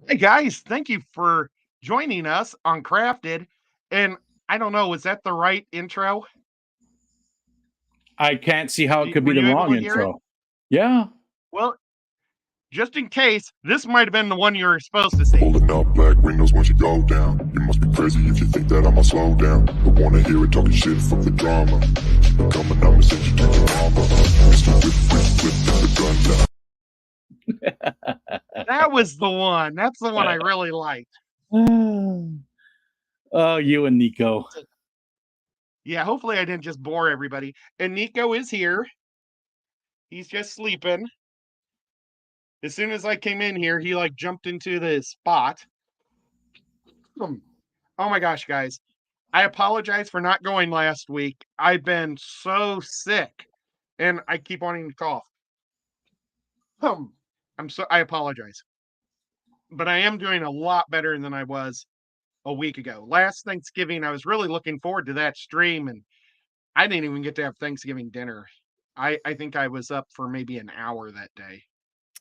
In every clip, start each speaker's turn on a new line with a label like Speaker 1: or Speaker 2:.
Speaker 1: Hey guys, thank you for joining us on Crafted. And I don't know, was that the right intro?
Speaker 2: I can't see how it could be
Speaker 1: Were
Speaker 2: the
Speaker 1: you able
Speaker 2: wrong
Speaker 1: to hear it?
Speaker 2: intro. Yeah.
Speaker 1: Well, just in case, this might have been the one you were supposed to see.
Speaker 3: Pulling up black windows once you go down. You must be crazy if you think that I'ma slow down. I wanna hear it talking shit from the drama. Coming up and send you to your mama. Mr. Whip, the gun down.
Speaker 1: That was the one. That's the one I really liked.
Speaker 2: Oh, you and Nico.
Speaker 1: Yeah, hopefully I didn't just bore everybody. And Nico is here. He's just sleeping. As soon as I came in here, he like jumped into the spot. Oh my gosh, guys. I apologize for not going last week. I've been so sick and I keep wanting to cough. I apologize. But I am doing a lot better than I was a week ago. Last Thanksgiving, I was really looking forward to that stream, and I didn't even get to have Thanksgiving dinner. I think I was up for maybe an hour that day.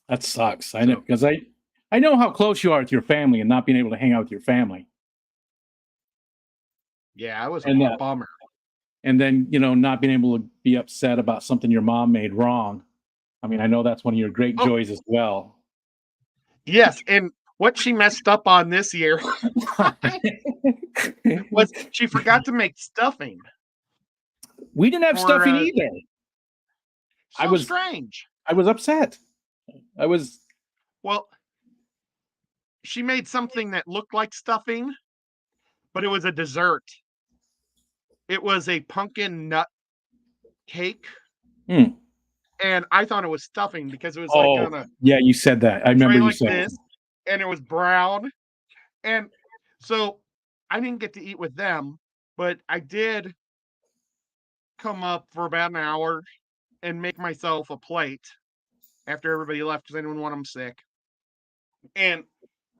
Speaker 2: That sucks. I know, because I know how close you are with your family and not being able to hang out with your family.
Speaker 1: Yeah, it was a bummer.
Speaker 2: And then, not being able to be upset about something your mom made wrong. I mean, I know that's one of your great joys as well.
Speaker 1: Yes, and what she messed up on this year was she forgot to make stuffing.
Speaker 2: We didn't have stuffing either.
Speaker 1: So strange.
Speaker 2: I was upset.
Speaker 1: Well, she made something that looked like stuffing, but it was a dessert. It was a pumpkin nut cake. And I thought it was stuffing because it was like on a
Speaker 2: you said that. I remember you saying
Speaker 1: this, and it was brown. And so I didn't get to eat with them, but I did come up for about an hour and make myself a plate after everybody left because I didn't want them sick. And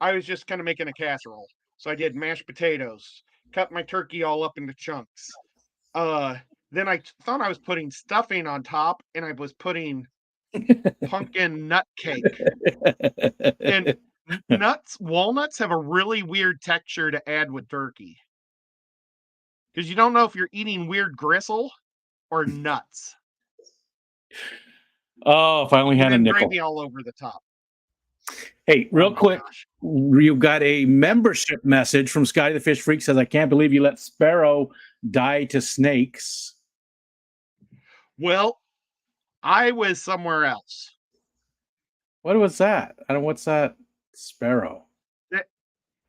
Speaker 1: I was just kind of making a casserole. So I did mashed potatoes, cut my turkey all up into chunks. Then I thought I was putting stuffing on top, and I was putting pumpkin nut cake. And walnuts have a really weird texture to add with turkey. Because you don't know if you're eating weird gristle or nuts.
Speaker 2: Oh, if I only had a nickel.
Speaker 1: Gravy all over the top.
Speaker 2: Hey, real quick, you got a membership message from Scotty the Fish Freak. Says, I can't believe you let Sparrow die to snakes.
Speaker 1: Well, I was somewhere else.
Speaker 2: What was that? What's that? Sparrow.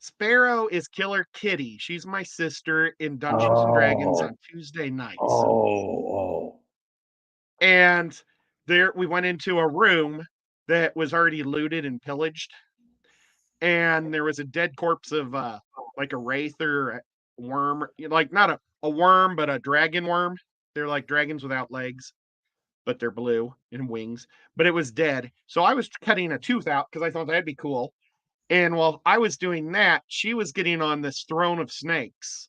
Speaker 1: Sparrow is Killer Kitty. She's my sister in Dungeons and Dragons on Tuesday nights. And there we went into a room that was already looted and pillaged. And there was a dead corpse of like a wraith or a worm, like not a worm, but a dragon worm. They're like dragons without legs, but they're blue and wings. But it was dead. So I was cutting a tooth out because I thought that'd be cool. And while I was doing that, she was getting on this throne of snakes.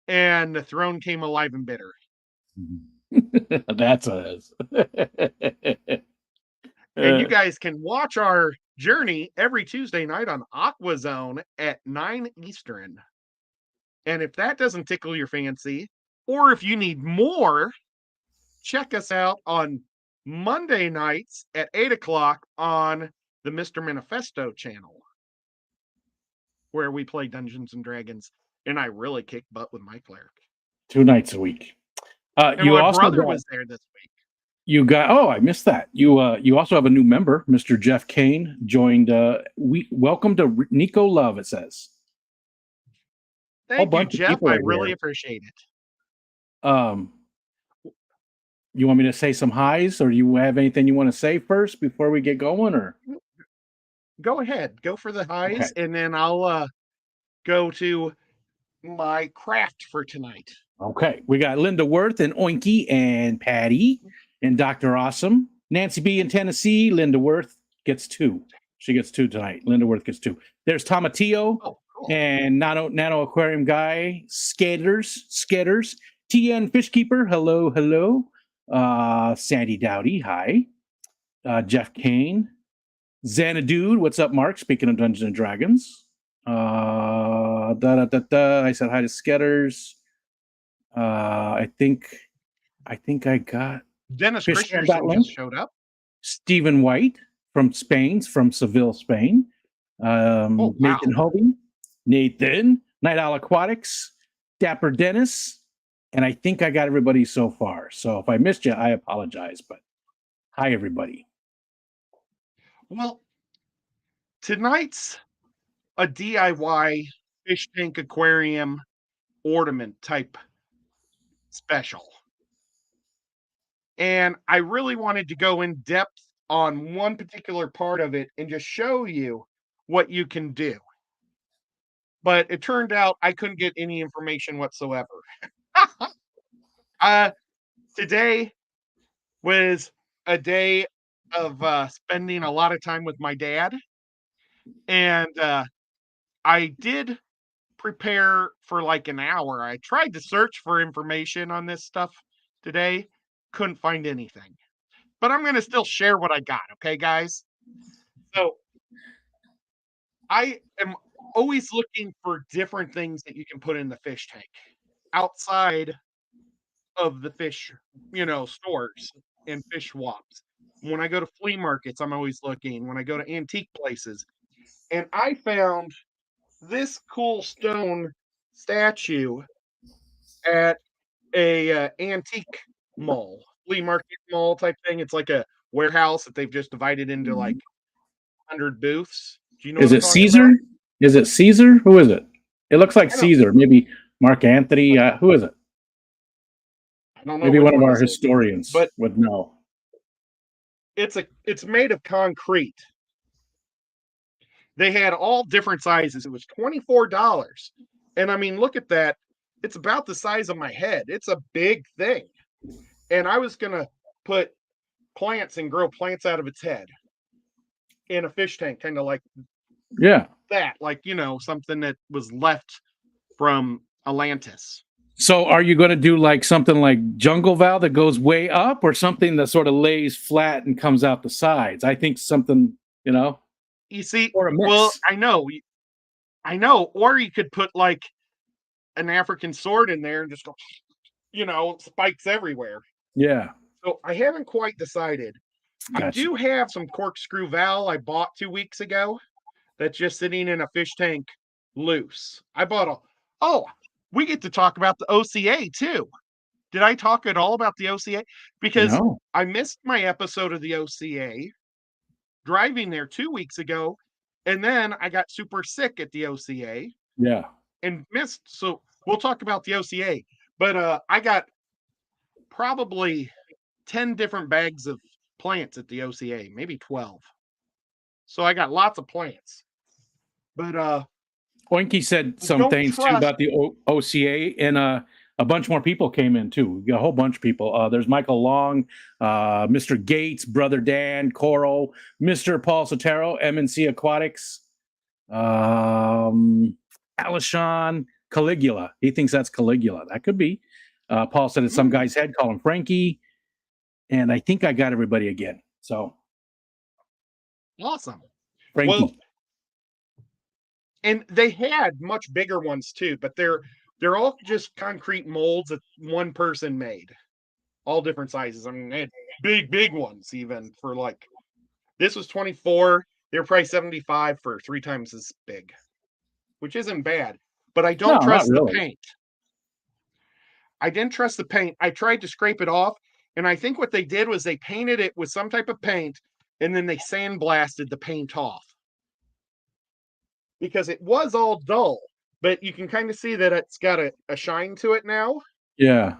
Speaker 1: And the throne came alive and bitter.
Speaker 2: That's us.
Speaker 1: And you guys can watch our journey every Tuesday night on AquaZone at 9 Eastern. And if that doesn't tickle your fancy, or if you need more, check us out on Monday nights at 8 o'clock on the Mr. Manifesto channel, where we play Dungeons and Dragons, and I really kick butt with my cleric.
Speaker 2: 2 nights a week.
Speaker 1: And my brother was there this week.
Speaker 2: I missed that. You also have a new member, Mr. Jeff Kane, joined. Welcome to Nico Love, it says.
Speaker 1: Thank you, Jeff. I really appreciate it.
Speaker 2: You want me to say some highs, or you have anything you want to say first before we get going, or?
Speaker 1: Go ahead. Go for the highs, and then I'll go to my craft for tonight.
Speaker 2: Okay. We got Linda Worth and Oinky and Patty and Dr. Awesome. Nancy B in Tennessee. Linda Worth gets 2. She gets 2 tonight. Linda Worth gets 2. There's Tomatillo and Nano Aquarium Guy. Skaters. TN Fishkeeper. Hello. Sandy Dowdy. Hi. Jeff Kane. Xanadude, what's up, Mark? Speaking of Dungeons and Dragons. I said hi to Sketters. I think I got
Speaker 1: Dennis
Speaker 2: Fish
Speaker 1: Christensen
Speaker 2: Link.
Speaker 1: just showed up.
Speaker 2: Stephen White from Seville, Spain.
Speaker 1: Wow.
Speaker 2: Nathan Hovey, Nathan, Night Owl Aquatics, Dapper Dennis, and I think I got everybody so far. So if I missed you, I apologize, but hi, everybody.
Speaker 1: Well, tonight's a DIY fish tank aquarium ornament type special. And I really wanted to go in depth on one particular part of it and just show you what you can do. But it turned out I couldn't get any information whatsoever. Today was a day of spending a lot of time with my dad. And I did prepare for like an hour. I tried to search for information on this stuff today, couldn't find anything. But I'm going to still share what I got, okay, guys? So I am always looking for different things that you can put in the fish tank outside of the fish, stores and fish swaps. When I go to flea markets, I'm always looking. When I go to antique places, and I found this cool stone statue at a antique mall, flea market mall type thing. It's like a warehouse that they've just divided into like 100 booths. Do you know
Speaker 2: Is
Speaker 1: what I'm
Speaker 2: it
Speaker 1: talking
Speaker 2: Caesar?
Speaker 1: about?
Speaker 2: Is it Caesar? Who is it? It looks like
Speaker 1: I don't-
Speaker 2: Caesar. Maybe Mark Anthony. Who is it?
Speaker 1: I don't know.
Speaker 2: Maybe
Speaker 1: which
Speaker 2: one of our
Speaker 1: this is,
Speaker 2: historians
Speaker 1: but
Speaker 2: would know.
Speaker 1: it's made of concrete. They had all different sizes. It was $24. And I mean, look at that. It's about the size of my head. It's a big thing. And I was going to put plants and grow plants out of its head in a fish tank, kind of like
Speaker 2: Yeah.
Speaker 1: that, like, something that was left from Atlantis.
Speaker 2: So are you going to do like something like Jungle Val that goes way up, or something that sort of lays flat and comes out the sides? I think something,
Speaker 1: You see,
Speaker 2: or a mix.
Speaker 1: well, I know. Or you could put like an African sword in there and just go, spikes everywhere.
Speaker 2: Yeah.
Speaker 1: So I haven't quite decided.
Speaker 2: Gotcha.
Speaker 1: I do have some corkscrew Val I bought 2 weeks ago that's just sitting in a fish tank loose. I bought we get to talk about the OCA too. Did I talk at all about the OCA? Because
Speaker 2: No.
Speaker 1: I missed my episode of the OCA driving there 2 weeks ago, and then I got super sick at the OCA
Speaker 2: Yeah.
Speaker 1: and missed. So we'll talk about the OCA. But I got probably 10 different bags of plants at the OCA, maybe 12. So I got lots of plants. But
Speaker 2: Oinky said some
Speaker 1: don't
Speaker 2: things too
Speaker 1: trust-
Speaker 2: about the OCA, and a bunch more people came in too. We got a whole bunch of people. There's Michael Long, Mr. Gates, Brother Dan, Coral, Mr. Paul Sotero, MNC Aquatics, Alishon, Caligula. He thinks that's Caligula. That could be. Paul said it's some guy's head. Call him Frankie. And I think I got everybody again. So
Speaker 1: awesome.
Speaker 2: Frankie.
Speaker 1: Well, and they had much bigger ones too, but they're all just concrete molds that one person made, all different sizes. I mean, they had big ones even for like, this was 24. They were probably 75 for 3 times as big, which isn't bad. But I don't trust the paint. I didn't trust the paint. I tried to scrape it off, and I think what they did was they painted it with some type of paint, and then they sandblasted the paint off. Because it was all dull, but you can kind of see that it's got a shine to it now.
Speaker 2: Yeah.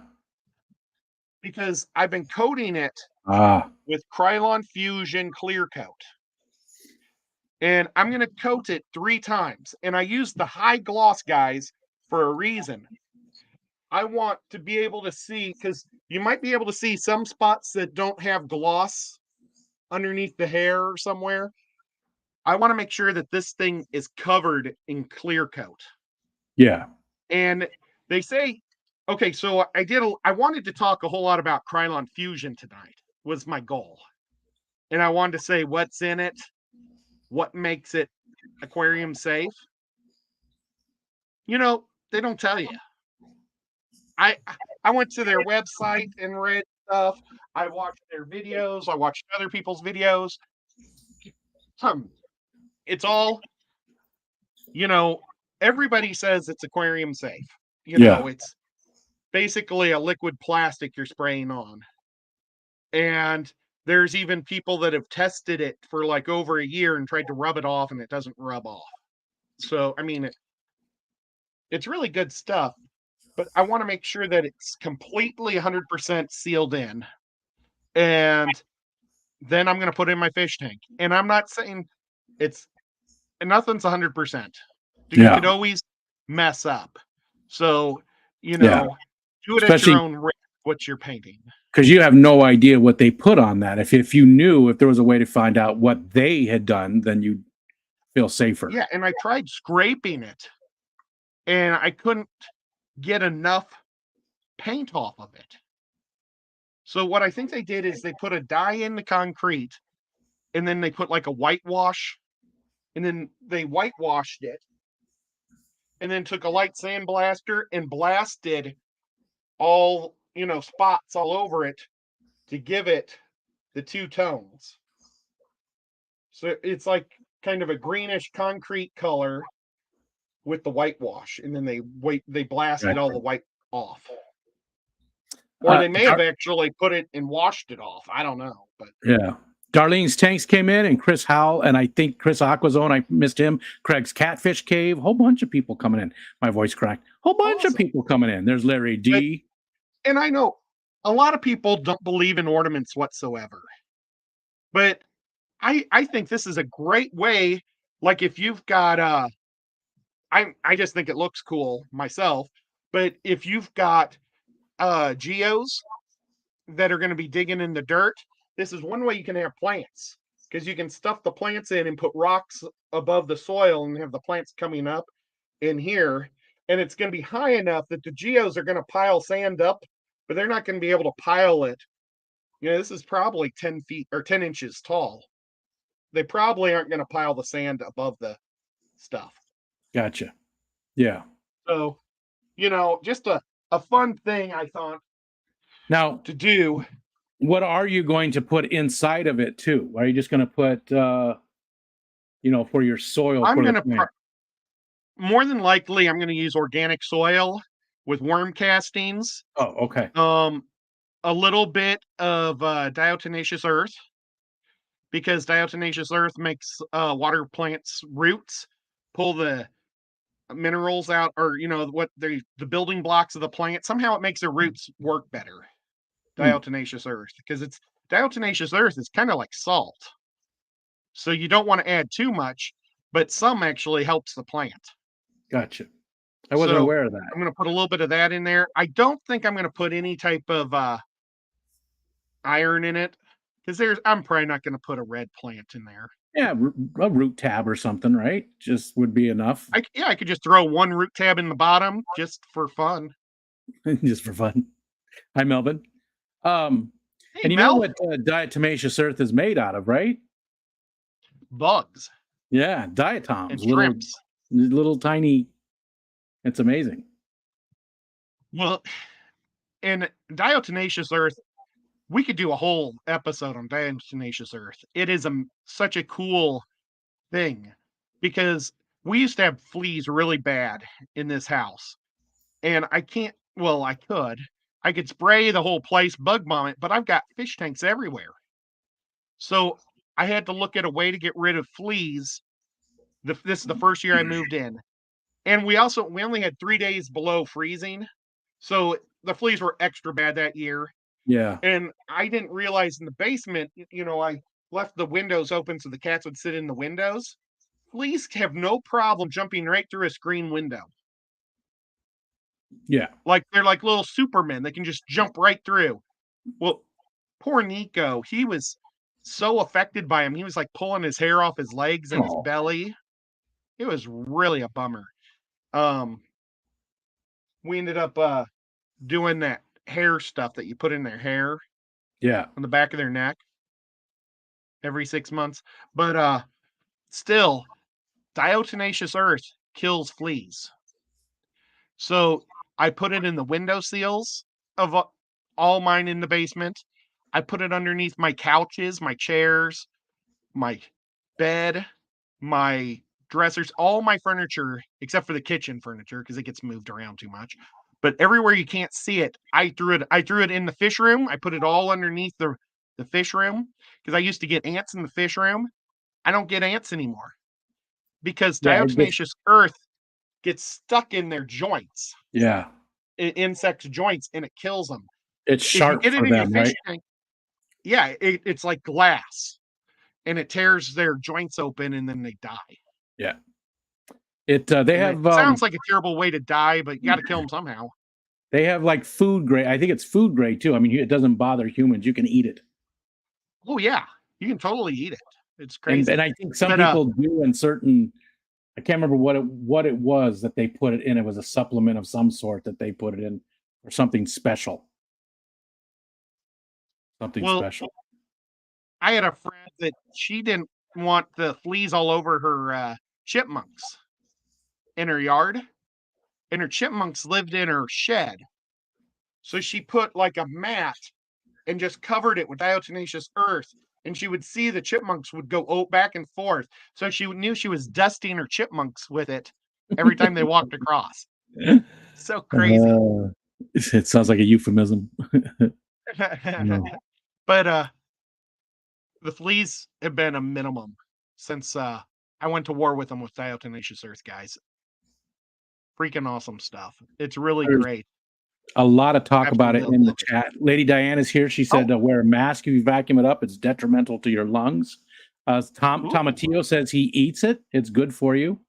Speaker 1: Because I've been coating it with Krylon Fusion Clear Coat. And I'm going to coat it 3 times. And I use the high gloss, guys, for a reason. I want to be able to see, because you might be able to see some spots that don't have gloss underneath the hair or somewhere. I want to make sure that this thing is covered in clear coat.
Speaker 2: Yeah.
Speaker 1: And they say, okay, so I wanted to talk a whole lot about Krylon Fusion tonight, was my goal. And I wanted to say what's in it what makes it aquarium safe, they don't tell you. I I went to their website and read stuff. I watched their videos. I watched other people's videos. It's all, you know, everybody says it's aquarium safe.
Speaker 2: Yeah.
Speaker 1: It's basically a liquid plastic you're spraying on. And there's even people that have tested it for like over a year and tried to rub it off and it doesn't rub off. So, I mean, it's really good stuff, but I want to make sure that it's completely 100% sealed in. And then I'm going to put in my fish tank. And I'm not saying it's nothing's 100%. You
Speaker 2: Yeah.
Speaker 1: could always mess up. So,
Speaker 2: Yeah.
Speaker 1: do it at
Speaker 2: Especially
Speaker 1: your own risk what you're painting.
Speaker 2: because you have no idea what they put on that. If you knew, if there was a way to find out what they had done, then you'd feel safer.
Speaker 1: Yeah, and I tried scraping it and I couldn't get enough paint off of it. So what I think they did is they put a dye in the concrete and then they put like a whitewash and then they whitewashed it and then took a light sandblaster and blasted all, spots all over it to give it the two tones. So it's like kind of a greenish concrete color with the whitewash, and then they blasted
Speaker 2: Right.
Speaker 1: all the white off. Or they may have actually put it and washed it off. I don't know, but
Speaker 2: yeah. Darlene's Tanks came in, and Chris Howell, and I think Chris Aquazone, I missed him. Craig's Catfish Cave, whole bunch of people coming in. My voice cracked. Whole bunch of people coming in. There's Larry D.
Speaker 1: And I know a lot of people don't believe in ornaments whatsoever. But I think this is a great way. Like if you've got I just think it looks cool myself. But if you've got geos that are going to be digging in the dirt, this is one way you can have plants because you can stuff the plants in and put rocks above the soil and have the plants coming up in here. And it's going to be high enough that the geos are going to pile sand up, but they're not going to be able to pile it. This is probably 10 feet or 10 inches tall. They probably aren't going to pile the sand above the stuff.
Speaker 2: Gotcha. Yeah.
Speaker 1: So, just a fun thing I thought
Speaker 2: now
Speaker 1: to do.
Speaker 2: What are you going to put inside of it too? Are you just going to put, for your soil?
Speaker 1: I'm going to, more than likely, I'm going to use organic soil with worm castings.
Speaker 2: Oh, okay.
Speaker 1: A little bit of diatomaceous earth, because diatomaceous earth makes water plants roots pull the minerals out, or what the building blocks of the plant. Somehow it makes their roots work better. Diatomaceous earth, because diatomaceous earth is kind of like salt, so you don't want to add too much, but some actually helps the plant.
Speaker 2: Gotcha. I wasn't aware of that.
Speaker 1: I'm going to put a little bit of that in there. I don't think I'm going to put any type of iron in it, because I'm probably not going to put a red plant in there.
Speaker 2: Yeah, a root tab or something, right? Just would be enough.
Speaker 1: I could just throw one root tab in the bottom just for fun.
Speaker 2: Just for fun. Hi, Melvin.
Speaker 1: Hey,
Speaker 2: and you know what diatomaceous earth is made out of, right?
Speaker 1: Bugs.
Speaker 2: Yeah, diatoms.
Speaker 1: And
Speaker 2: little tiny. It's amazing.
Speaker 1: Well, and diatomaceous earth, we could do a whole episode on diatomaceous earth. It is such a cool thing, because we used to have fleas really bad in this house, and I could spray the whole place, bug bomb it, but I've got fish tanks everywhere. So I had to look at a way to get rid of fleas. This is the first year I moved in. And we only had 3 days below freezing. So the fleas were extra bad that year.
Speaker 2: Yeah.
Speaker 1: And I didn't realize in the basement, I left the windows open so the cats would sit in the windows. Fleas have no problem jumping right through a screen window.
Speaker 2: Yeah.
Speaker 1: Like they're like little supermen. They can just jump right through. Well, poor Nico, he was so affected by him. He was like pulling his hair off his legs and his belly. It was really a bummer. We ended up doing that hair stuff that you put in their hair.
Speaker 2: Yeah.
Speaker 1: On the back of their neck every 6 months. But still, diatomaceous earth kills fleas. So I put it in the window sills of all mine in the basement. I put it underneath my couches, my chairs, my bed, my dressers, all my furniture, except for the kitchen furniture because it gets moved around too much. But everywhere you can't see it, I threw it in the fish room. I put it all underneath the fish room because I used to get ants in the fish room. I don't get ants anymore because
Speaker 2: Yeah, it gets,
Speaker 1: diatomaceous earth gets stuck in their joints,
Speaker 2: yeah,
Speaker 1: insects' joints, and it kills them.
Speaker 2: it's
Speaker 1: If you
Speaker 2: sharp
Speaker 1: get it
Speaker 2: for
Speaker 1: in your
Speaker 2: them,
Speaker 1: fish
Speaker 2: right?
Speaker 1: tank, yeah, it's like glass, and it tears their joints open, and then they die.
Speaker 2: Yeah. They
Speaker 1: And it
Speaker 2: have
Speaker 1: sounds like a terrible way to die, but you got to kill them somehow.
Speaker 2: they have like food grade. I think it's food grade too. I mean, it doesn't bother humans. You can eat it.
Speaker 1: Oh yeah, you can totally eat it. It's
Speaker 2: And
Speaker 1: crazy.
Speaker 2: I think some
Speaker 1: But
Speaker 2: people do in certain. I can't remember what it was that they put it in. It was a supplement of some sort that they put it in, or something special. Something
Speaker 1: well,
Speaker 2: special.
Speaker 1: I had a friend that she didn't want the fleas all over her chipmunks in her yard, and her chipmunks lived in her shed. So she put like a mat and just covered it with diatomaceous earth. And she would see the chipmunks would go back and forth. So she knew she was dusting her chipmunks with it every time they walked across. So crazy.
Speaker 2: It sounds like a euphemism.
Speaker 1: But the fleas have been a minimum since I went to war with them with diatomaceous earth, guys. Freaking awesome stuff. It's really
Speaker 2: There's
Speaker 1: great.
Speaker 2: a lot of talk about it
Speaker 1: Absolutely
Speaker 2: in the
Speaker 1: love it.
Speaker 2: chat. Lady Diana's here. She said, wear a mask if you vacuum it up. It's detrimental to your lungs.
Speaker 1: Ooh.
Speaker 2: Tomatillo says he eats it. It's good for you.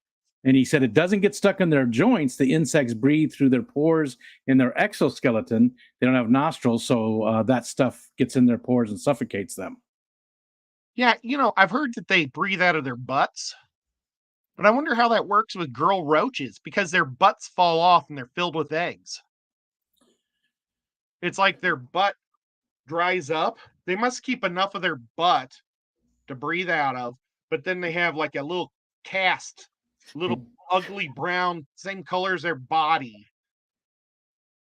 Speaker 2: And he said it doesn't get stuck in their joints. The insects breathe through their pores in their exoskeleton. They don't have nostrils, so that stuff gets in their pores and suffocates them.
Speaker 1: Yeah, I've heard that they breathe out of their butts, but I wonder how that works with girl roaches because their butts fall off and they're filled with eggs. It's like their butt dries up. They must keep enough of their butt to breathe out of, but then they have like a little cast, little ugly brown, same color as their body,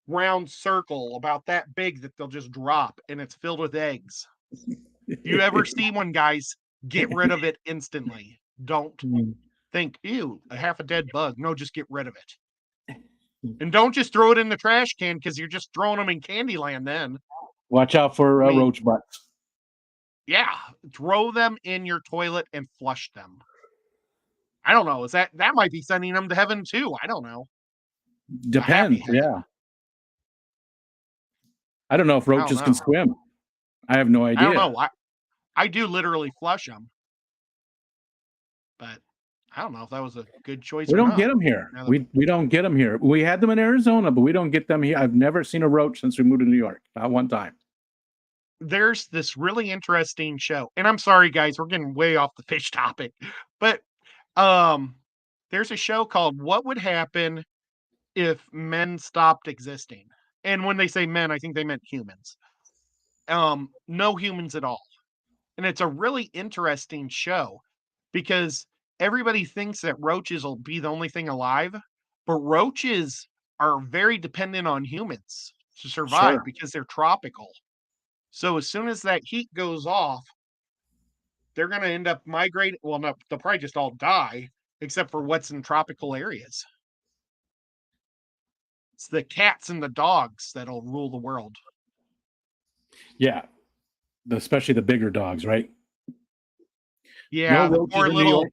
Speaker 1: round circle about that big that they'll just drop, and it's filled with eggs. You ever see one, guys? Get rid of it instantly. Don't think, ew, a half a dead bug. No, just get rid of it. And don't just throw it in the trash can because you're just throwing them in Candyland then.
Speaker 2: Watch out for roach butts.
Speaker 1: Yeah, throw them in your toilet and flush them. I don't know. That might be sending them to heaven too? I don't know.
Speaker 2: Depends. Yeah. I don't know if roaches can swim. I have no idea.
Speaker 1: I don't know. I do literally flush them, but I don't know if that was a good choice.
Speaker 2: We don't get them here. We don't get them here. We had them in Arizona, but we don't get them here. I've never seen a roach since we moved to New York. Not one time.
Speaker 1: There's this really interesting show, and I'm sorry, guys, we're getting way off the fish topic, but there's a show called "What Would Happen If Men Stopped Existing?" And when they say men, I think they meant humans. No humans at all. And it's a really interesting show because everybody thinks that roaches will be the only thing alive, but roaches are very dependent on humans to survive because they're tropical. So as soon as that heat goes off, they're going to end up migrating. Well, no, they'll probably just all die, except for what's in tropical areas. It's the cats and the dogs that'll rule the world.
Speaker 2: Yeah. Especially the bigger dogs, right?
Speaker 1: Yeah,
Speaker 2: no
Speaker 1: the poor little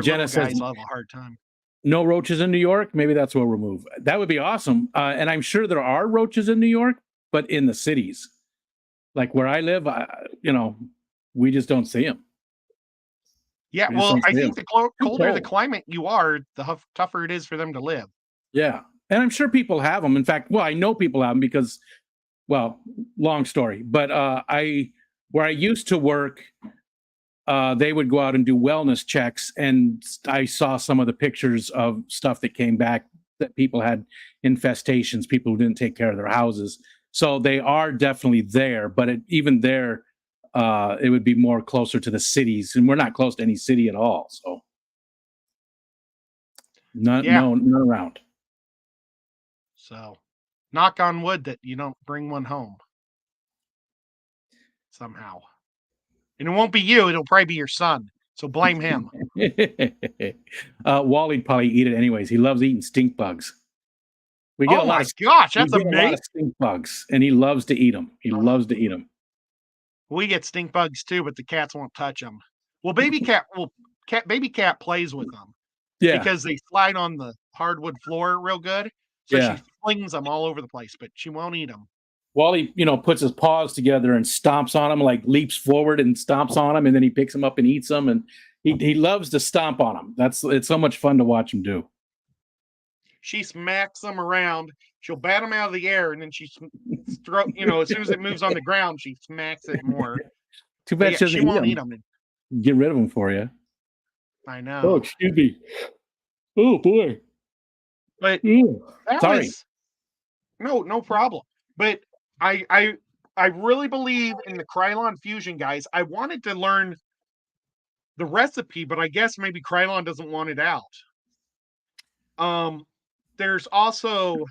Speaker 2: Jenna says
Speaker 1: I'll have a hard time.
Speaker 2: No roaches in New York. Maybe that's what we'll move. That would be awesome. And I'm sure there are roaches in New York, but in the cities, like where I live, we just don't see them.
Speaker 1: Yeah, well, I think the colder the climate you are, the tougher it is for them to live.
Speaker 2: Yeah, and I'm sure people have them. In fact, I know people have them because, long story, but where I used to work, they would go out and do wellness checks, and I saw some of the pictures of stuff that came back that people had infestations, people who didn't take care of their houses. So they are definitely there, but even there, it would be more closer to the cities, and we're not close to any city at all. So none,
Speaker 1: Yeah.
Speaker 2: none around.
Speaker 1: So knock on wood that you don't bring one home somehow. And it won't be you, it'll probably be your son. So blame him.
Speaker 2: Wally'd probably eat it anyways. He loves eating stink bugs. We get
Speaker 1: Oh
Speaker 2: a lot
Speaker 1: my
Speaker 2: of
Speaker 1: gosh,
Speaker 2: we
Speaker 1: that's
Speaker 2: get a lot
Speaker 1: amazing.
Speaker 2: of stink bugs, and he loves to eat them. He loves to eat them.
Speaker 1: We get stink bugs too, but the cats won't touch them. Well, baby cat plays with them
Speaker 2: Yeah,
Speaker 1: because they slide on the hardwood floor real good. So
Speaker 2: Yeah.
Speaker 1: she flings them all over the place, but she won't eat them.
Speaker 2: Wally, puts his paws together and stomps on them, like leaps forward and stomps on them, and then he picks them up and eats them. And he loves to stomp on them. It's so much fun to watch him do.
Speaker 1: She smacks them around. She'll bat them out of the air, and then as soon as it moves on the ground, she smacks it more.
Speaker 2: Too
Speaker 1: But
Speaker 2: bad
Speaker 1: yeah,
Speaker 2: she
Speaker 1: she
Speaker 2: doesn't
Speaker 1: won't
Speaker 2: eat
Speaker 1: eat
Speaker 2: them.
Speaker 1: them.
Speaker 2: Get rid of them for you.
Speaker 1: I
Speaker 2: Oh,
Speaker 1: know.
Speaker 2: excuse me. Oh boy.
Speaker 1: But
Speaker 2: Ew.
Speaker 1: that
Speaker 2: Sorry.
Speaker 1: was no problem. But I really believe in the Krylon fusion, guys. I wanted to learn the recipe, but I guess maybe Krylon doesn't want it out. There's also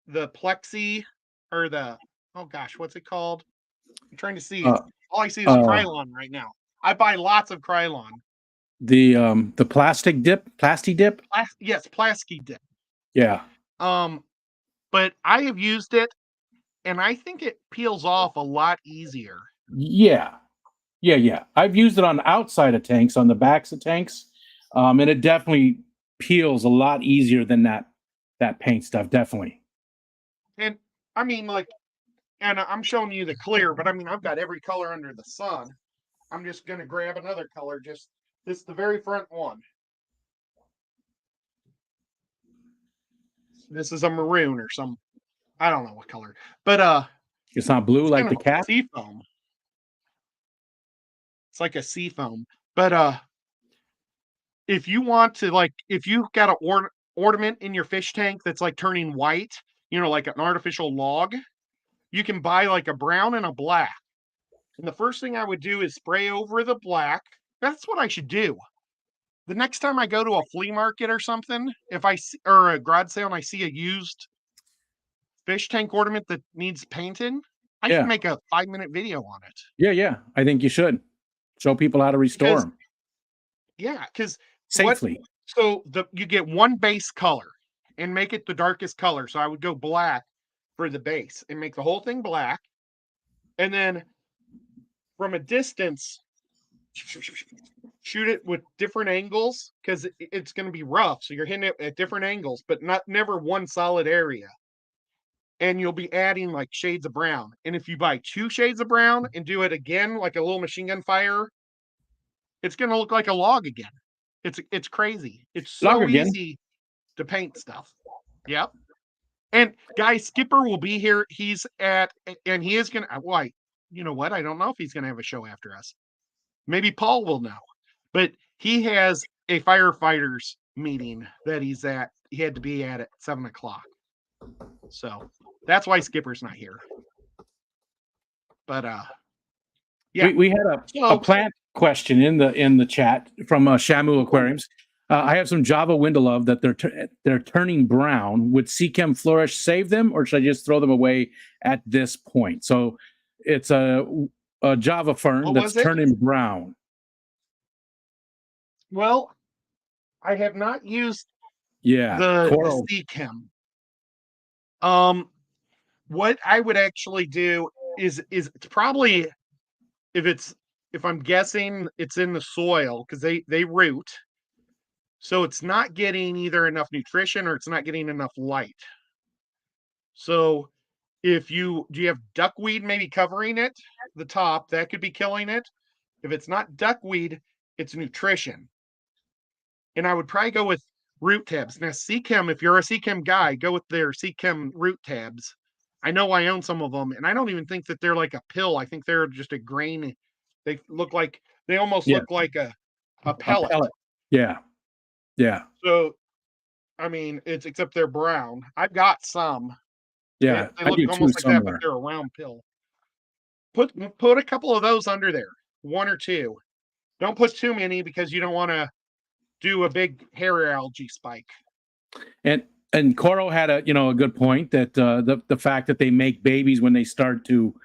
Speaker 1: the Plexi or what's it called? I'm trying to see it. All I see is Krylon right now. I buy lots of Krylon.
Speaker 2: The plastic dip.
Speaker 1: Yes, Plasky dip.
Speaker 2: Yeah.
Speaker 1: But I have used it, and I think it peels off a lot easier.
Speaker 2: Yeah. I've used it on the outside of tanks, on the backs of tanks, and it definitely peels a lot easier than that paint stuff. Definitely.
Speaker 1: And I mean, and I'm showing you the clear, but I mean, I've got every color under the sun. I'm just gonna grab another color. This the very front one. This is a maroon or some, I don't know what color, but
Speaker 2: It's not blue like the cat.
Speaker 1: Sea foam. It's like a sea foam, but if you want to if you've got an ornament in your fish tank that's like turning white, like an artificial log, you can buy like a brown and a black. And the first thing I would do is spray over the black. That's what I should do. The next time I go to a flea market or something, if I see, or a garage sale and I see a used fish tank ornament that needs painting, I should make a 5-minute video on it.
Speaker 2: Yeah. I think you should show people how to restore them.
Speaker 1: Yeah, because
Speaker 2: safely.
Speaker 1: You get one base color and make it the darkest color. So I would go black for the base and make the whole thing black. And then from a distance, shoot it with different angles because it's going to be rough. So you're hitting it at different angles, but never one solid area. And you'll be adding like shades of brown. And if you buy 2 shades of brown and do it again, like a little machine gun fire, it's going to look like a log again. It's crazy. It's so easy to paint stuff. Yep. And guys, Skipper will be here. He is going to, why? You know what? I don't know if he's going to have a show after us. Maybe Paul will know. But he has a firefighters meeting that he had to be at 7:00. So that's why Skipper's not here. But yeah.
Speaker 2: We had a plant question in the chat from Shamu Aquariums. I have some Java Windalove that they're turning brown. Would Seachem Flourish save them, or should I just throw them away at this point? So it's a Java fern that's turning brown.
Speaker 1: Well, I have not used the Seachem. What I would actually do is it's probably, if I'm guessing, it's in the soil because they root. So it's not getting either enough nutrition or it's not getting enough light. So do you have duckweed maybe covering it, the top, that could be killing it. If it's not duckweed, it's nutrition. And I would probably go with root tabs. Now, Seachem, if you're a Seachem guy, go with their Seachem root tabs. I know I own some of them, and I don't even think that they're like a pill. I think they're just a grain. They almost look like a pellet.
Speaker 2: Yeah.
Speaker 1: So, I mean, except they're brown. I've got some.
Speaker 2: Yeah,
Speaker 1: they look almost like that, but they're a round pill. put a couple of those under there, 1 or 2. Don't put too many because you don't want to do a big hair algae spike.
Speaker 2: And Coro had a good point that the fact that they make babies when they start to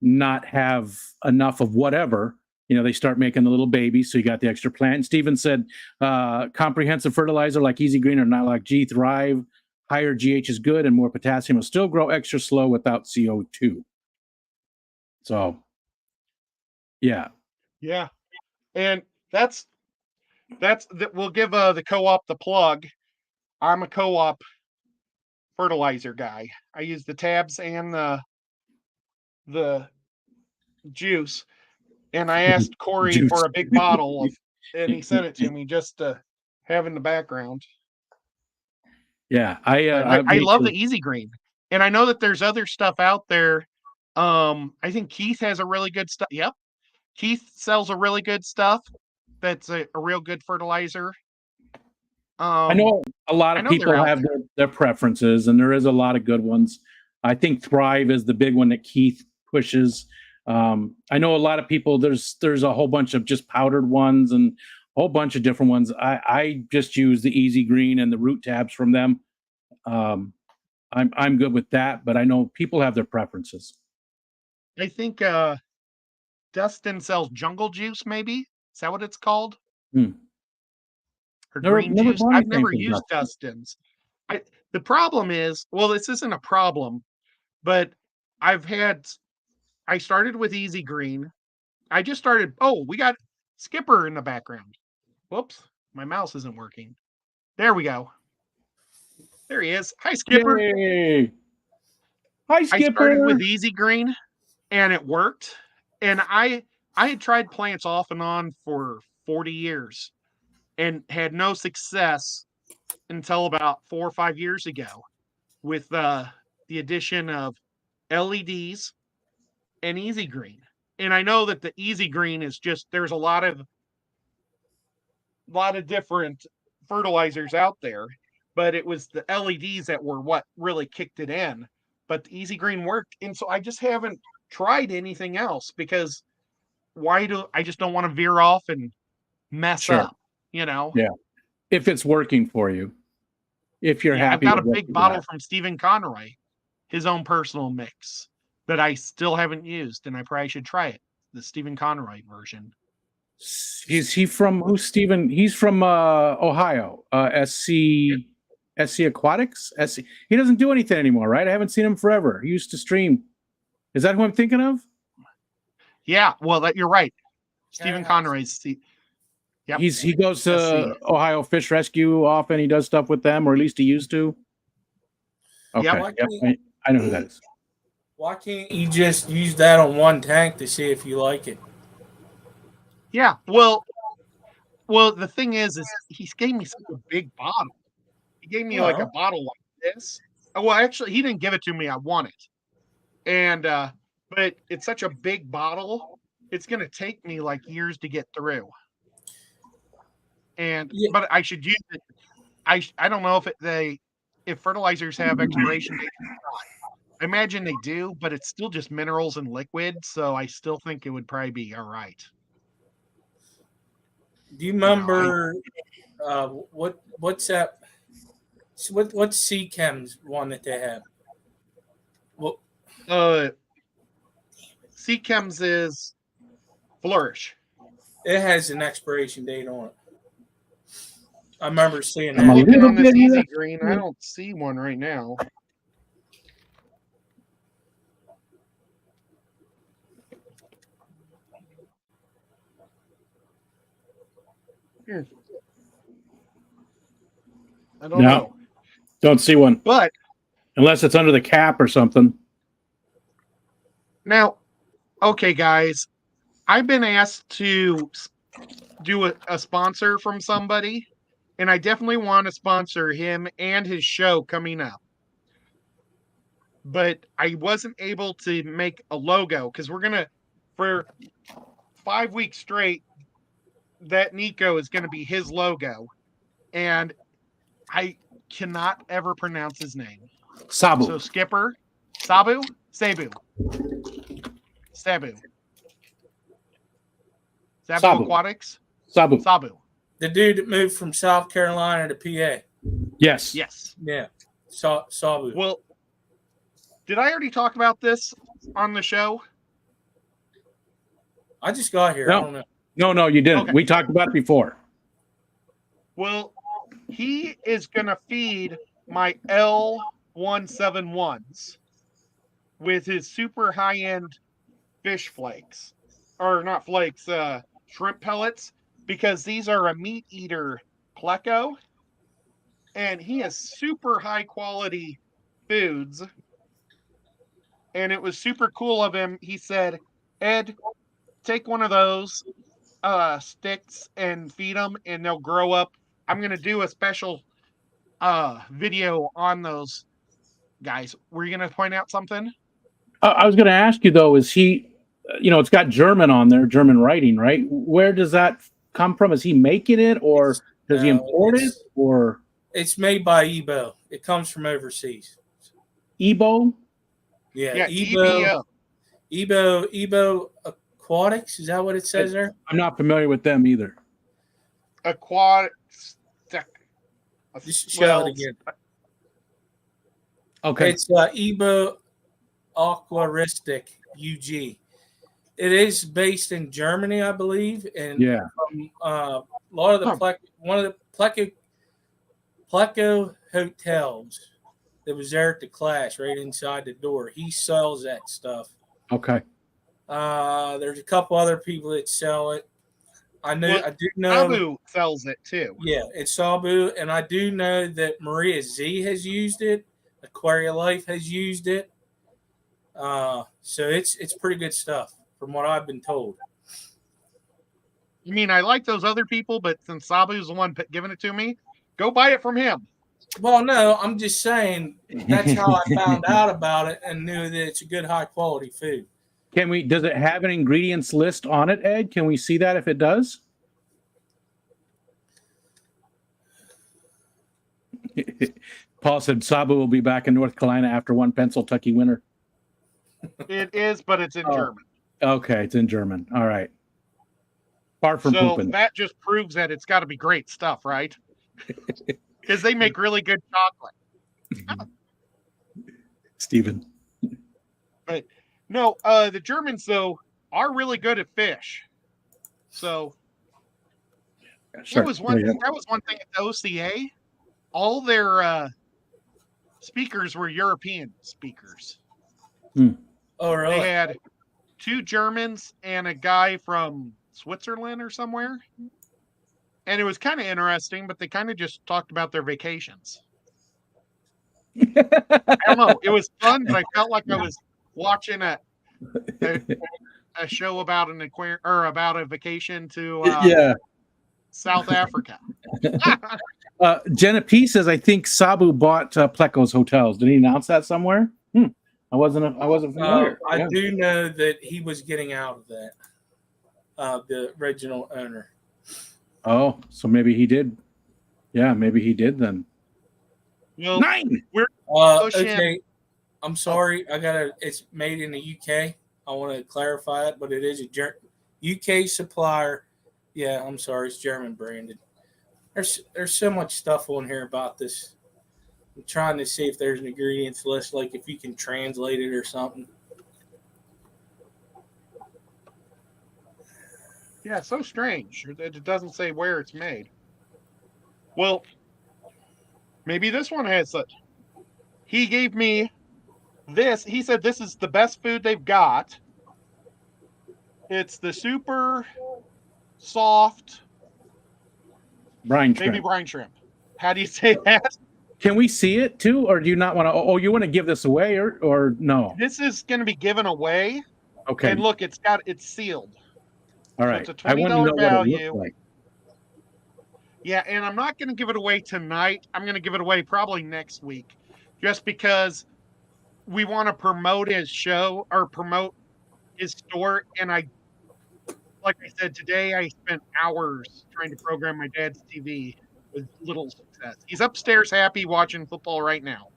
Speaker 2: not have enough of whatever, they start making the little babies, so you got the extra plant. And Steven said comprehensive fertilizer like Easy Green or Not Like G thrive. Higher GH is good, and more potassium will still grow extra slow without CO2. So, yeah.
Speaker 1: And that's we'll give the co-op the plug. I'm a co-op fertilizer guy. I use the tabs and the juice, and I asked Corey
Speaker 2: Juice.
Speaker 1: for a big bottle and he sent it to me just to have in the background.
Speaker 2: Yeah,
Speaker 1: I love the Easy Green, and I know that there's other stuff out there. I think Keith has a really good stuff. Yep, Keith sells a really good stuff. That's a real good fertilizer.
Speaker 2: I know a lot of people have their preferences, and there is a lot of good ones. I think Thrive is the big one that Keith pushes. I know a lot of people. There's a whole bunch of just powdered ones and a whole bunch of different ones. I just use the Easy Green and the root tabs from them. I'm good with that, but I know people have their preferences.
Speaker 1: I think Dustin sells Jungle Juice. Maybe is that what it's called? Or green juice. I've never used Dustin's. The problem is, well, this isn't a problem, but I started with Easy Green. I just started. Oh, we got Skipper in the background. Whoops, my mouse isn't working. There we go. There he is. Hi, Skipper.
Speaker 2: Yay. Hi, Skipper.
Speaker 1: I started with Easy Green, and it worked. And I had tried plants off and on for 40 years and had no success until about 4 or 5 years ago with the addition of LEDs and Easy Green. And I know that the Easy Green is just, there's a lot of different fertilizers out there, but it was the LEDs that were what really kicked it in. But the Easy Green worked. And so I just haven't tried anything else because I just don't want to veer off and mess up, Yeah.
Speaker 2: If it's working for you. If you're happy.
Speaker 1: I've got a big bottle from Stephen Conroy, his own personal mix that I still haven't used, and I probably should try it. The Stephen Conroy version.
Speaker 2: Is he from who's Stephen? He's from Ohio. SC Aquatics. SC. He doesn't do anything anymore, right? I haven't seen him forever. He used to stream. Is that who I'm thinking of?
Speaker 1: Yeah, well, you're right. Stephen Conroy's. Yep.
Speaker 2: He goes to Ohio Fish Rescue often. He does stuff with them, or at least he used to. Okay, yep. I know who that is.
Speaker 4: Why can't you just use that on one tank to see if you like it?
Speaker 1: Yeah, well, the thing is he gave me such a big bottle. He gave me like a bottle like this. Well, actually, he didn't give it to me. I want it, and but it's such a big bottle. It's gonna take me like years to get through. And but I should use it. I don't know if fertilizers have expiration dates. I imagine they do, but it's still just minerals and liquid, so I still think it would probably be all right.
Speaker 4: Do you remember what's that? What's C-Chem's one that they have?
Speaker 1: Well, C-Chem's is Flourish.
Speaker 4: It has an expiration date on it. I remember seeing that.
Speaker 1: I'm looking on this Easy Green. I don't see one right now. I don't know.
Speaker 2: Don't see one.
Speaker 1: But
Speaker 2: unless it's under the cap or something.
Speaker 1: Now, okay, guys, I've been asked to do a sponsor from somebody, and I definitely want to sponsor him and his show coming up. But I wasn't able to make a logo because we're going to, for 5 weeks straight, that Nico is going to be his logo. And I cannot ever pronounce his name.
Speaker 2: Sabu.
Speaker 1: So Skipper, Sabu. Sabu. Sabu
Speaker 2: Sabu.
Speaker 1: Aquatics?
Speaker 2: Sabu.
Speaker 1: Sabu.
Speaker 4: The dude that moved from South Carolina to PA.
Speaker 2: Yes.
Speaker 1: Yes.
Speaker 4: Yeah. Sabu.
Speaker 1: Well, did I already talk about this on the show?
Speaker 4: I just got here.
Speaker 2: No.
Speaker 4: I don't know.
Speaker 2: No, you didn't.
Speaker 1: Okay.
Speaker 2: We talked about it before.
Speaker 1: Well, he is going to feed my L171s with his super high-end fish flakes. Or not flakes, shrimp pellets, because these are a meat eater pleco. And he has super high quality foods. And it was super cool of him. He said, Ed, take one of those sticks and feed them, and they'll grow up. I'm going to do a special video on those guys. Were you going to point out something?
Speaker 2: I was going to ask you, though, is he, it's got German on there, German writing, right? Where does that come from? Is he making it, or does he import it, or?
Speaker 4: It's made by Ebo. It comes from overseas.
Speaker 2: Ebo?
Speaker 4: Yeah,
Speaker 1: EBO.
Speaker 4: Ebo Aquatics. Is that what it says there?
Speaker 2: I'm not familiar with them either.
Speaker 1: Aquatics.
Speaker 4: Just show it again.
Speaker 2: Okay.
Speaker 4: It's Ebo Aquaristic UG. It is based in Germany, I believe, and
Speaker 2: Yeah.
Speaker 4: A lot of the one of the Pleco hotels that was there at the Clash, right inside the door. He sells that stuff.
Speaker 2: Okay.
Speaker 4: There's a couple other people that sell it. I do know
Speaker 1: Sabu sells it too.
Speaker 4: Yeah, it's Sabu, and I do know that Maria Z has used it. Aquaria Life has used it. So it's pretty good stuff from what I've been told.
Speaker 1: You mean I like those other people, but since Sabu's the one giving it to me, go buy it from him.
Speaker 4: Well, no, I'm just saying that's how I found out about it and knew that it's a good, high quality food.
Speaker 2: Does it have an ingredients list on it, Ed? Can we see that if it does? Paul said Sabu will be back in North Carolina after one Pennsylvania winter.
Speaker 1: It is, but it's in German.
Speaker 2: Okay, it's in German. All right. Far from
Speaker 1: So
Speaker 2: pooping.
Speaker 1: that just proves that it's got to be great stuff, right? Because they make really good chocolate.
Speaker 2: Stephen.
Speaker 1: But no, the Germans though are really good at fish. So
Speaker 2: Sure.
Speaker 1: that was one thing at the OCA. All their speakers were European speakers.
Speaker 4: Oh, really?
Speaker 1: They had 2 Germans and a guy from Switzerland or somewhere. And it was kind of interesting, but they kind of just talked about their vacations. I don't know. It was fun, but I felt like I was watching a show about an aquarium or about a vacation to South Africa.
Speaker 2: Jenna P says, "I think Sabu bought Pleco's hotels." Did he announce that somewhere? I wasn't familiar.
Speaker 4: I do know that he was getting out of that. The original owner.
Speaker 2: Oh, so maybe he did. Yeah, maybe he did then.
Speaker 1: Well,
Speaker 2: 9.
Speaker 4: Okay, I'm sorry. It's made in the UK. I want to clarify it, but it is a UK supplier. Yeah, I'm sorry. It's German branded. There's so much stuff on here about this. I'm trying to see if there's an ingredients list, like if you can translate it or something.
Speaker 1: Yeah, it's so strange. It doesn't say where it's made. Well, maybe this one has such. He gave me this. He said this is the best food they've got. It's the super soft
Speaker 2: Brine shrimp.
Speaker 1: baby brine shrimp. How do you say that?
Speaker 2: Can we see it too, or do you not want to? Oh, you want to give this away, or no?
Speaker 1: This is going to be given away.
Speaker 2: Okay.
Speaker 1: And look, it's sealed.
Speaker 2: All right.
Speaker 1: So it's a
Speaker 2: I want to know
Speaker 1: value.
Speaker 2: what it looks like.
Speaker 1: Yeah, and I'm not going to give it away tonight. I'm going to give it away probably next week, just because we want to promote his show or promote his store. And like I said, today I spent hours trying to program my dad's TV with little success. He's upstairs happy watching football right now.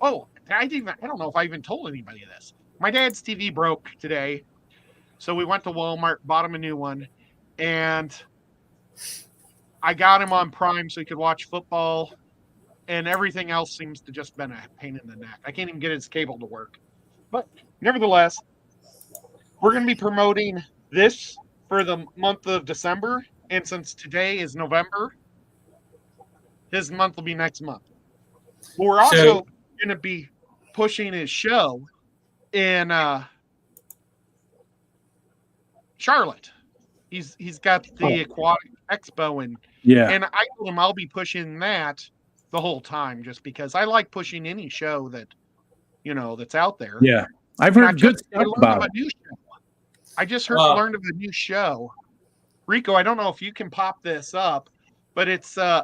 Speaker 1: Oh, I don't know if I even told anybody this. my dad's TV broke today, so we went to Walmart, bought him a new one, and I got him on Prime so he could watch football, and everything else seems to just been a pain in the neck. I can't even get his cable to work. But nevertheless, we're going to be promoting this for the month of December, and since today is November, his month will be next month. But we're also going to be pushing his show in Charlotte. He's got the Aquatic Expo, and I told him I'll be pushing that the whole time, just because I like pushing any show that that's out there.
Speaker 2: Yeah, I've heard good stuff about it.
Speaker 1: I just learned of a new show. Rico, I don't know if you can pop this up, but it's an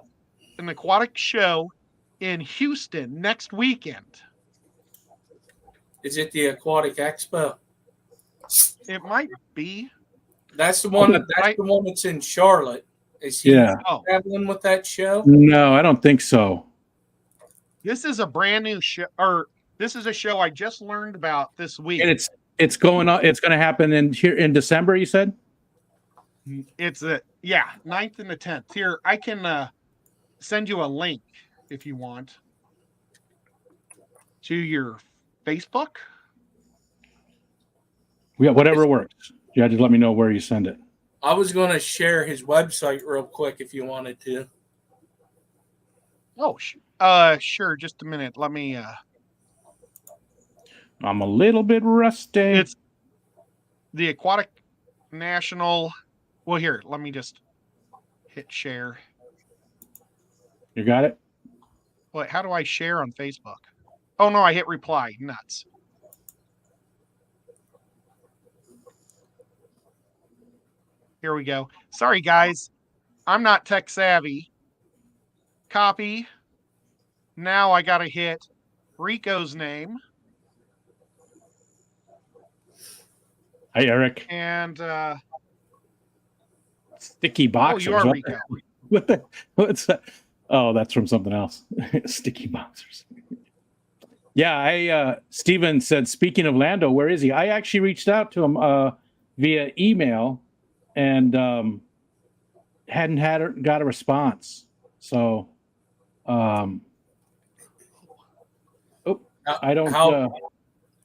Speaker 1: aquatic show in Houston next weekend.
Speaker 4: Is it the Aquatic Expo?
Speaker 1: It might be.
Speaker 4: That's the one. That's the one that's in Charlotte. Is he traveling with that show?
Speaker 2: No, I don't think so.
Speaker 1: This is a brand new show, or this is a show I just learned about this week.
Speaker 2: And it's going on. It's going to happen in December. You said
Speaker 1: it's 9th and the 10th. Here, I can send you a link if you want to your Facebook.
Speaker 2: Yeah, whatever works. Yeah, just let me know where you send it.
Speaker 4: I was going to share his website real quick if you wanted to.
Speaker 1: Oh, sure. Just a minute. Let me.
Speaker 2: I'm a little bit rusty.
Speaker 1: It's the Aquatic National. Well, here, let me just hit share.
Speaker 2: You got it?
Speaker 1: Wait, how do I share on Facebook? Oh, no, I hit reply. Nuts. Here we go. Sorry, guys. I'm not tech savvy. Copy. Now I got to hit Rico's name.
Speaker 2: Hi, Eric.
Speaker 1: And
Speaker 2: Sticky Boxers.
Speaker 1: Oh, you are Rico.
Speaker 2: What's that? Oh, that's from something else. Sticky Boxers. Yeah, Steven said, speaking of Lando, where is he? I actually reached out to him via email and hadn't got a response. So, I don't.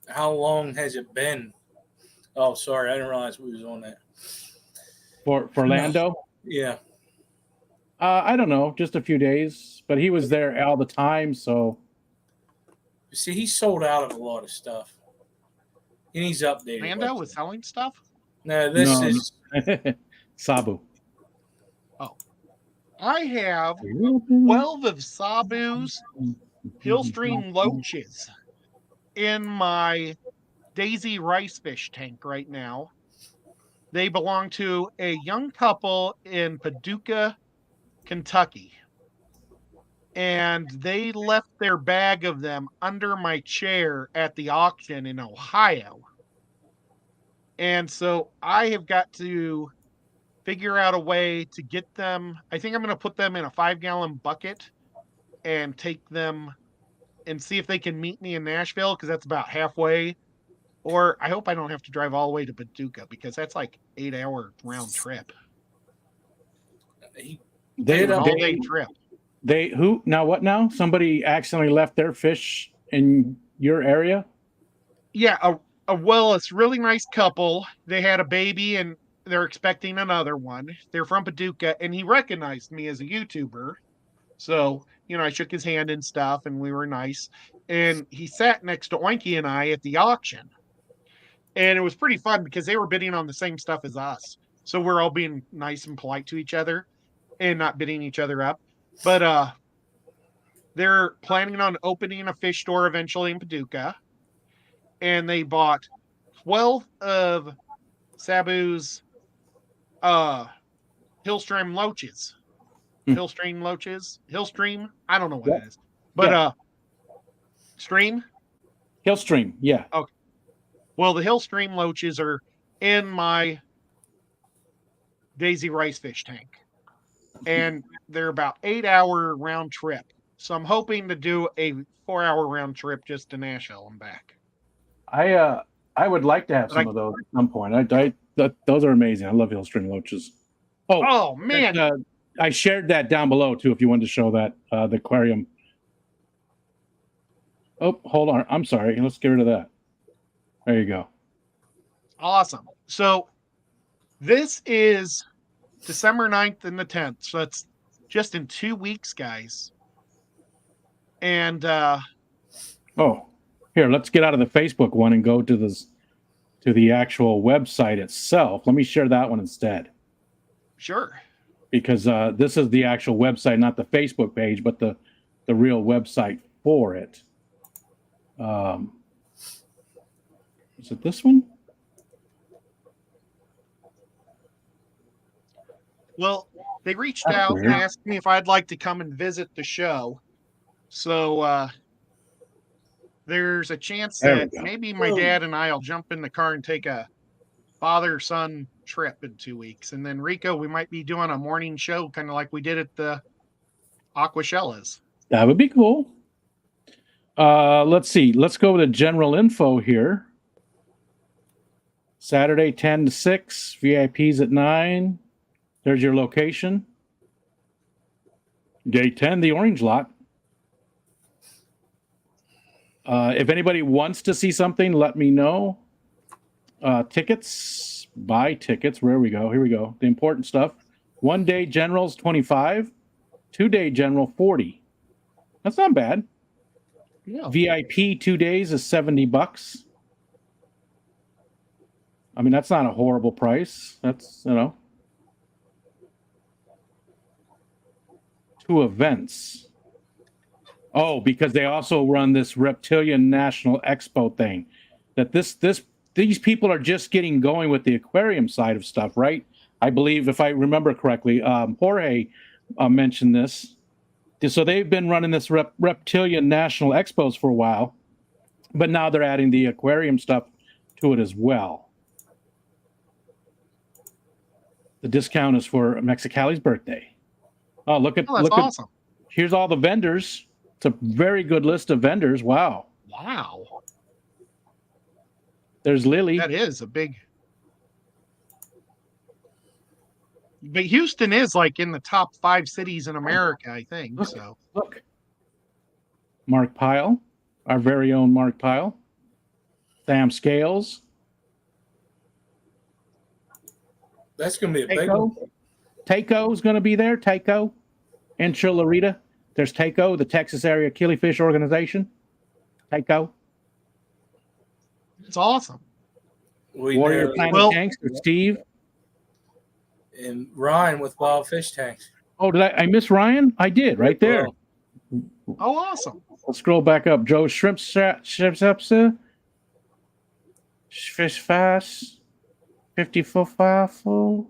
Speaker 4: How long has it been? Oh, sorry, I didn't realize we was on that.
Speaker 2: For Lando?
Speaker 4: Yeah.
Speaker 2: I don't know, just a few days, but he was there all the time. So,
Speaker 4: see, he sold out of a lot of stuff, and he's updated.
Speaker 1: Lando was selling stuff.
Speaker 4: No, this is
Speaker 2: Sabu.
Speaker 1: Oh, I have 12 of Sabu's Hillstream Loaches in my Daisy rice fish tank right now. They belong to a young couple in Paducah, Kentucky. And they left their bag of them under my chair at the auction in Ohio. And so I have got to figure out a way to get them. I think I'm going to put them in a 5-gallon bucket and take them and see if they can meet me in Nashville, because that's about halfway. Or I hope I don't have to drive all the way to Paducah, because that's like 8-hour round trip. All-day trip.
Speaker 2: What now? Somebody accidentally left their fish in your area?
Speaker 1: Yeah, well, it's a really nice couple. They had a baby and they're expecting another one. They're from Paducah, and he recognized me as a YouTuber. So, I shook his hand and stuff, and we were nice. And he sat next to Oinky and I at the auction. And it was pretty fun because they were bidding on the same stuff as us. So we're all being nice and polite to each other and not bidding each other up. But they're planning on opening a fish store eventually in Paducah. And they bought 12 of Sabu's Hillstream Loaches. Hillstream? I don't know what it is. But Stream?
Speaker 2: Hillstream, yeah.
Speaker 1: Okay. Well, the Hillstream Loaches are in my Daisy rice fish tank. And they're about 8-hour round trip. So I'm hoping to do a 4-hour round trip just to Nashville and back.
Speaker 2: I would like to have some of those at some point. Those are amazing. I love hill string loaches.
Speaker 1: Oh man,
Speaker 2: I shared that down below too. If you wanted to show that the aquarium. Oh, hold on. I'm sorry. Let's get rid of that. There you go.
Speaker 1: Awesome. So this is December 9th and the 10th. So that's just in 2 weeks, guys. And
Speaker 2: here, let's get out of the Facebook one and go to the actual website itself. Let me share that one instead.
Speaker 1: Sure.
Speaker 2: Because this is the actual website, not the Facebook page, but the real website for it. Is it this one?
Speaker 1: Well, they reached out and asked me if I'd like to come and visit the show. So there's a chance that maybe my dad and I will jump in the car and take a father-son trip in 2 weeks. And then Rico, we might be doing a morning show, kind of like we did at the Aquashellas.
Speaker 2: That would be cool. Let's see. Let's go to general info here. Saturday, 10 to 6. VIPs at 9. There's your location. Day 10, the orange lot. If anybody wants to see something, let me know. Tickets, buy tickets. Where we go? Here we go. The important stuff. 1 day generals, 25. 2 day general, 40. That's not bad.
Speaker 1: Yeah.
Speaker 2: VIP 2 days is $70. I mean, that's not a horrible price. That's, 2 events. Oh, because they also run this Reptilian National Expo thing. That these people are just getting going with the aquarium side of stuff, right? I believe, if I remember correctly, Jorge mentioned this. So they've been running this Reptilian National Expos for a while, but now they're adding the aquarium stuff to it as well. The discount is for Mexicali's birthday. Oh, that's
Speaker 1: awesome.
Speaker 2: Here's all the vendors. It's a very good list of vendors. Wow. There's Lily.
Speaker 1: That is a big. But Houston is like in the top 5 cities in America, I think.
Speaker 2: Look. Mark Pyle, our very own Mark Pyle. Sam Scales.
Speaker 4: That's going to be a big one.
Speaker 2: Taco is going to be there. Taco. And Chillerita. There's Taco, the Texas Area Killifish Organization. Taco.
Speaker 1: It's awesome.
Speaker 2: Warrior Planet Tanks. There's Steve.
Speaker 4: And Ryan with Wild Fish Tanks.
Speaker 2: Oh, did I miss Ryan? I did, right there.
Speaker 1: Oh, awesome.
Speaker 2: Let's scroll back up. Joe Shrimp Fish Fast. 54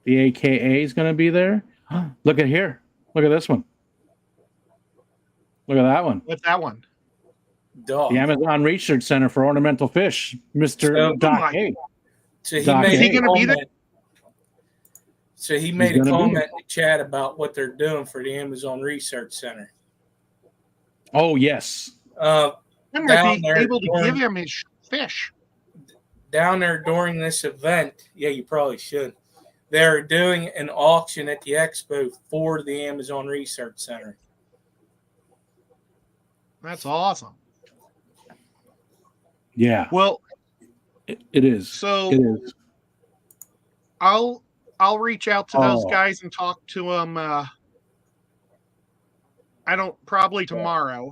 Speaker 2: The AKA is going to be there. Look at here. Look at this one. Look at that one.
Speaker 1: What's that one?
Speaker 4: Dog.
Speaker 2: The Amazon Research Center for Ornamental Fish, Mr. Doc A.
Speaker 4: So he going to be there? So he made a comment in the chat about what they're doing for the Amazon Research Center.
Speaker 2: Oh, yes.
Speaker 1: I might be able to give him his fish.
Speaker 4: Down there during this event, yeah, you probably should. They're doing an auction at the expo for the Amazon Research Center.
Speaker 1: That's awesome.
Speaker 2: Yeah.
Speaker 1: Well,
Speaker 2: it is.
Speaker 1: So
Speaker 2: it is.
Speaker 1: I'll reach out to those guys and talk to them. Probably tomorrow,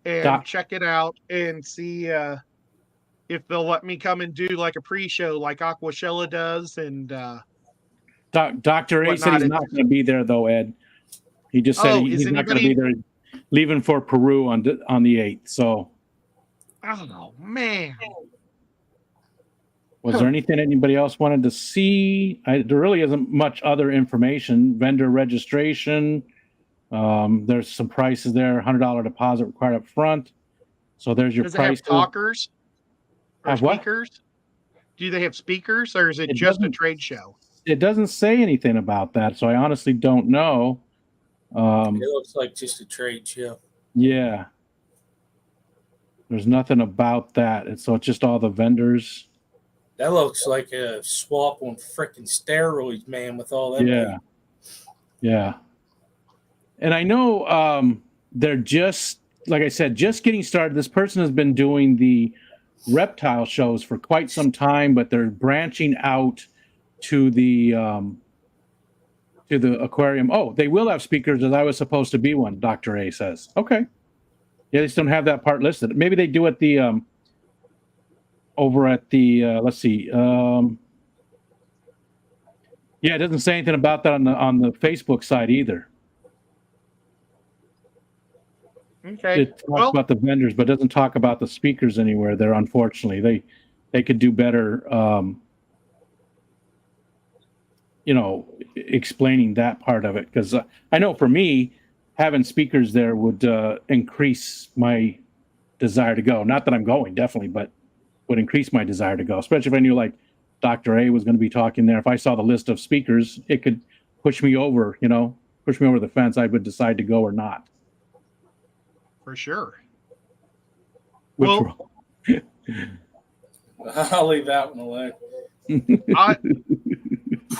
Speaker 1: and check it out and see if they'll let me come and do like a pre-show like Aquashella does. And
Speaker 2: Dr. A said he's not going to be there though, Ed. He just said he's not going to be there. Leaving for Peru on the 8th. So,
Speaker 1: oh man,
Speaker 2: was there anything anybody else wanted to see? There really isn't much other information. Vendor registration. There's some prices there. $100 deposit required up front. So there's your price.
Speaker 1: Does it have talkers or speakers?
Speaker 2: What?
Speaker 1: Do they have speakers, or is it just a trade show?
Speaker 2: It doesn't say anything about that, so I honestly don't know.
Speaker 4: It looks like just a trade show.
Speaker 2: Yeah. There's nothing about that. And so it's just all the vendors.
Speaker 4: That looks like a swap on frickin' steroids, man, with all them.
Speaker 2: Yeah. Yeah. And I know they're just, like I said, just getting started. This person has been doing the reptile shows for quite some time, but they're branching out to the aquarium. Oh, they will have speakers, as I was supposed to be one, Dr. A says. Okay. Yeah, they just don't have that part listed. Maybe they do at the over at the let's see. Yeah, it doesn't say anything about that on the Facebook side either.
Speaker 1: Okay.
Speaker 2: It talks about the vendors, but doesn't talk about the speakers anywhere there. Unfortunately, they could do better. Explaining that part of it, because I know for me, having speakers there would increase my desire to go. Not that I'm going, definitely, but would increase my desire to go. Especially if I knew like Dr. A was going to be talking there. If I saw the list of speakers, it could push me over. Push me over the fence. I would decide to go or not.
Speaker 1: For sure.
Speaker 2: Well,
Speaker 4: I'll leave that one alone.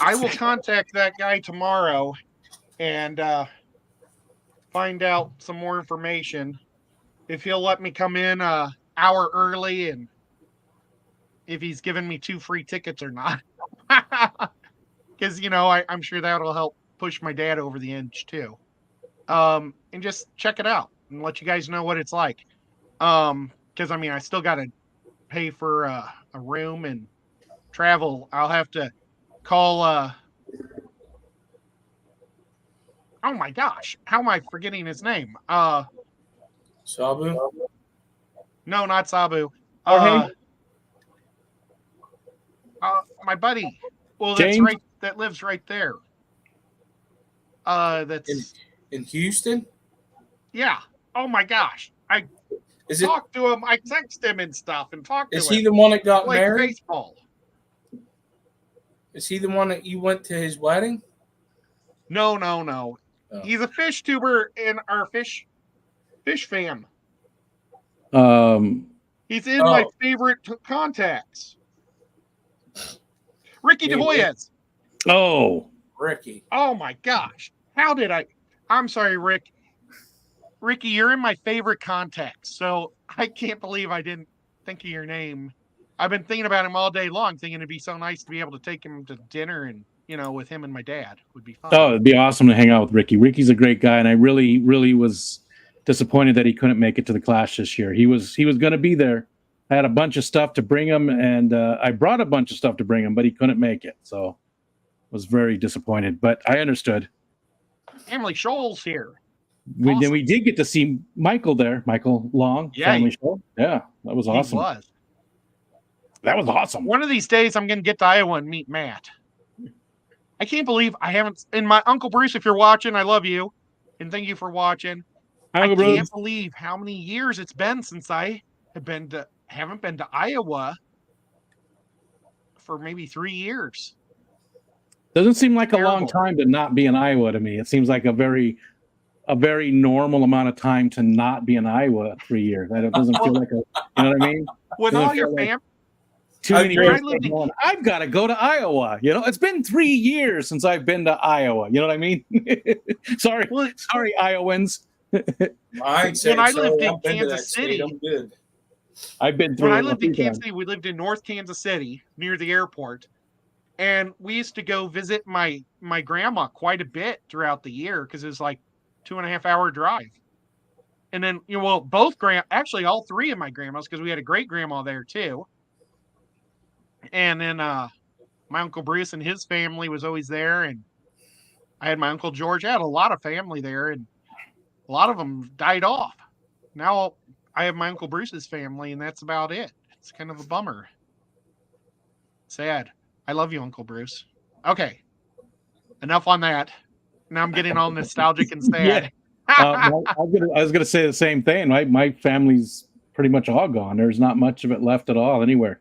Speaker 1: I will contact that guy tomorrow and find out some more information. If he'll let me come in an hour early and if he's giving me 2 free tickets or not. Because, I'm sure that'll help push my dad over the edge too. And just check it out and let you guys know what it's like. Because, I still got to pay for a room and travel. I'll have to call oh my gosh, how am I forgetting his name?
Speaker 4: Sabu?
Speaker 1: No, not Sabu. My buddy. Well, that's
Speaker 2: James?
Speaker 1: right. That lives right there. That's
Speaker 4: In Houston?
Speaker 1: yeah. Oh my gosh, I
Speaker 4: Is it?
Speaker 1: talked to him. I text him and stuff and talked to
Speaker 4: Is
Speaker 1: him.
Speaker 4: he the one that got
Speaker 1: Like
Speaker 4: married?
Speaker 1: baseball.
Speaker 4: Is he the one that you went to his wedding?
Speaker 1: No.
Speaker 4: Oh.
Speaker 1: He's a fish tuber and our fish fan. He's in my favorite contacts. Ricky
Speaker 4: Hey,
Speaker 1: DeHoyas.
Speaker 2: oh,
Speaker 4: Ricky.
Speaker 1: Oh my gosh. How did I'm sorry, Rick. Ricky, you're in my favorite contacts. So I can't believe I didn't think of your name. I've been thinking about him all day long, thinking it'd be so nice to be able to take him to dinner and, with him and my dad would be fun.
Speaker 2: it'd be awesome to hang out with Ricky. Ricky's a great guy, and I really, really was disappointed that he couldn't make it to the Clash this year. He was going to be there. I had a bunch of stuff to bring him, and I brought a bunch of stuff to bring him, but he couldn't make it. So I was very disappointed, but I understood.
Speaker 1: Emily Scholl's here.
Speaker 2: Then we did get to see Michael there, Michael Long.
Speaker 1: Yeah,
Speaker 2: family show. Yeah, that was awesome.
Speaker 1: He was.
Speaker 2: That was awesome.
Speaker 1: One of these days, I'm going to get to Iowa and meet Matt. I can't believe I haven't. And my Uncle Bruce, if you're watching, I love you. And thank you for watching. I can't believe how many years it's been since I haven't been to Iowa for maybe 3 years.
Speaker 2: Doesn't seem like a long time to not be in Iowa to me. It seems like a very normal amount of time to not be in Iowa 3 years. It doesn't feel like you know what I mean?
Speaker 1: With all your family.
Speaker 2: Too many people I've got to go to Iowa. It's been 3 years since I've been to Iowa. You know what I mean? Sorry, Iowans.
Speaker 1: When I lived in Kansas City,
Speaker 2: I've been through.
Speaker 1: When I lived in Kansas City, we lived in North Kansas City near the airport, and we used to go visit my grandma quite a bit throughout the year because it was like 2.5 hour drive. And then actually all 3 of my grandmas, because we had a great grandma there too. And then my Uncle Bruce and his family was always there, and I had my Uncle George. I had a lot of family there, and a lot of them died off. Now I have my Uncle Bruce's family, and that's about it. It's kind of a bummer. Sad. I love you, Uncle Bruce. Okay. Enough on that. Now I'm getting all nostalgic and sad.
Speaker 2: I was going to say the same thing. My family's pretty much all gone. There's not much of it left at all anywhere.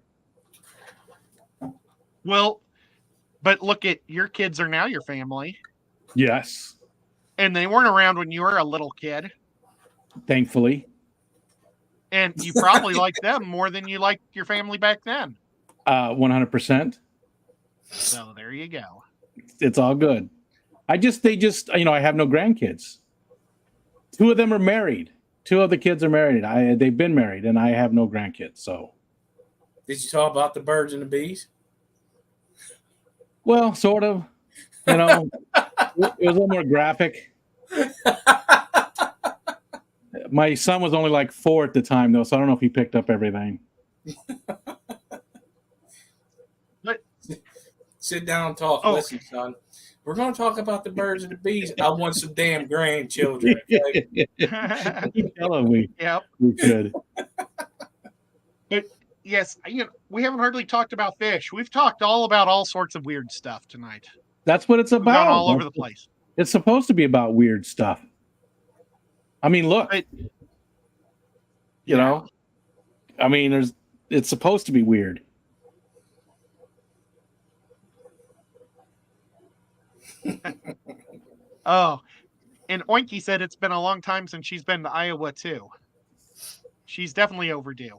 Speaker 1: Well, but look at your kids are now your family.
Speaker 2: Yes.
Speaker 1: And they weren't around when you were a little kid.
Speaker 2: Thankfully.
Speaker 1: And you probably like them more than you liked your family back then.
Speaker 2: 100%.
Speaker 1: So there you go.
Speaker 2: It's all good. I have no grandkids. 2 of them are married. 2 of the kids are married. They've been married, and I have no grandkids. So,
Speaker 4: Did you talk about the birds and the bees?
Speaker 2: well, sort of. It was a little more graphic. My son was only like 4 at the time, though, so I don't know if he picked up everything.
Speaker 4: Sit down and talk.
Speaker 1: Oh.
Speaker 4: Listen, son. We're going to talk about the birds and the bees. I want some damn grandchildren. Okay?
Speaker 2: Tell him we could.
Speaker 1: But yes, we haven't hardly talked about fish. We've talked all about all sorts of weird stuff tonight.
Speaker 2: That's what it's
Speaker 1: We've
Speaker 2: about.
Speaker 1: gone all over the place.
Speaker 2: It's supposed to be about weird stuff. I mean, look,
Speaker 1: But,
Speaker 2: it's supposed to be weird.
Speaker 1: Oh, and Oinky said it's been a long time since she's been to Iowa too. She's definitely overdue.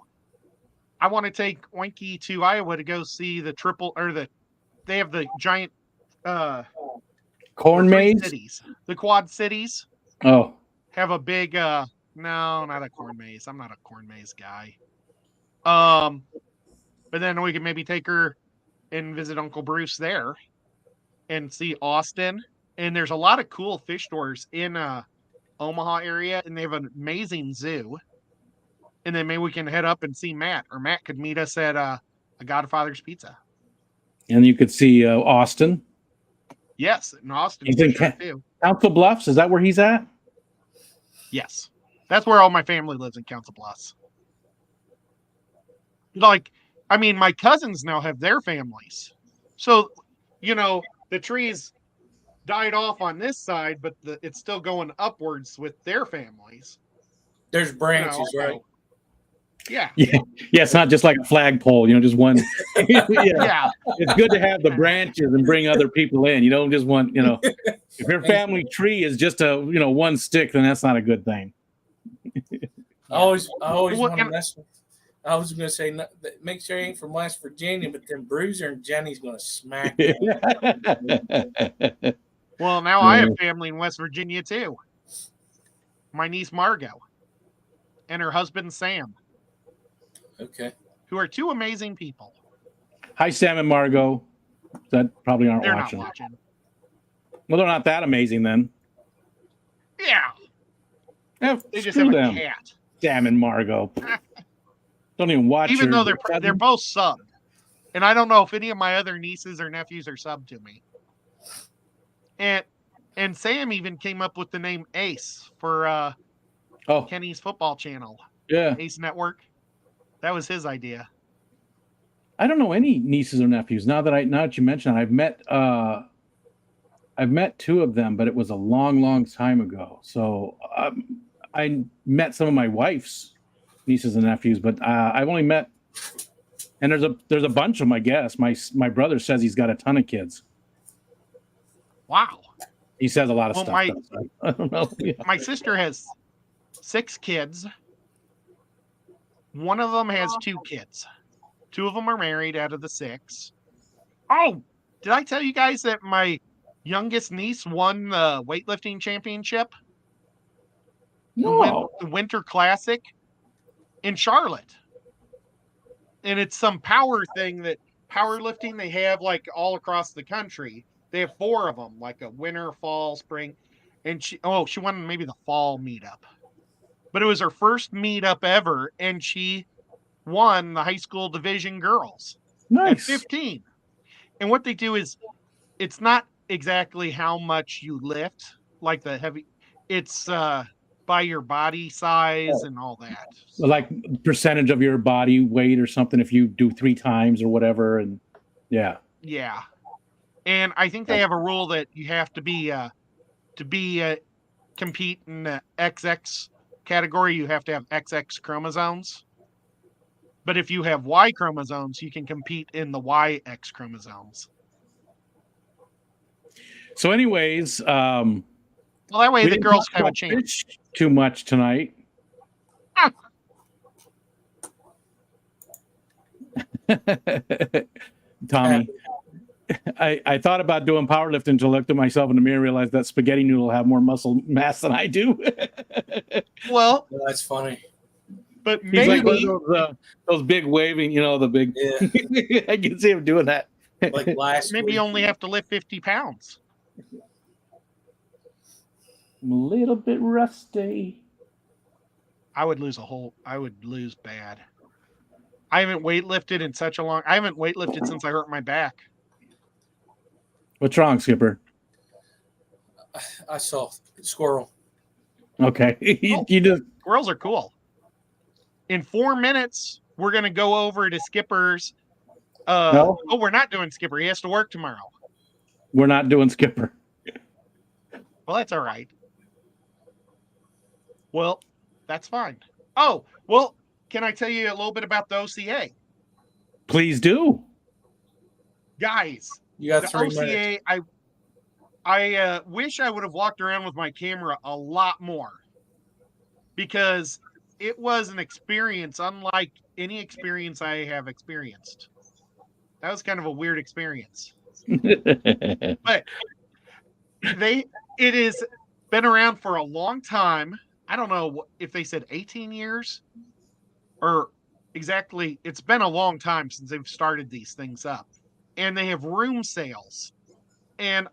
Speaker 1: I want to take Oinky to Iowa to go see they have the giant
Speaker 2: Corn
Speaker 1: 3
Speaker 2: maze?
Speaker 1: cities. The Quad Cities
Speaker 2: Oh,
Speaker 1: have a big no, not a corn maze. I'm not a corn maze guy. But then we can maybe take her and visit Uncle Bruce there and see Austin. And there's a lot of cool fish stores in Omaha area, and they have an amazing zoo. And then maybe we can head up and see Matt, or Matt could meet us at a Godfather's Pizza.
Speaker 2: and you could see Austin.
Speaker 1: Yes, in Austin
Speaker 2: You think
Speaker 1: too.
Speaker 2: Council Bluffs, is that where he's at?
Speaker 1: Yes, that's where all my family lives, in Council Bluffs. Like, I mean, my cousins now have their families, so the trees died off on this side, but it's still going upwards with their families.
Speaker 4: There's branches,
Speaker 1: so-
Speaker 4: right?
Speaker 2: Yeah, it's not just like a flagpole, just one.
Speaker 1: Yeah.
Speaker 2: It's good to have the branches and bring other people in. You don't just want, if your family tree is just a, one stick, then that's not a good thing.
Speaker 4: I always
Speaker 1: Well,
Speaker 4: want to
Speaker 1: and-
Speaker 4: mess with. I was going to say, no, make sure you ain't from West Virginia, but then Bruiser and Jenny's going to smack you.
Speaker 1: Well, now I have family in West Virginia too. My niece Margot and her husband Sam,
Speaker 4: Okay.
Speaker 1: who are 2 amazing people.
Speaker 2: Hi, Sam and Margot. That probably aren't
Speaker 1: They're
Speaker 2: watching.
Speaker 1: not watching.
Speaker 2: Well, they're not that amazing then.
Speaker 1: Yeah,
Speaker 2: Yeah,
Speaker 1: they just
Speaker 2: screw
Speaker 1: have
Speaker 2: them.
Speaker 1: a cat.
Speaker 2: Sam and Margot. Don't even watch.
Speaker 1: Even though
Speaker 2: your
Speaker 1: they're both subbed, and I don't know if any of my other nieces or nephews are subbed to me. And Sam even came up with the name Ace for
Speaker 2: Oh,
Speaker 1: Kenny's football channel,
Speaker 2: yeah.
Speaker 1: Ace Network. That was his idea.
Speaker 2: I don't know any nieces or nephews. Now that you mention it, I've met 2 of them, but it was a long, long time ago. So I met some of my wife's nieces and nephews, but I've only met, and there's a bunch of them, I guess. My brother says he's got a ton of kids.
Speaker 1: Wow.
Speaker 2: He says a lot of
Speaker 1: Well,
Speaker 2: stuff. I don't know. Yeah.
Speaker 1: My sister has 6 kids. One of them has 2 kids. 2 of them are married out of the 6. Oh, did I tell you guys that my youngest niece won the weightlifting championship?
Speaker 2: No.
Speaker 1: The Winter Classic in Charlotte. And it's some power thing that powerlifting they have like all across the country. They have 4 of them, like a winter, fall, spring. And she won maybe the fall meetup. But it was her first meetup ever, and she won the high school division girls at
Speaker 2: Nice.
Speaker 1: 15. And what they do is, it's not exactly how much you lift, like the heavy, it's by your body size and all that.
Speaker 2: Like percentage of your body weight or something if you do 3 times or whatever. And yeah.
Speaker 1: Yeah. And I think they have a rule that you have to be compete in the XX category, you have to have XX chromosomes. But if you have Y chromosomes, you can compete in the YX chromosomes.
Speaker 2: So anyways,
Speaker 1: Well, that way
Speaker 2: we
Speaker 1: the
Speaker 2: didn't
Speaker 1: girls
Speaker 2: talk
Speaker 1: have a
Speaker 2: about
Speaker 1: chance.
Speaker 2: fish too much tonight. Tommy, I thought about doing powerlifting until I looked at myself in the mirror and realized that spaghetti noodle have more muscle mass than I do.
Speaker 1: Well,
Speaker 4: That's funny.
Speaker 1: but
Speaker 2: He's
Speaker 1: maybe
Speaker 2: like one of those big waving, the big.
Speaker 4: Yeah.
Speaker 2: I can see him doing that.
Speaker 4: Like last
Speaker 1: maybe
Speaker 4: week.
Speaker 1: you only have to lift 50 pounds.
Speaker 2: I'm a little bit rusty.
Speaker 1: I would lose bad. I haven't weightlifted in such a long. I haven't weightlifted since I hurt my back.
Speaker 2: What's wrong, Skipper?
Speaker 4: I saw squirrel.
Speaker 2: Okay, you just
Speaker 1: Squirrels are cool. In 4 minutes, we're gonna go over to Skipper's.
Speaker 2: No.
Speaker 1: Oh, we're not doing Skipper. He has to work tomorrow.
Speaker 2: we're not doing Skipper.
Speaker 1: Well, that's all right. Well, that's fine. Oh, well, can I tell you a little bit about the OCA?
Speaker 2: Please do.
Speaker 1: Guys,
Speaker 4: You got
Speaker 1: the
Speaker 4: 3 minutes.
Speaker 1: OCA, I wish I would have walked around with my camera a lot more because it was an experience unlike any experience I have experienced. That was kind of a weird experience. But it has been around for a long time. I don't know if they said 18 years or exactly. It's been a long time since they've started these things up. And they have room sales. And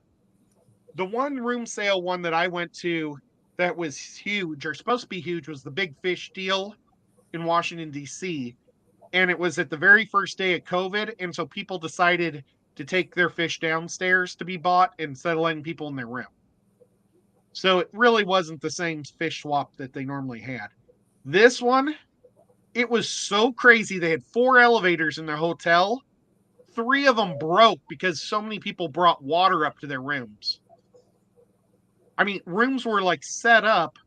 Speaker 1: the one room sale one that I went to that was huge or supposed to be huge was the Big Fish deal in Washington, D.C. And it was at the very first day of COVID. And so people decided to take their fish downstairs to be bought instead of letting people in their room. So it really wasn't the same fish swap that they normally had. This one, it was so crazy. They had 4 elevators in their hotel. 3 of them broke because so many people brought water up to their rooms. I mean, rooms were like set up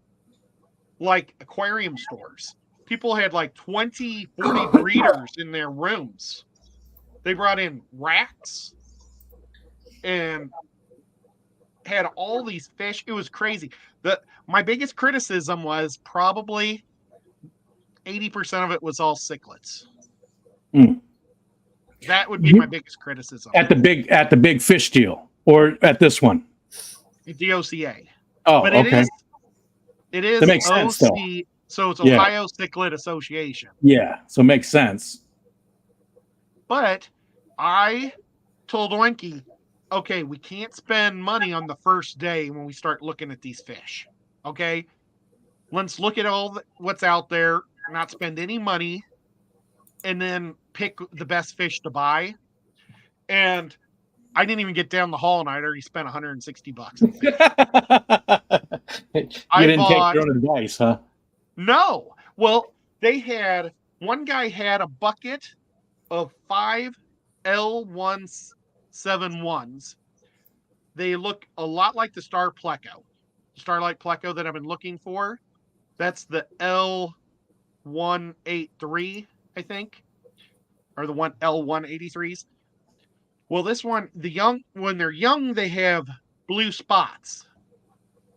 Speaker 1: like aquarium stores. People had like 20, 40 breeders in their rooms. They brought in racks and had all these fish. It was crazy. My biggest criticism was probably 80% of it was all cichlids.
Speaker 2: Mm.
Speaker 1: That would be my biggest criticism.
Speaker 2: At the big fish deal or at this one?
Speaker 1: The OCA.
Speaker 2: Oh,
Speaker 1: But
Speaker 2: okay.
Speaker 1: it is
Speaker 2: That makes sense, though.
Speaker 1: so it's
Speaker 2: Yeah.
Speaker 1: Ohio Cichlid Association.
Speaker 2: Yeah, so it makes sense.
Speaker 1: But I told Oinky, okay, we can't spend money on the first day when we start looking at these fish. Okay, let's look at what's out there, not spend any money, and then pick the best fish to buy. And I didn't even get down the hall, and I'd already spent $160.
Speaker 2: You
Speaker 1: I
Speaker 2: didn't
Speaker 1: bought-
Speaker 2: take your own advice, huh?
Speaker 1: No. Well, one guy had a bucket of 5 L171s. They look a lot like the Starlight Pleco that I've been looking for. That's the L183, I think, or the one L183s. Well, this one, when they're young, they have blue spots.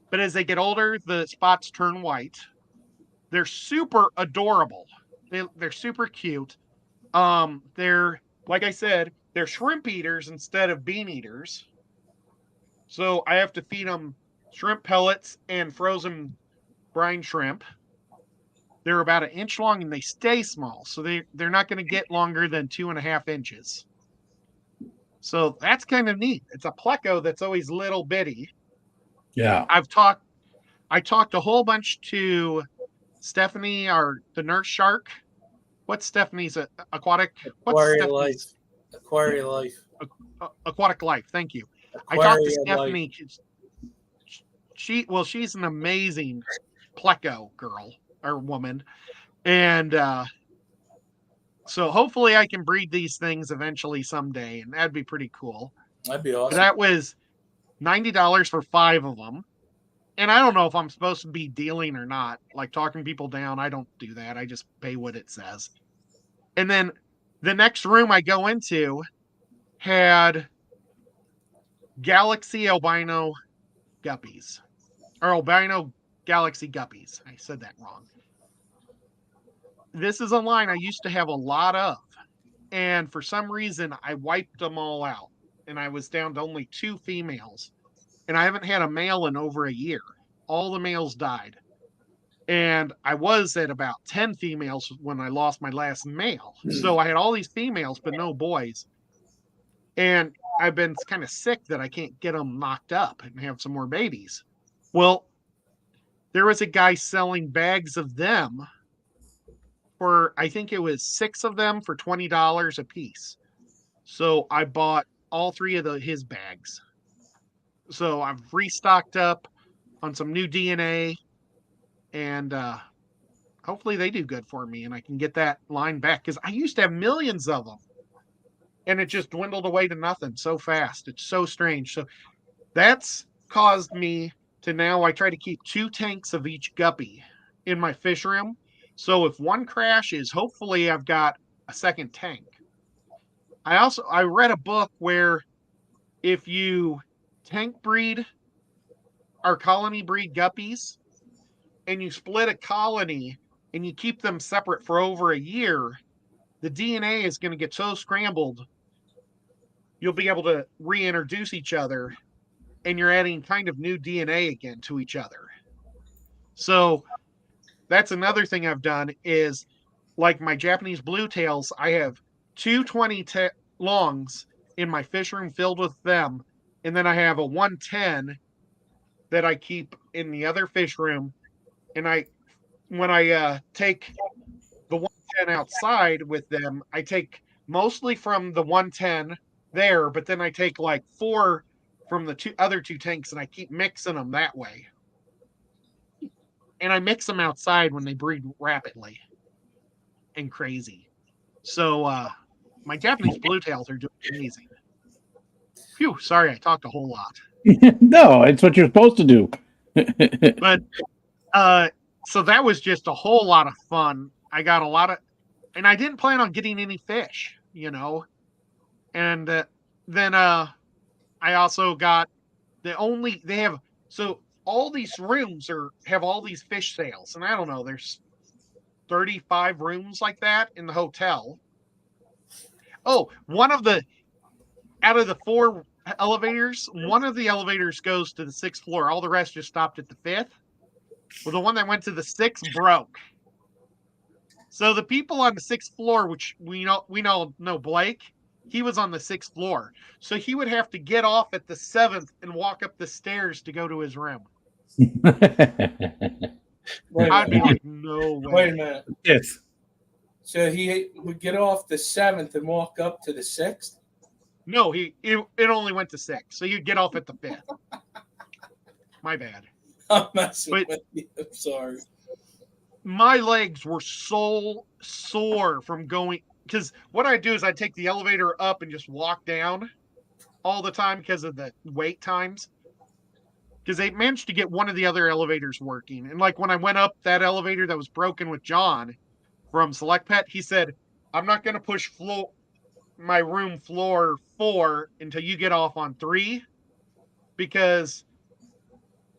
Speaker 1: But as they get older, the spots turn white. They're super adorable. They're super cute. They're, like I said, they're shrimp eaters instead of bean eaters. So I have to feed them shrimp pellets and frozen brine shrimp. They're about 1 inch long and they stay small. So they're not going to get longer than 2.5 inches. So that's kind of neat. It's a pleco that's always little bitty.
Speaker 2: Yeah.
Speaker 1: I talked a whole bunch to Stephanie, the nurse shark. What's Stephanie's aquatic?
Speaker 4: Aquaria Life. Aquaria Life.
Speaker 1: Aquatic Life. Thank you. I
Speaker 4: Aquaria
Speaker 1: talked to Stephanie.
Speaker 4: Life.
Speaker 1: She's an amazing pleco girl or woman, and so hopefully I can breed these things eventually someday, and that'd be pretty cool.
Speaker 4: That'd be awesome.
Speaker 1: That was $90 for 5 of them. And I don't know if I'm supposed to be dealing or not, like talking people down. I don't do that. I just pay what it says. And then the next room I go into had Galaxy albino guppies, or albino galaxy guppies. I said that wrong. This is a line I used to have a lot of. and for some reason I wiped them all out, and I was down to only 2 females, and I haven't had a male in over a year. All the males died, and I was at about 10 females when I lost my last male. So I had all these females but no boys, and I've been kind of sick that I can't get them knocked up and have some more babies. Well, there was a guy selling bags of them for, I think it was 6 of them for $20 a piece. So I bought all 3 of his bags. So I've restocked up on some new DNA, and hopefully they do good for me and I can get that line back, because I used to have millions of them and it just dwindled away to nothing so fast. It's so strange. So that's caused me to now I try to keep 2 tanks of each guppy in my fish room. So if one crashes, hopefully I've got a second tank. I read a book where if you tank breed or colony breed guppies and you split a colony and you keep them separate for over a year, the DNA is going to get so scrambled, you'll be able to reintroduce each other, and you're adding kind of new DNA again to each other. So that's another thing I've done is, like my Japanese blue tails, I have 220 longs in my fish room filled with them, and then I have a 110 that I keep in the other fish room. And when I take the 110 outside with them, I take mostly from the 110 there, but then I take like 4 from the other 2 tanks, and I keep mixing them that way. And I mix them outside when they breed rapidly and crazy. So my Japanese blue tails are doing amazing. Phew, sorry, I talked a whole lot.
Speaker 2: No, it's what you're supposed to do.
Speaker 1: But so that was just a whole lot of fun. I got a lot of, and I didn't plan on getting any fish, and then I also got they have, so all these rooms have all these fish sales, and I don't know, there's 35 rooms like that in the hotel. Oh, out of the 4 elevators, one of the elevators goes to the 6th floor. All the rest just stopped at the 5th. Well, the one that went to the 6th broke. So the people on the 6th floor, which we know Blake, he was on the 6th floor. So he would have to get off at the 7th and walk up the stairs to go to his room. I'd be like, no way.
Speaker 4: Wait a minute.
Speaker 2: Yes.
Speaker 4: So he would get off the 7th and walk up to the 6th?
Speaker 1: No, it only went to 6. So you'd get off at the 5th. My bad.
Speaker 4: I'm messing with you. I'm sorry.
Speaker 1: My legs were so sore from going, because what I do is I take the elevator up and just walk down all the time because of the wait times. Because they managed to get one of the other elevators working. And like when I went up that elevator that was broken with John from Select Pet, he said, I'm not going to push my room floor 4 until you get off on 3, because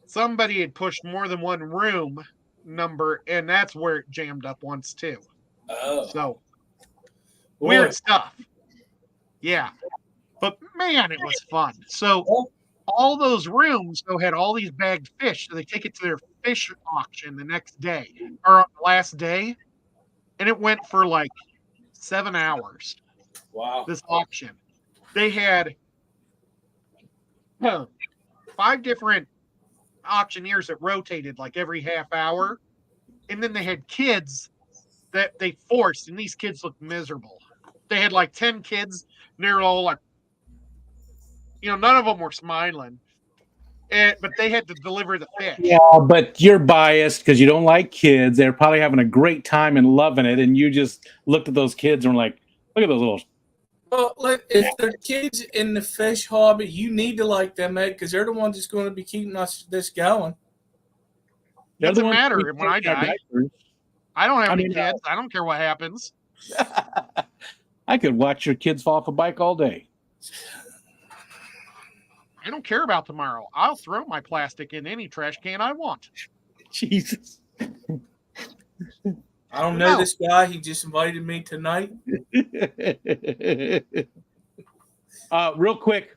Speaker 1: somebody had pushed more than one room number, and that's where it jammed up once too.
Speaker 4: Oh.
Speaker 1: So weird stuff. Yeah. But man, it was fun. So all those rooms had all these bagged fish. So they take it to their fish auction the next day, or on the last day. And it went for like 7 hours.
Speaker 4: Wow.
Speaker 1: This auction. They had 5 different auctioneers that rotated like every half hour. And then they had kids that they forced, and these kids looked miserable. They had like 10 kids, and they were all like, none of them were smiling. But they had to deliver the fish.
Speaker 2: Yeah, but you're biased because you don't like kids. They're probably having a great time and loving it, and you just looked at those kids and were like, look at those little.
Speaker 4: Well, if they're kids in the fish hobby, you need to like them, Ed, because they're the ones that's going to be keeping this going.
Speaker 1: It doesn't matter when I die. I don't have any kids. I don't care what happens.
Speaker 2: I could watch your kids fall off a bike all day.
Speaker 1: I don't care about tomorrow. I'll throw my plastic in any trash can I want.
Speaker 2: Jesus.
Speaker 4: I don't know this guy. He just invited me tonight.
Speaker 2: Real quick.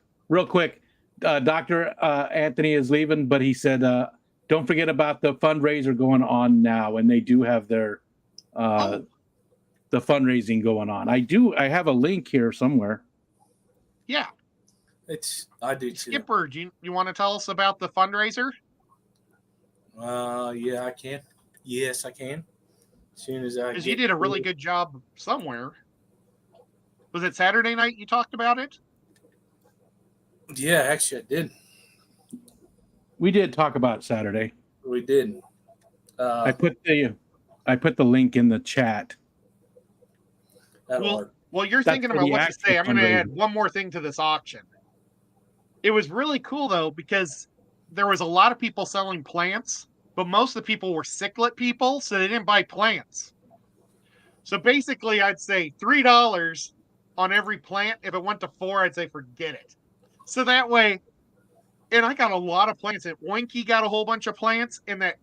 Speaker 2: Dr. Anthony is leaving, but he said, don't forget about the fundraiser going on now. And they do have their, the fundraising going on. I have a link here somewhere.
Speaker 1: Yeah.
Speaker 4: I do too.
Speaker 1: Skipper, you want to tell us about the fundraiser?
Speaker 4: Yeah, I can. Yes, I can. As soon as I.
Speaker 1: Because you did a really good job somewhere. Was it Saturday night you talked about it?
Speaker 4: Yeah, actually, I did.
Speaker 2: We did talk about it Saturday.
Speaker 4: We did.
Speaker 2: I put the link in the chat.
Speaker 1: Well, you're thinking about what to say. I'm going to add one more thing to this auction. It was really cool, though, because there was a lot of people selling plants, but most of the people were cichlid people, so they didn't buy plants. So basically, I'd say $3 on every plant. If it went to $4, I'd say forget it. So that way, and I got a lot of plants. Oinky got a whole bunch of plants, and that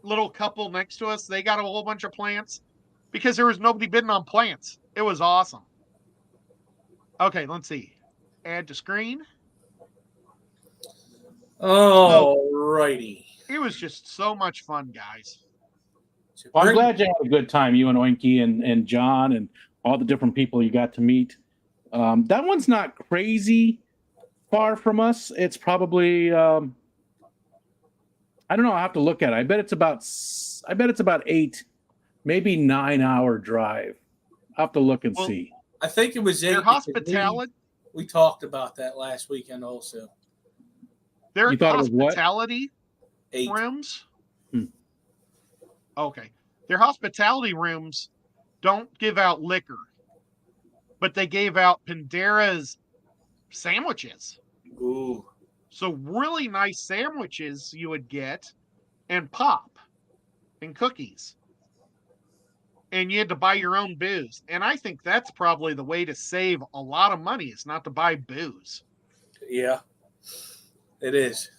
Speaker 1: little couple next to us, they got a whole bunch of plants because there was nobody bidding on plants. It was awesome. Okay, let's see. Add to screen.
Speaker 4: Alrighty.
Speaker 1: It was just so much fun, guys.
Speaker 2: Well, I'm glad you had a good time, you and Oinky and John and all the different people you got to meet. That one's not crazy far from us. It's probably I don't know. I have to look at it. I bet it's about 8, maybe 9-hour drive. I'll have to look and see.
Speaker 4: I think it was 8.
Speaker 1: Their hospitality.
Speaker 4: We talked about that last weekend also.
Speaker 1: Their hospitality
Speaker 4: 8
Speaker 1: rooms. Okay. Their hospitality rooms don't give out liquor, but they gave out Pandera's sandwiches.
Speaker 4: Ooh.
Speaker 1: So really nice sandwiches you would get, and pop and cookies. And you had to buy your own booze. And I think that's probably the way to save a lot of money, is not to buy booze.
Speaker 4: Yeah, it is.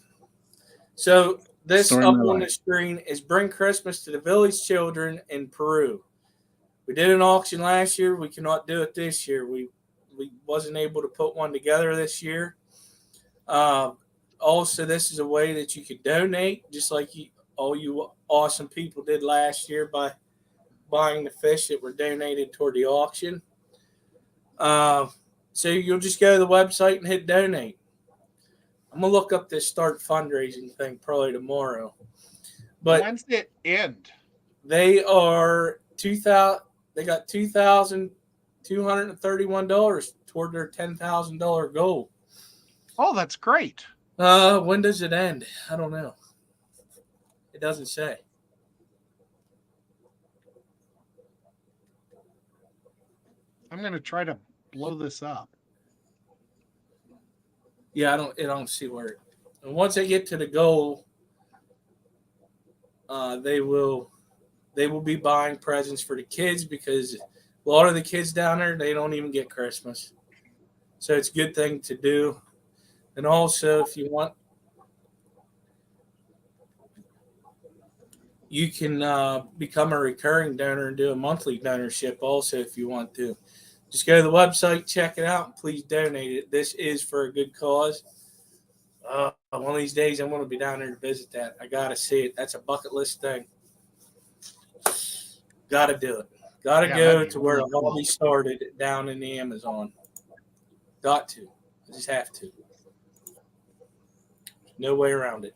Speaker 4: So this up on the screen is Bring Christmas to the Village Children in Peru. We did an auction last year. We cannot do it this year. We wasn't able to put one together this year. Also, this is a way that you could donate, just like all you awesome people did last year by buying the fish that were donated toward the auction. So you'll just go to the website and hit donate. I'm going to look up this start fundraising thing probably tomorrow. But
Speaker 1: when's it end?
Speaker 4: They are they got $2,231 toward their $10,000 goal.
Speaker 1: Oh, that's great.
Speaker 4: When does it end? I don't know. It doesn't say.
Speaker 1: I'm going to try to blow this up.
Speaker 4: Yeah, I don't see where. And once they get to the goal, they will be buying presents for the kids, because a lot of the kids down there, they don't even get Christmas. So it's a good thing to do. And also, if you want, you can become a recurring donor and do a monthly donorship also if you want to. Just go to the website, check it out, and please donate it. This is for a good cause. One of these days, I'm going to be down there to visit that. I got to see it. That's a bucket list thing. Got to do it. Got to go to where the hobby started down in the Amazon. Got to. I just have to. No way around it.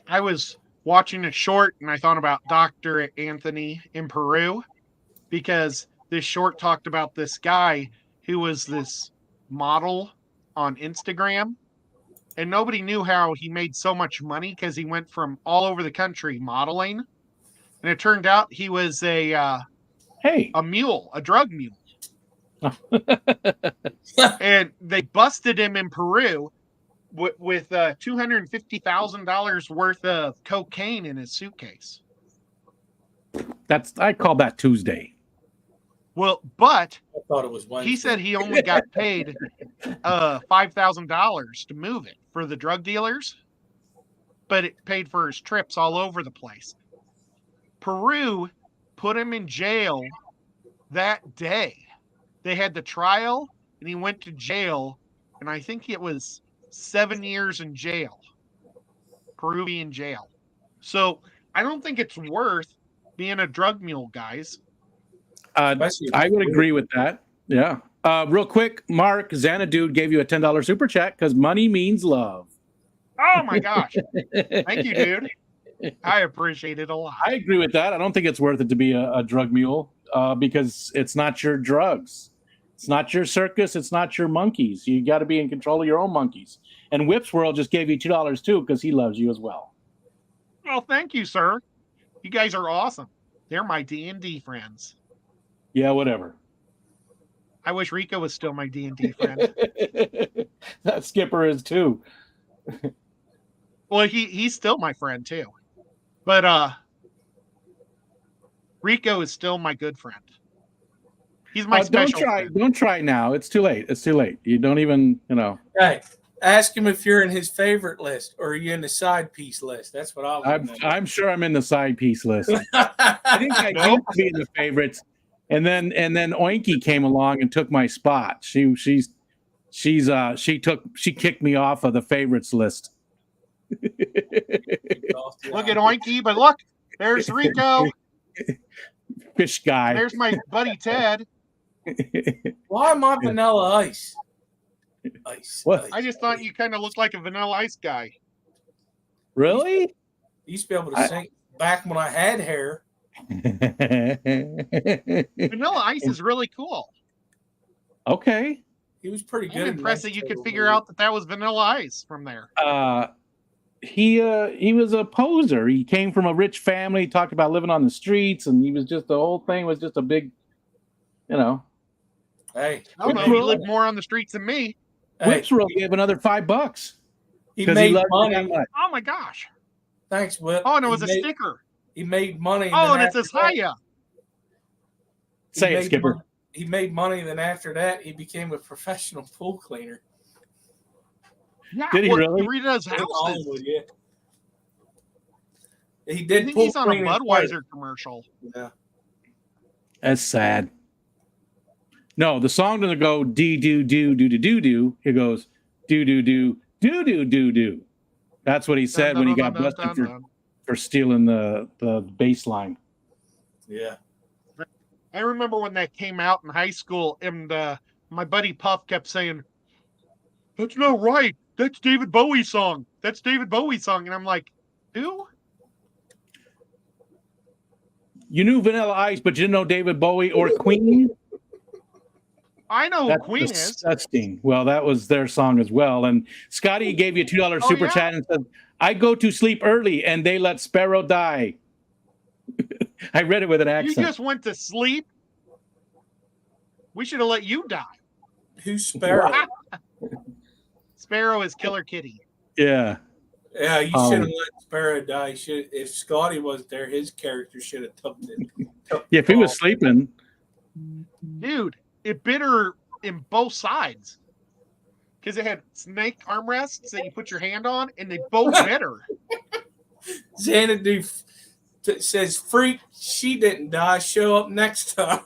Speaker 1: I was watching a short and I thought about Dr. Anthony in Peru, because this short talked about this guy who was this model on Instagram, and nobody knew how he made so much money because he went from all over the country modeling. And it turned out he was a mule, a drug mule. And they busted him in Peru with $250,000 worth of cocaine in his suitcase.
Speaker 2: I call that Tuesday.
Speaker 1: Well, but
Speaker 4: I thought it was Wednesday.
Speaker 1: He said he only got paid $5,000 to move it for the drug dealers, but it paid for his trips all over the place. Peru put him in jail that day. They had the trial, and he went to jail, and I think it was 7 years in jail, Peruvian jail. So I don't think it's worth being a drug mule, guys.
Speaker 4: Especially-
Speaker 2: I would agree with that. Yeah. Real quick, Mark Xanadude gave you a $10 super chat because money means love.
Speaker 1: Oh my gosh. Thank you, dude. I appreciate it a lot.
Speaker 2: I agree with that. I don't think it's worth it to be a drug mule because it's not your drugs. It's not your circus. It's not your monkeys. You got to be in control of your own monkeys. And Whip's World just gave you $2 too because he loves you as well.
Speaker 1: Well, thank you, sir. You guys are awesome. They're my D&D friends.
Speaker 2: Yeah, whatever.
Speaker 1: I wish Rico was still my D&D friend.
Speaker 2: That Skipper is too.
Speaker 1: Well, he's still my friend too. But Rico is still my good friend. He's my special friend.
Speaker 2: Don't try now. It's too late. It's too late. You don't even,
Speaker 4: Hey, ask him if you're in his favorite list or are you in the side piece list. That's what I want to know.
Speaker 2: I'm sure I'm in the side piece list. I think I used to be in the favorites, and then Oinky came along and took my spot. She kicked me off of the favorites list.
Speaker 1: Look at Oinky, but look, there's Rico.
Speaker 2: Fish guy.
Speaker 1: There's my buddy Ted.
Speaker 4: Why am I Vanilla Ice?
Speaker 2: What?
Speaker 4: Ice.
Speaker 1: I just thought you kind of looked like a Vanilla Ice guy.
Speaker 2: Really?
Speaker 4: I used to be able to sing back when I had hair.
Speaker 1: Vanilla Ice is really cool.
Speaker 2: Okay.
Speaker 4: He was pretty good.
Speaker 1: I'm impressed that you could figure out that was Vanilla Ice from there.
Speaker 2: He was a poser. He came from a rich family. He talked about living on the streets, and he was just the whole thing was just a big,
Speaker 4: Hey,
Speaker 1: I don't know. He lived more on the streets than me.
Speaker 2: Whip's World gave another $5
Speaker 4: he
Speaker 2: because
Speaker 4: made
Speaker 2: he loved
Speaker 4: money.
Speaker 2: you that much.
Speaker 1: Oh my gosh.
Speaker 4: Thanks, Whip.
Speaker 1: Oh, and it was
Speaker 4: He
Speaker 1: a sticker.
Speaker 4: He made money.
Speaker 1: Oh, and
Speaker 4: then
Speaker 1: it says
Speaker 4: after that-
Speaker 1: hiya.
Speaker 2: Say it, Skipper.
Speaker 4: He made money. Then after that, he became a professional pool cleaner.
Speaker 1: Yeah,
Speaker 2: Did he really?
Speaker 1: He redoes
Speaker 4: In
Speaker 1: houses.
Speaker 4: Hollywood, yeah. He
Speaker 1: I
Speaker 4: did.
Speaker 1: think
Speaker 4: pool
Speaker 1: he's on a
Speaker 4: cleaning
Speaker 1: Budweiser commercial.
Speaker 4: first. Yeah.
Speaker 2: That's sad. No, the song doesn't go do do do do do do do. It goes do do do do do do do. That's what he said when he got busted for stealing the bass line.
Speaker 4: Yeah.
Speaker 1: I remember when that came out in high school, and my buddy Puff kept saying, "That's not right. That's David Bowie's song. That's David Bowie's song." And I'm like, who?
Speaker 2: You knew Vanilla Ice, but you didn't know David Bowie or Queen?
Speaker 1: I know who
Speaker 2: That's
Speaker 1: Queen is.
Speaker 2: disgusting. Well, that was their song as well. And Scotty gave you a $2 super
Speaker 1: yeah?
Speaker 2: chat and said, I go to sleep early and they let Sparrow die. I read it with an
Speaker 1: You
Speaker 2: accent.
Speaker 1: just went to sleep. We should have let you die.
Speaker 4: Who's Sparrow?
Speaker 1: Sparrow is Killer Kitty.
Speaker 2: Yeah.
Speaker 4: Yeah, you should have let Sparrow die. If Scotty wasn't there, his character should have tucked it.
Speaker 2: Yeah, if he was sleeping.
Speaker 1: Dude, it bit her in both sides. Because it had snake armrests that you put your hand on, and they both bit her.
Speaker 4: Xanadu says, "Freak, she didn't die. Show up next time."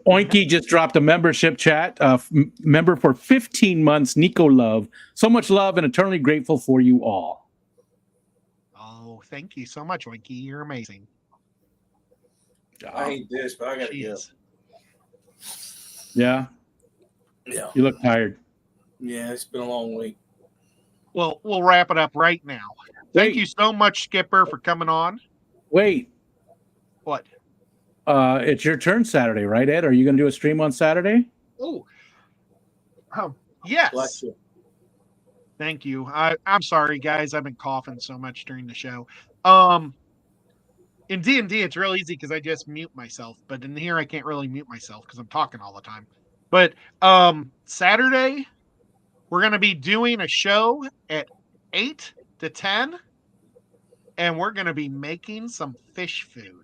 Speaker 2: Oinky just dropped a membership chat. Member for 15 months, Nico Love. So much love and eternally grateful for you all.
Speaker 1: Oh, thank you so much, Winky. You're amazing.
Speaker 4: I hate this, but I gotta go.
Speaker 1: Jeez.
Speaker 2: Yeah,
Speaker 4: Yeah,
Speaker 2: you look tired.
Speaker 4: yeah, it's been a long week.
Speaker 1: Well, we'll wrap it up right now. Thank
Speaker 2: Wait.
Speaker 1: you so much, Skipper, for coming on.
Speaker 2: Wait,
Speaker 1: What?
Speaker 2: it's your turn Saturday, right, Ed? Are you going to do a stream on Saturday?
Speaker 1: Oh, yes.
Speaker 4: Bless you.
Speaker 1: Thank you. I'm sorry, guys. I've been coughing so much during the show. In D&D, it's real easy because I just mute myself. But in here, I can't really mute myself because I'm talking all the time. But Saturday, we're going to be doing a show at 8 to 10. And we're going to be making some fish food.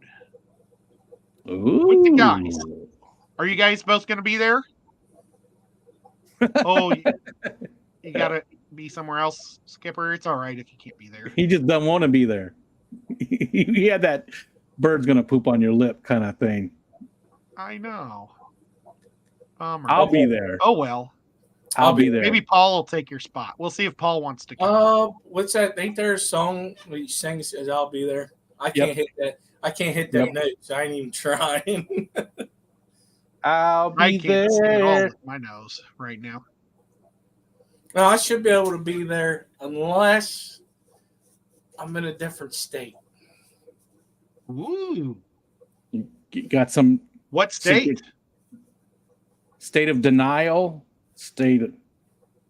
Speaker 2: Ooh.
Speaker 1: With the guys. Are you guys both going to be there? Oh, you gotta be somewhere else, Skipper. It's all right if you can't be there.
Speaker 2: He just doesn't want to be there. He had that bird's gonna poop on your lip kind of thing.
Speaker 1: I know. Bummer.
Speaker 2: I'll be there.
Speaker 1: Oh well.
Speaker 2: I'll be there.
Speaker 1: Maybe Paul will take your spot. We'll see if Paul wants to come.
Speaker 4: What's that? Ain't there a song where you sing says "I'll be there"? I can't hit that. I can't hit that note. So I ain't even trying.
Speaker 2: I'll
Speaker 1: I
Speaker 2: be
Speaker 1: can't sing at all
Speaker 2: there.
Speaker 1: with my nose right now.
Speaker 4: No, I should be able to be there unless I'm in a different state.
Speaker 1: Ooh.
Speaker 2: You got some
Speaker 1: What state?
Speaker 2: state of denial? State of,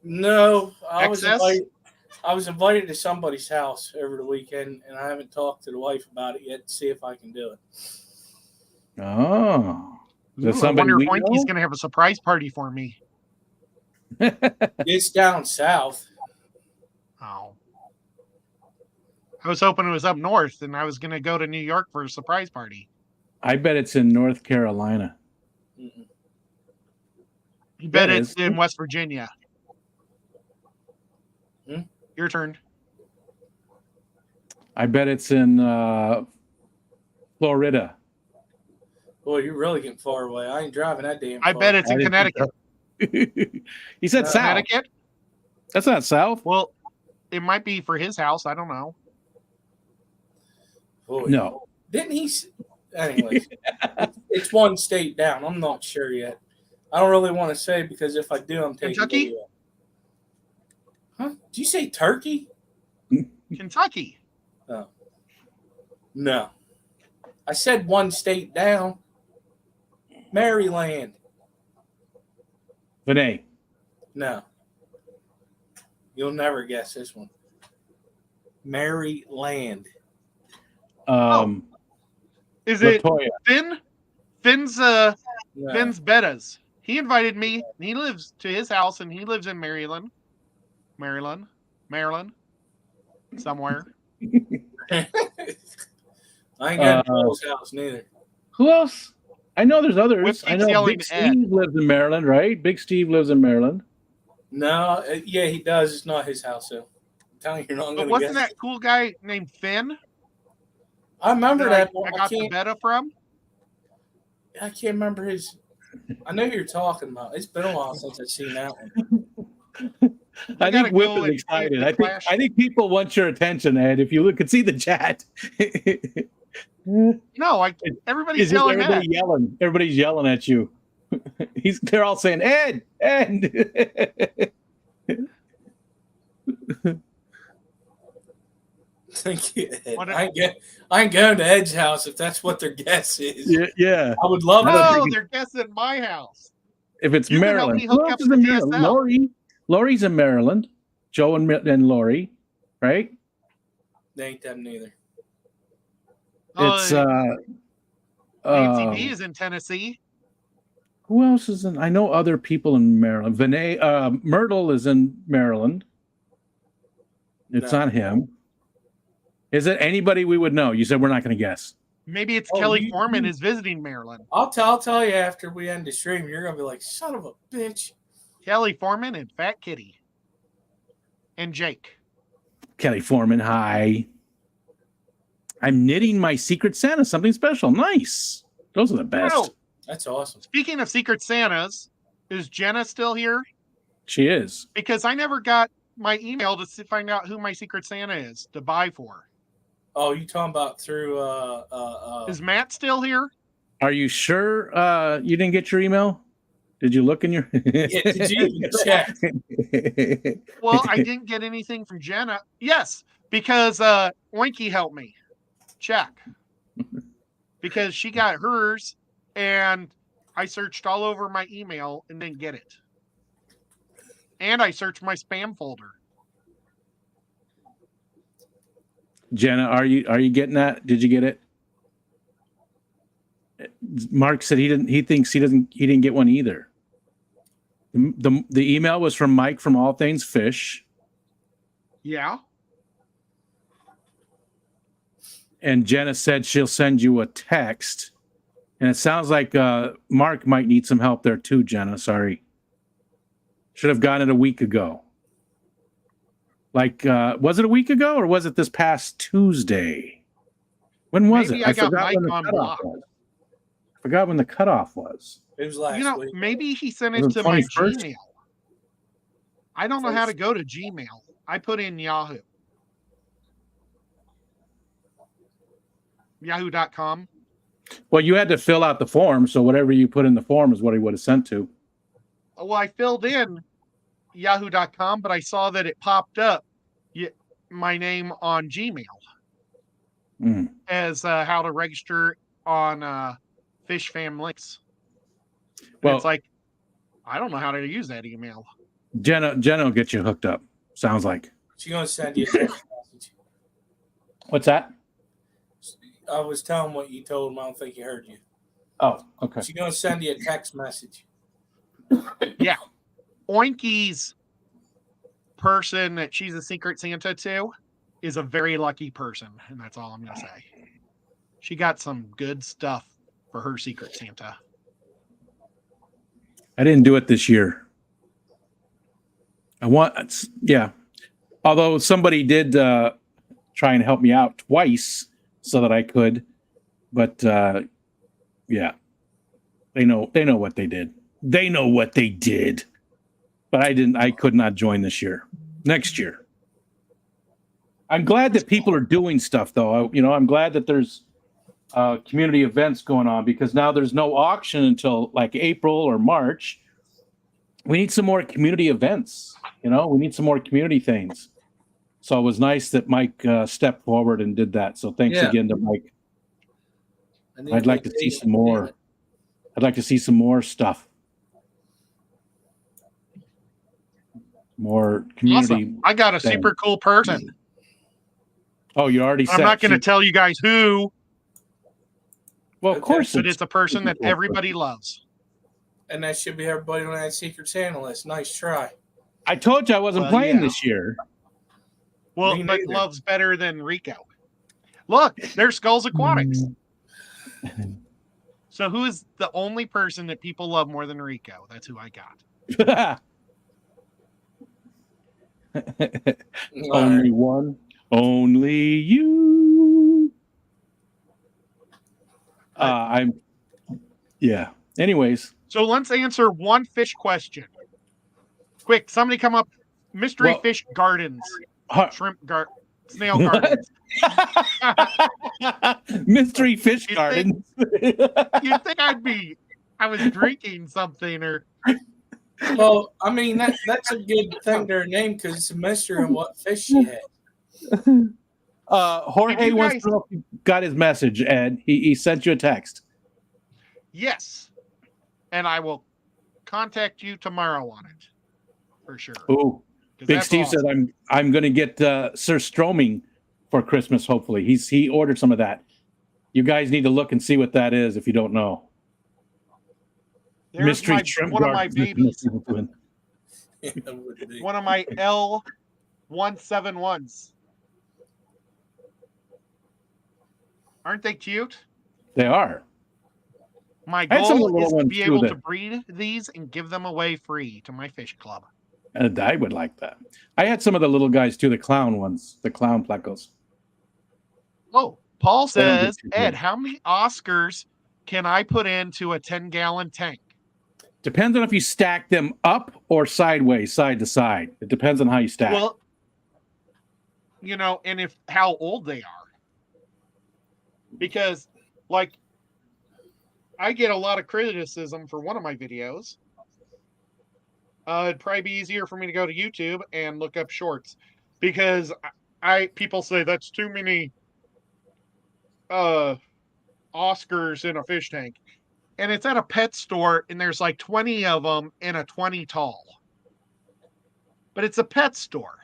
Speaker 4: No, I was
Speaker 1: Excess?
Speaker 4: invited to somebody's house over the weekend, and I haven't talked to the wife about it yet to see if I can do it.
Speaker 2: oh. Is
Speaker 1: Ooh,
Speaker 2: there
Speaker 1: I
Speaker 2: somebody
Speaker 1: wonder
Speaker 2: we
Speaker 1: if Oinky's
Speaker 2: know?
Speaker 1: going to have a surprise party for me.
Speaker 4: It's down south.
Speaker 1: Oh. I was hoping it was up north, and I was going to go to New York for a surprise party.
Speaker 2: I bet it's in North Carolina.
Speaker 4: Mm-mm.
Speaker 1: You bet
Speaker 2: That
Speaker 1: it's
Speaker 2: is.
Speaker 1: in West Virginia.
Speaker 4: Hmm?
Speaker 1: Your turn.
Speaker 2: I bet it's in Florida.
Speaker 4: Boy, you're really getting far away. I ain't driving that damn far.
Speaker 1: I bet it's in
Speaker 2: I didn't think
Speaker 1: Connecticut.
Speaker 2: He said south.
Speaker 1: Connecticut?
Speaker 2: That's not south.
Speaker 1: Well, it might be for his house. I don't know.
Speaker 4: Boy.
Speaker 2: No.
Speaker 4: Didn't he? Anyways, it's one state down. I'm not sure yet. I don't really want to say because if I do, I'm taking
Speaker 1: Kentucky?
Speaker 4: video. Huh? Did you say Turkey?
Speaker 1: Kentucky.
Speaker 4: No. I said one state down. Maryland.
Speaker 2: Vinay.
Speaker 4: No. You'll never guess this one. Maryland.
Speaker 1: Is it
Speaker 2: Latoya.
Speaker 1: Finn? Finn's
Speaker 4: No.
Speaker 1: Bettas. He invited me. And he lives to his house, and he lives in Maryland, somewhere.
Speaker 4: I ain't got Paul's house neither.
Speaker 2: Who else? I know there's others.
Speaker 1: Whiskey
Speaker 2: I know
Speaker 1: Sailing
Speaker 2: Big
Speaker 1: Ed.
Speaker 2: Steve lives in Maryland, right? Big Steve lives in Maryland.
Speaker 4: No, yeah, he does. It's not his house, though. I'm telling you, you're not
Speaker 1: But
Speaker 4: going to
Speaker 1: wasn't
Speaker 4: guess.
Speaker 1: that cool guy named Finn?
Speaker 4: I remember
Speaker 1: that
Speaker 4: that.
Speaker 1: I
Speaker 4: but
Speaker 1: got the betta from?
Speaker 4: I can't remember his. I know who you're talking about. It's been a while since I've seen that one.
Speaker 2: I
Speaker 1: gotta
Speaker 2: think Whip
Speaker 1: go
Speaker 2: is
Speaker 1: and
Speaker 2: excited.
Speaker 1: the Clash.
Speaker 2: I think people want your attention, Ed. If you could see the chat.
Speaker 1: No, everybody's
Speaker 2: It's just
Speaker 1: yelling
Speaker 2: everybody
Speaker 1: at.
Speaker 2: yelling. Everybody's yelling at you. They're all saying, Ed, Ed.
Speaker 4: Thank you, Ed.
Speaker 1: What-
Speaker 4: I ain't going to Ed's house if that's what their guess is.
Speaker 2: Yeah.
Speaker 4: I would love
Speaker 1: No,
Speaker 4: to.
Speaker 1: they're guessing my house.
Speaker 2: If it's
Speaker 1: You can help
Speaker 2: Maryland,
Speaker 1: me hook
Speaker 2: who
Speaker 1: up
Speaker 2: else is
Speaker 1: the
Speaker 2: in Maryland?
Speaker 1: DSL.
Speaker 2: Lori's in Maryland. Joe and Lori, right?
Speaker 4: They ain't them neither.
Speaker 2: It's
Speaker 1: Nancy B is in Tennessee.
Speaker 2: who else is in? I know other people in Maryland. Vinay Myrtle is in Maryland. It's
Speaker 4: No.
Speaker 2: not him. Is it anybody we would know? You said we're not going to guess.
Speaker 1: Maybe it's
Speaker 4: Oh,
Speaker 1: Kelly
Speaker 4: you-
Speaker 1: Foreman is visiting Maryland.
Speaker 4: I'll tell you after we end the stream. You're gonna be like, son of a bitch.
Speaker 1: Kelly Foreman and Fat Kitty. And Jake.
Speaker 2: Kelly Foreman, hi. I'm knitting my Secret Santa, something special. Nice. Those are the best.
Speaker 1: Oh,
Speaker 4: That's awesome.
Speaker 1: speaking of Secret Santas, is Jenna still here?
Speaker 2: She is.
Speaker 1: Because I never got my email to find out who my Secret Santa is to buy for.
Speaker 4: Oh, you talking about through
Speaker 1: Is Matt still here?
Speaker 2: Are you sure you didn't get your email? Did you look in your?
Speaker 4: yeah, did you even check?
Speaker 1: Well, I didn't get anything from Jenna. Yes, because Oinky helped me check. Because she got hers, and I searched all over my email and didn't get it. And I searched my spam folder.
Speaker 2: Jenna, are you getting that? Did you get it? Mark said he didn't. He thinks he didn't get one either. The email was from Mike from All Things Fish,
Speaker 1: Yeah.
Speaker 2: and Jenna said she'll send you a text. And it sounds like Mark might need some help there too, Jenna. Sorry. Should have gotten it a week ago. Like, was it a week ago or was it this past Tuesday? When was
Speaker 1: Maybe
Speaker 2: it?
Speaker 1: I got
Speaker 2: forgot
Speaker 1: Mike
Speaker 2: when the
Speaker 1: on
Speaker 2: cutoff
Speaker 1: block.
Speaker 2: was. I forgot when the cutoff was.
Speaker 4: It was last week.
Speaker 1: Maybe he sent
Speaker 2: Was
Speaker 1: it
Speaker 2: it
Speaker 1: to my
Speaker 2: 21st?
Speaker 1: Gmail. I don't know how to go to Gmail. I put in Yahoo. Yahoo.com.
Speaker 2: Well, you had to fill out the form, so whatever you put in the form is what he would have sent to.
Speaker 1: Well, I filled in Yahoo.com, but I saw that it popped up my name on Gmail as how to register on Fish Fam Links.
Speaker 2: Well,
Speaker 1: it's like, I don't know how to use that email.
Speaker 2: Jenna will get you hooked up. Sounds like.
Speaker 4: She's gonna send you a text message.
Speaker 2: What's that?
Speaker 4: I was telling what you told him. I don't think he heard you.
Speaker 2: Oh, okay.
Speaker 4: She's gonna send you a text message.
Speaker 1: Yeah. Oinky's person that she's a Secret Santa to is a very lucky person, and that's all I'm gonna say. She got some good stuff for her Secret Santa.
Speaker 2: I didn't do it this year. Although somebody did try and help me out twice so that I could, but yeah, they know what they did. They know what they did, but I could not join this year. Next year. I'm glad that people are doing stuff though. I'm glad that there's community events going on, because now there's no auction until like April or March. We need some more community events. We need some more community things. So it was nice that Mike stepped forward and did that. So thanks again to Mike. I'd like to see some more. I'd like to see some more stuff. More community.
Speaker 1: Awesome. I got a super cool person.
Speaker 2: Oh, you already said.
Speaker 1: I'm not going to tell you guys who.
Speaker 2: Well, of course.
Speaker 1: But it's a person that everybody loves.
Speaker 4: And that should be everybody on that Secret Santa list. Nice try.
Speaker 2: I told you I wasn't playing this year.
Speaker 1: Well, but loves better than Rico. Look, there's Skulls Aquatics. So who is the only person that people love more than Rico? That's who I got.
Speaker 2: Only one. Only you. Anyways.
Speaker 1: So let's answer one fish question. Quick, somebody come up. Mystery Fish Gardens. Snail Gardens.
Speaker 2: Mystery Fish Gardens.
Speaker 1: You'd think I was drinking something or.
Speaker 4: Well, I mean, that's a good thing to name, because it's a mystery on what fish she had.
Speaker 2: Jorge wants to know if you got his message, Ed. He sent you a text.
Speaker 1: Yes. And I will contact you tomorrow on it. For sure.
Speaker 2: Ooh. Big Steve said I'm going to get surströmming for Christmas, hopefully. He ordered some of that. You guys need to look and see what that is if you don't know.
Speaker 1: There's
Speaker 2: Mystery shrimp.
Speaker 1: One of my babies. One of my L171s. Aren't they cute?
Speaker 2: They are.
Speaker 1: My goal is to be able to breed these and give them away free to my fish club.
Speaker 2: And I would like that. I had some of the little guys too, the clown ones, the clown plecos.
Speaker 1: Oh, Paul says, Ed, how many Oscars can I put into a 10-gallon tank?
Speaker 2: Depends on if you stack them up or sideways, side to side. It depends on how you stack.
Speaker 1: Well, and how old they are. Because, I get a lot of criticism for one of my videos. It'd probably be easier for me to go to YouTube and look up shorts, because people say that's too many Oscars in a fish tank. And it's at a pet store, and there's 20 of them in a 20 tall. But it's a pet store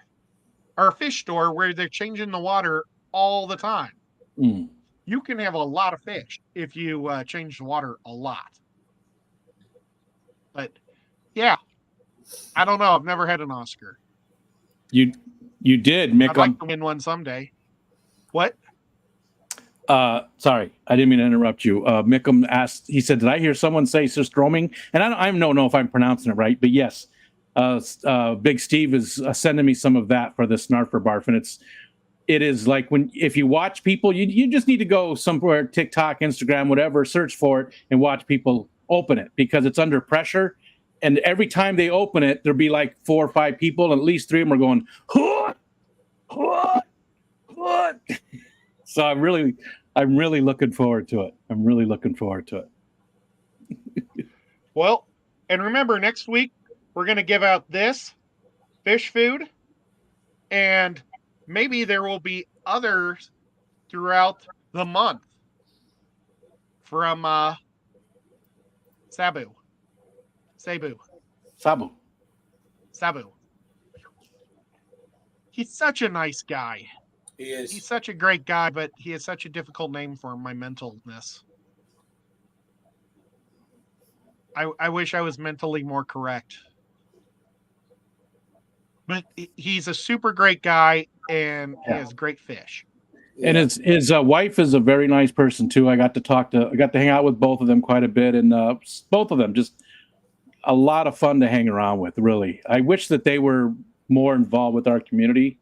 Speaker 1: or a fish store where they're changing the water all the time.
Speaker 2: Mm.
Speaker 1: You can have a lot of fish if you change the water a lot. But yeah, I don't know. I've never had an Oscar.
Speaker 2: You did, Mick.
Speaker 1: I'd like to win one someday. What?
Speaker 2: Sorry, I didn't mean to interrupt you. Mickham asked. He said, "Did I hear someone say surströmming?" And I don't know if I'm pronouncing it right, but yes, Big Steve is sending me some of that for the Snarfer Barf, and it is like if you watch people, you just need to go somewhere, TikTok, Instagram, whatever, search for it and watch people open it, because it's under pressure. And every time they open it, there'll be like 4 or 5 people, and at least 3 of them are going, what? So I'm really looking forward to it. I'm really looking forward to it.
Speaker 1: Well, and remember, next week we're going to give out this fish food, and maybe there will be others throughout the month from Sabu. He's such a nice guy.
Speaker 4: He is.
Speaker 1: He's such a great guy, but he has such a difficult name for my mentalness. I wish I was mentally more correct. But he's a super great guy, and he has great fish.
Speaker 2: And his wife is a very nice person too. I got to hang out with both of them quite a bit, and both of them just a lot of fun to hang around with. Really, I wish that they were more involved with our community.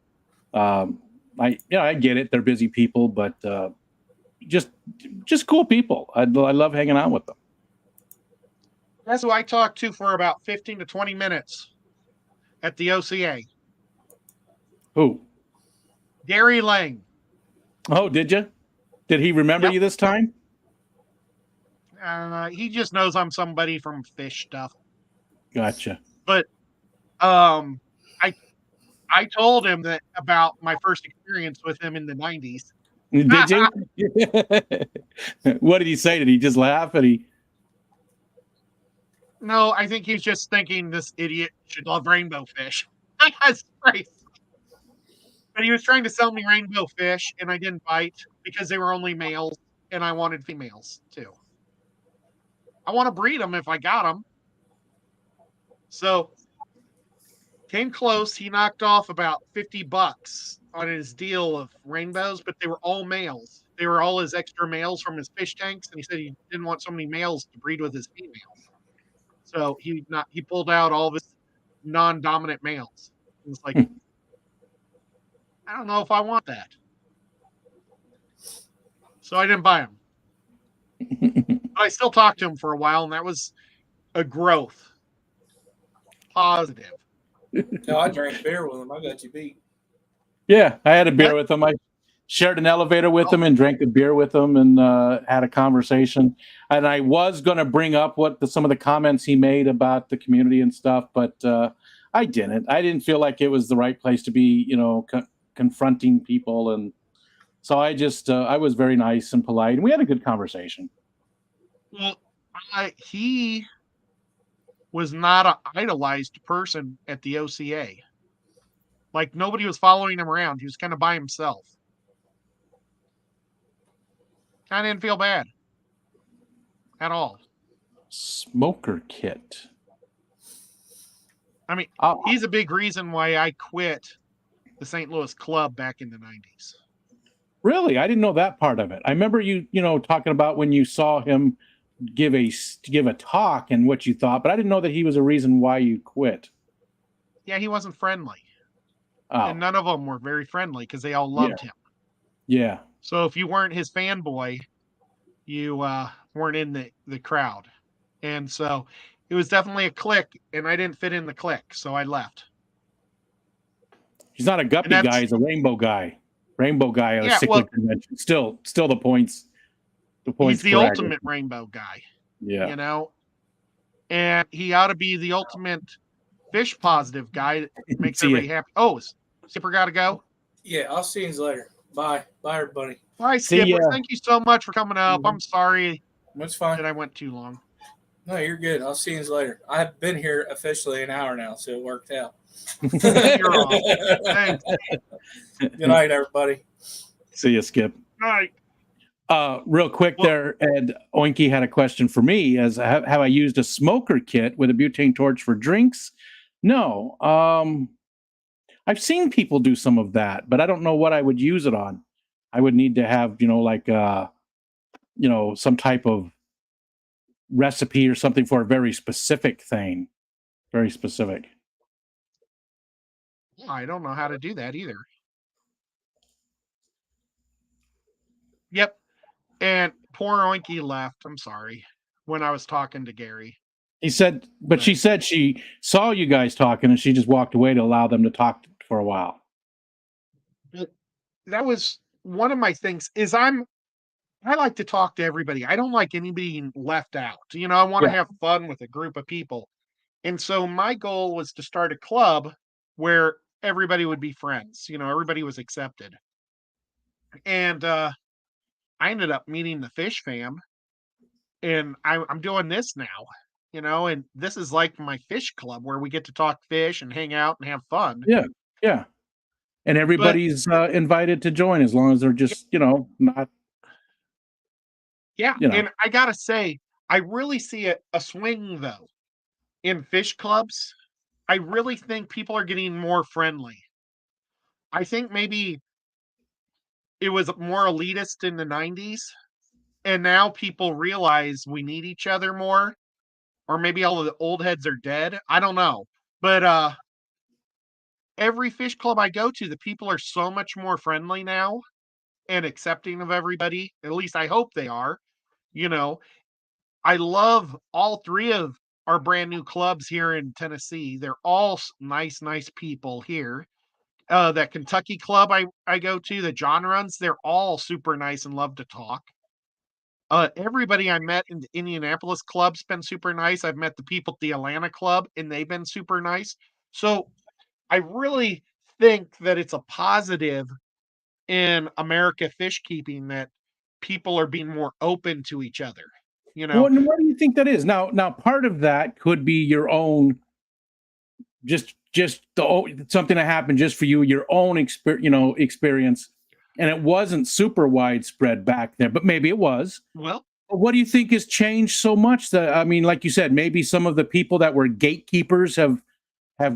Speaker 2: I get it; they're busy people, but just cool people. I love hanging out with them.
Speaker 1: That's who I talked to for about 15 to 20 minutes at the OCA.
Speaker 2: Who?
Speaker 1: Gary Lang.
Speaker 2: Oh, did you? Did he remember you this time?
Speaker 1: He just knows I'm somebody from fish stuff.
Speaker 2: Gotcha.
Speaker 1: But I told him that about my first experience with him in the 90s.
Speaker 2: Did you? What did he say? Did he just laugh?
Speaker 1: No, I think he's just thinking this idiot should love rainbow fish. That's crazy. But he was trying to sell me rainbow fish, and I didn't bite because they were only males, and I wanted females too. I want to breed them if I got them. So came close. He knocked off about $50 on his deal of rainbows, but they were all males. They were all his extra males from his fish tanks, and he said he didn't want so many males to breed with his females. So he pulled out all of his non-dominant males. It was like, I don't know if I want that. So I didn't buy him. But I still talked to him for a while, and that was a growth. Positive.
Speaker 4: No, I drank beer with him. I got you beat.
Speaker 2: Yeah, I had a beer with him. I shared an elevator with him and drank a beer with him and had a conversation. And I was going to bring up some of the comments he made about the community and stuff, but I didn't. I didn't feel like it was the right place to be, confronting people. And so I was very nice and polite, and we had a good conversation.
Speaker 1: Well, he was not an idolized person at the OCA. Like, nobody was following him around. He was kind of by himself. I didn't feel bad at all.
Speaker 2: Smoker Kit.
Speaker 1: I mean, he's a big reason why I quit the St. Louis club back in the 90s.
Speaker 2: Really? I didn't know that part of it. I remember you talking about when you saw him give a talk and what you thought, but I didn't know that he was a reason why you quit.
Speaker 1: Yeah, he wasn't friendly.
Speaker 2: Oh.
Speaker 1: And none of them were very friendly because they all loved him.
Speaker 2: Yeah.
Speaker 1: So if you weren't his fanboy, you weren't in the crowd. And so it was definitely a clique, and I didn't fit in the clique, so I left.
Speaker 2: He's not a guppy guy, he's a rainbow guy. Rainbow guy at a cichlid convention. Still the points.
Speaker 1: He's the ultimate rainbow guy.
Speaker 2: Yeah.
Speaker 1: And he ought to be the ultimate fish positive guy that makes everybody happy. Oh, Skipper got to go?
Speaker 4: Yeah, I'll see you later. Bye. Bye, everybody.
Speaker 1: Bye, Skipper. Thank you so much for coming up. I'm sorry
Speaker 4: That's fine.
Speaker 1: that I went too long.
Speaker 4: No, you're good. I'll see you later. I've been here officially an hour now, so it worked out.
Speaker 1: You're awesome. Thanks.
Speaker 4: Good night, everybody.
Speaker 2: See you, Skip.
Speaker 1: Night.
Speaker 2: Real quick there, Ed Oinky had a question for me. Have I used a smoker kit with a butane torch for drinks? No. I've seen people do some of that, but I don't know what I would use it on. I would need to have, some type of recipe or something for a very specific thing. Very specific.
Speaker 1: I don't know how to do that either. Yep. And poor Oinky left. I'm sorry. When I was talking to Gary.
Speaker 2: He said, but she said she saw you guys talking and she just walked away to allow them to talk for a while.
Speaker 1: That was one of my things is I like to talk to everybody. I don't like anybody being left out. You know, I want to have fun with a group of people. And so my goal was to start a club where everybody would be friends. You know, everybody was accepted. And I ended up meeting the Fish Fam, and I'm doing this now, you know, and this is like my fish club where we get to talk fish and hang out and have fun.
Speaker 2: Yeah, yeah. And everybody's invited to join as long as they're just, you know, not.
Speaker 1: Yeah,
Speaker 2: you know.
Speaker 1: and I gotta say, I really see a swing though in fish clubs. I really think people are getting more friendly. I think maybe it was more elitist in the 90s, and now people realize we need each other more, or maybe all of the old heads are dead. I don't know. But every fish club I go to, the people are so much more friendly now and accepting of everybody. At least I hope they are. You know, I love all three of our brand new clubs here in Tennessee. They're all nice people here. That Kentucky club I go to, the John runs, they're all super nice and love to talk. Everybody I met in the Indianapolis club's been super nice. I've met the people at the Atlanta club, and they've been super nice. So I really think that it's a positive in America fish keeping that people are being more open to each other. You know,
Speaker 2: What do you think that is? Now, part of that could be your own, just something that happened just for you, your own experience, and it wasn't super widespread back there, but maybe it was.
Speaker 1: well,
Speaker 2: What do you think has changed so much? That, I mean, like you said, maybe some of the people that were gatekeepers have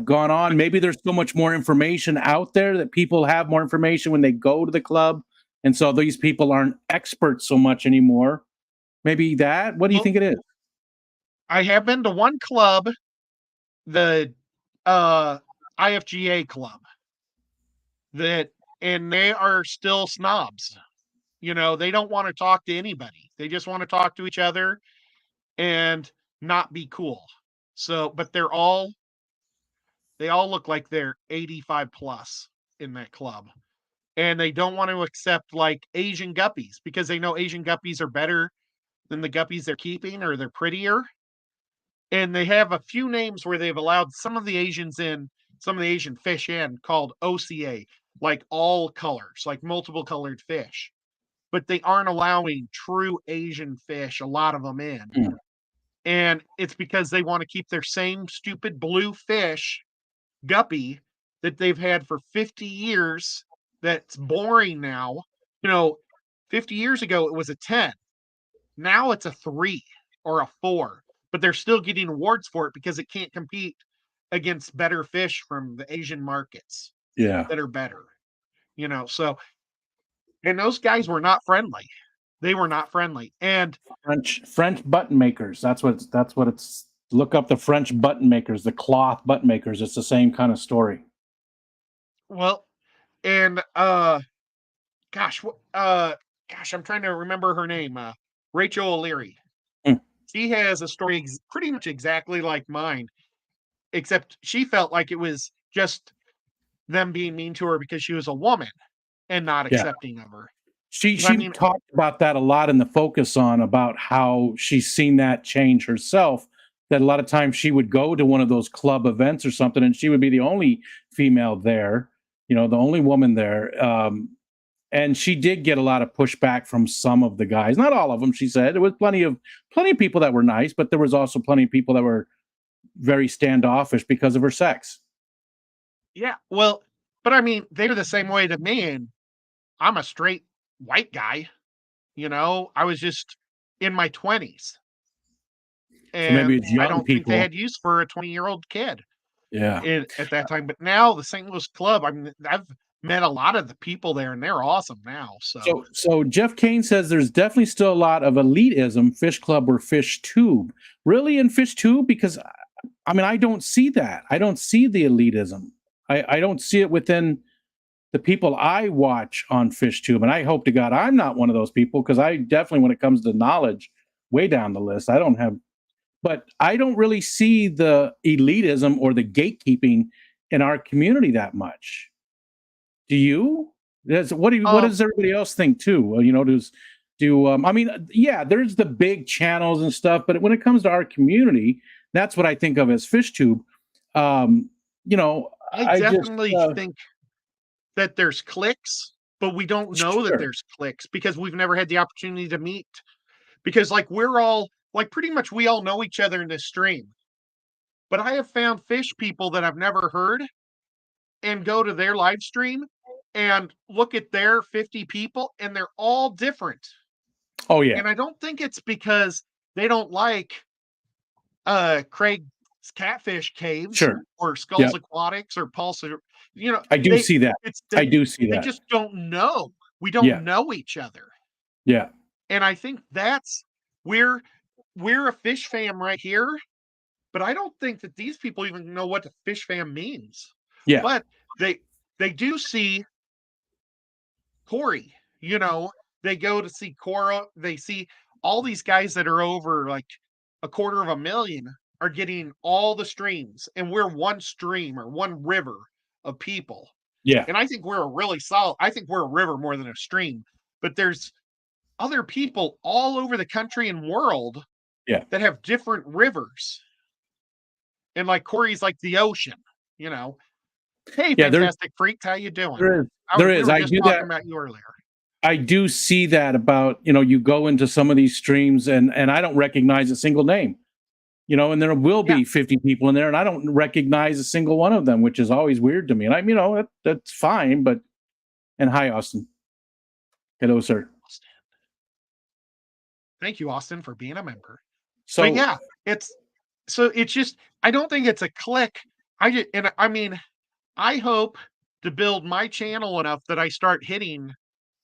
Speaker 2: gone on. Maybe there's so much more information out there that people have more information when they go to the club, and so these people aren't experts so much anymore. Maybe that. What do you think it is?
Speaker 1: I have been to one club, the IFGA club, and they are still snobs. You know, they don't want to talk to anybody. They just want to talk to each other and not be cool. So, but they all look like they're 85 plus in that club. And they don't want to accept like Asian guppies because they know Asian guppies are better than the guppies they're keeping, or they're prettier. And they have a few names where they've allowed some of the Asians in, some of the Asian fish in, called OCA, like all colors, like multiple colored fish. But they aren't allowing true Asian fish, a lot of them in.
Speaker 2: Mm.
Speaker 1: And it's because they want to keep their same stupid blue fish guppy that they've had for 50 years. That's boring now. You know, 50 years ago, it was a 10. Now it's a 3 or a 4, but they're still getting awards for it because it can't compete against better fish from the Asian markets that are better. You know, so, and those guys were not friendly. They were not friendly. And
Speaker 2: French button makers. That's what it's. Look up the French button makers, the cloth button makers. It's the same kind of story.
Speaker 1: well, and gosh, I'm trying to remember her name. Rachel O'Leary.
Speaker 2: Mm.
Speaker 1: She has a story pretty much exactly like mine, except she felt like it was just them being mean to her because she was a woman and not accepting of her.
Speaker 2: She talked about that a lot in the Focus On, about how she's seen that change herself, that a lot of times she would go to one of those club events or something and she would be the only female there, you know, the only woman there. And she did get a lot of pushback from some of the guys, not all of them. She said there was plenty of people that were nice, but there was also plenty of people that were very standoffish because of her sex.
Speaker 1: Yeah, well, but I mean, they were the same way to me, and I'm a straight white guy. You know, I was just in my 20s. And
Speaker 2: so maybe it's young
Speaker 1: I don't
Speaker 2: people.
Speaker 1: think they had use for a 20-year-old kid.
Speaker 2: Yeah.
Speaker 1: At that time. But now the St. Louis club, I mean, I've met a lot of the people there, and they're awesome now.
Speaker 2: So Jeff Kane says there's definitely still a lot of elitism, fish club or fish tube. Really, in fish tube? Because I mean, I don't see that. I don't see the elitism. I don't see it within the people I watch on FishTube, and I hope to God I'm not one of those people, because I definitely, when it comes to knowledge, way down the list. I don't have, but I don't really see the elitism or the gatekeeping in our community that much. Do you? What
Speaker 1: Um,
Speaker 2: does everybody else think too? You know, I mean, yeah, there's the big channels and stuff, but when it comes to our community, that's what I think of as FishTube. You know,
Speaker 1: I
Speaker 2: I just
Speaker 1: definitely think that there's clicks, but we don't know that
Speaker 2: sure,
Speaker 1: there's clicks because we've never had the opportunity to meet. Because like we're all like pretty much we all know each other in this stream. But I have found fish people that I've never heard and go to their live stream and look at their 50 people and they're all different.
Speaker 2: oh yeah,
Speaker 1: And I don't think it's because they don't like Craig's Catfish Caves
Speaker 2: sure,
Speaker 1: or Skulls
Speaker 2: yep,
Speaker 1: Aquatics or Pulse. You know,
Speaker 2: I do see that.
Speaker 1: it's
Speaker 2: I do see
Speaker 1: they
Speaker 2: that.
Speaker 1: just don't know. We
Speaker 2: Yeah,
Speaker 1: don't know each other.
Speaker 2: yeah,
Speaker 1: And I think that's we're we're a fish fam right here, but I don't think that these people even know what a fish fam means.
Speaker 2: yeah,
Speaker 1: But they they do see Corey, you know, they go to see Cora, they see all these guys that are over like a quarter of a million are getting all the streams, and we're one stream or one river of people.
Speaker 2: yeah,
Speaker 1: And I think we're a really solid, I think we're a river more than a stream, but there's other people all over the country and world
Speaker 2: yeah,
Speaker 1: that have different rivers. And like Corey's like the ocean, you know. Hey,
Speaker 2: yeah.
Speaker 1: fantastic freaks, how you doing?
Speaker 2: There is, there
Speaker 1: We
Speaker 2: is.
Speaker 1: were
Speaker 2: I
Speaker 1: just
Speaker 2: do
Speaker 1: talking
Speaker 2: that.
Speaker 1: about you earlier.
Speaker 2: I do see that about, you know, you go into some of these streams and I don't recognize a single name, you know, and there will
Speaker 1: Yeah,
Speaker 2: be 50 people in there and I don't recognize a single one of them, which is always weird to me. And I'm, you know, that's fine, but, and hi, Austin. Hello, sir.
Speaker 1: thank you, Austin, for being a member. But
Speaker 2: So,
Speaker 1: yeah, it's just I don't think it's a click. I mean, I hope to build my channel enough that I start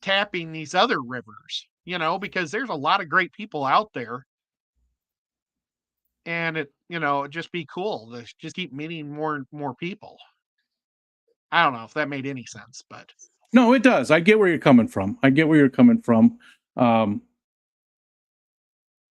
Speaker 1: tapping these other rivers, you know, because there's a lot of great people out there, and it'd just be cool to just keep meeting more and more people. I don't know if that made any sense, but
Speaker 2: no, it does. I get where you're coming from. I get where you're coming from. Um,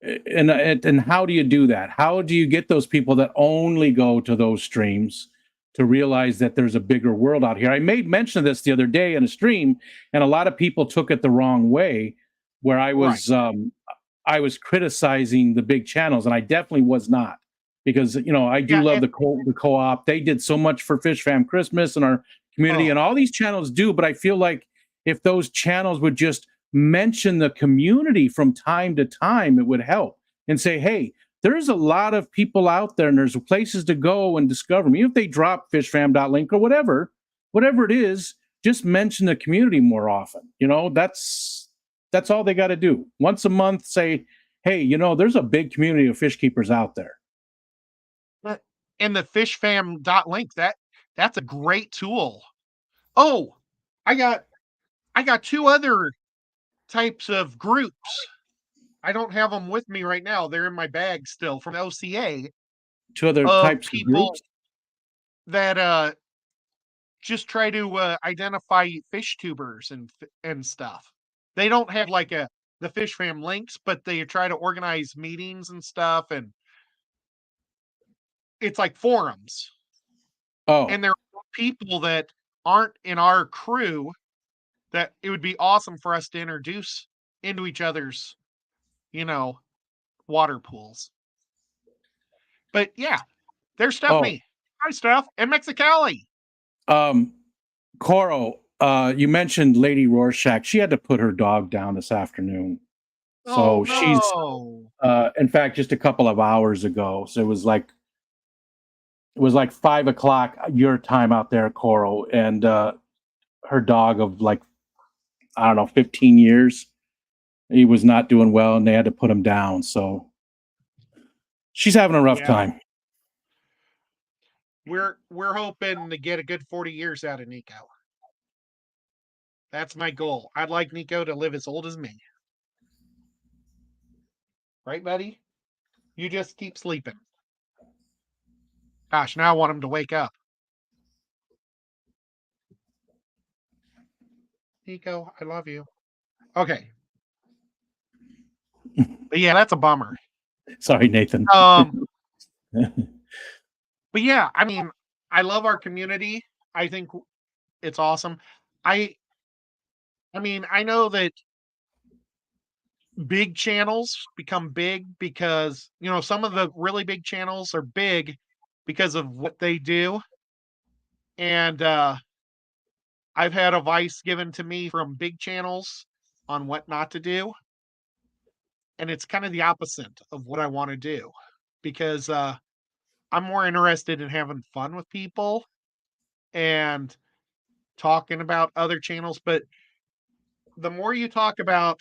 Speaker 2: and how do you do that? How do you get those people that only go to those streams to realize that there's a bigger world out here? I made mention of this the other day in a stream, and a lot of people took it the wrong way, where
Speaker 1: right.
Speaker 2: I was criticizing the big channels, and I definitely was not, because you know I do
Speaker 1: Yeah,
Speaker 2: love
Speaker 1: and
Speaker 2: the co-op. They did so much for Fish Fam Christmas and our community,
Speaker 1: oh,
Speaker 2: and all these channels do. But I feel like if those channels would just mention the community from time to time, it would help and say, hey, there's a lot of people out there and there's places to go and discover them. Even if they drop fishfam.link or whatever it is, just mention the community more often. You know, that's all they got to do. Once a month, say, hey, you know, there's a big community of fish keepers out there.
Speaker 1: but and the fishfam.link, that's a great tool. Oh, I got I got two other types of groups. I don't have them with me right now. They're in my bag still from OCA
Speaker 2: Two other
Speaker 1: of
Speaker 2: types of
Speaker 1: people
Speaker 2: groups.
Speaker 1: that just try to identify fish tubers and stuff. They don't have like the fish fam links, but they try to organize meetings and stuff, and it's like forums.
Speaker 2: Oh,
Speaker 1: And there are people that aren't in our crew that it would be awesome for us to introduce into each other's, you know, water pools. But yeah, there's
Speaker 2: oh,
Speaker 1: Stephanie. Hi, Steph, and Mexicali.
Speaker 2: um, Coro, you mentioned Lady Rorschach. She had to put her dog down this afternoon.
Speaker 1: Oh
Speaker 2: So she's,
Speaker 1: no.
Speaker 2: in fact, just a couple of hours ago. So it was like 5 o'clock your time out there, Coro, and her dog of like, I don't know, 15 years. He was not doing well, and they had to put him down. So she's having a rough
Speaker 1: Yeah.
Speaker 2: time.
Speaker 1: We're hoping to get a good 40 years out of Nico. That's my goal. I'd like Nico to live as old as me. Right, buddy? You just keep sleeping. Gosh, now I want him to wake up. Nico, I love you. Okay. But yeah, that's a bummer.
Speaker 2: Sorry, Nathan.
Speaker 1: But yeah, I mean, I love our community. I think it's awesome. I mean, I know that big channels become big because, some of the really big channels are big because of what they do. And I've had advice given to me from big channels on what not to do. And it's kind of the opposite of what I want to do because I'm more interested in having fun with people and talking about other channels. But the more you talk about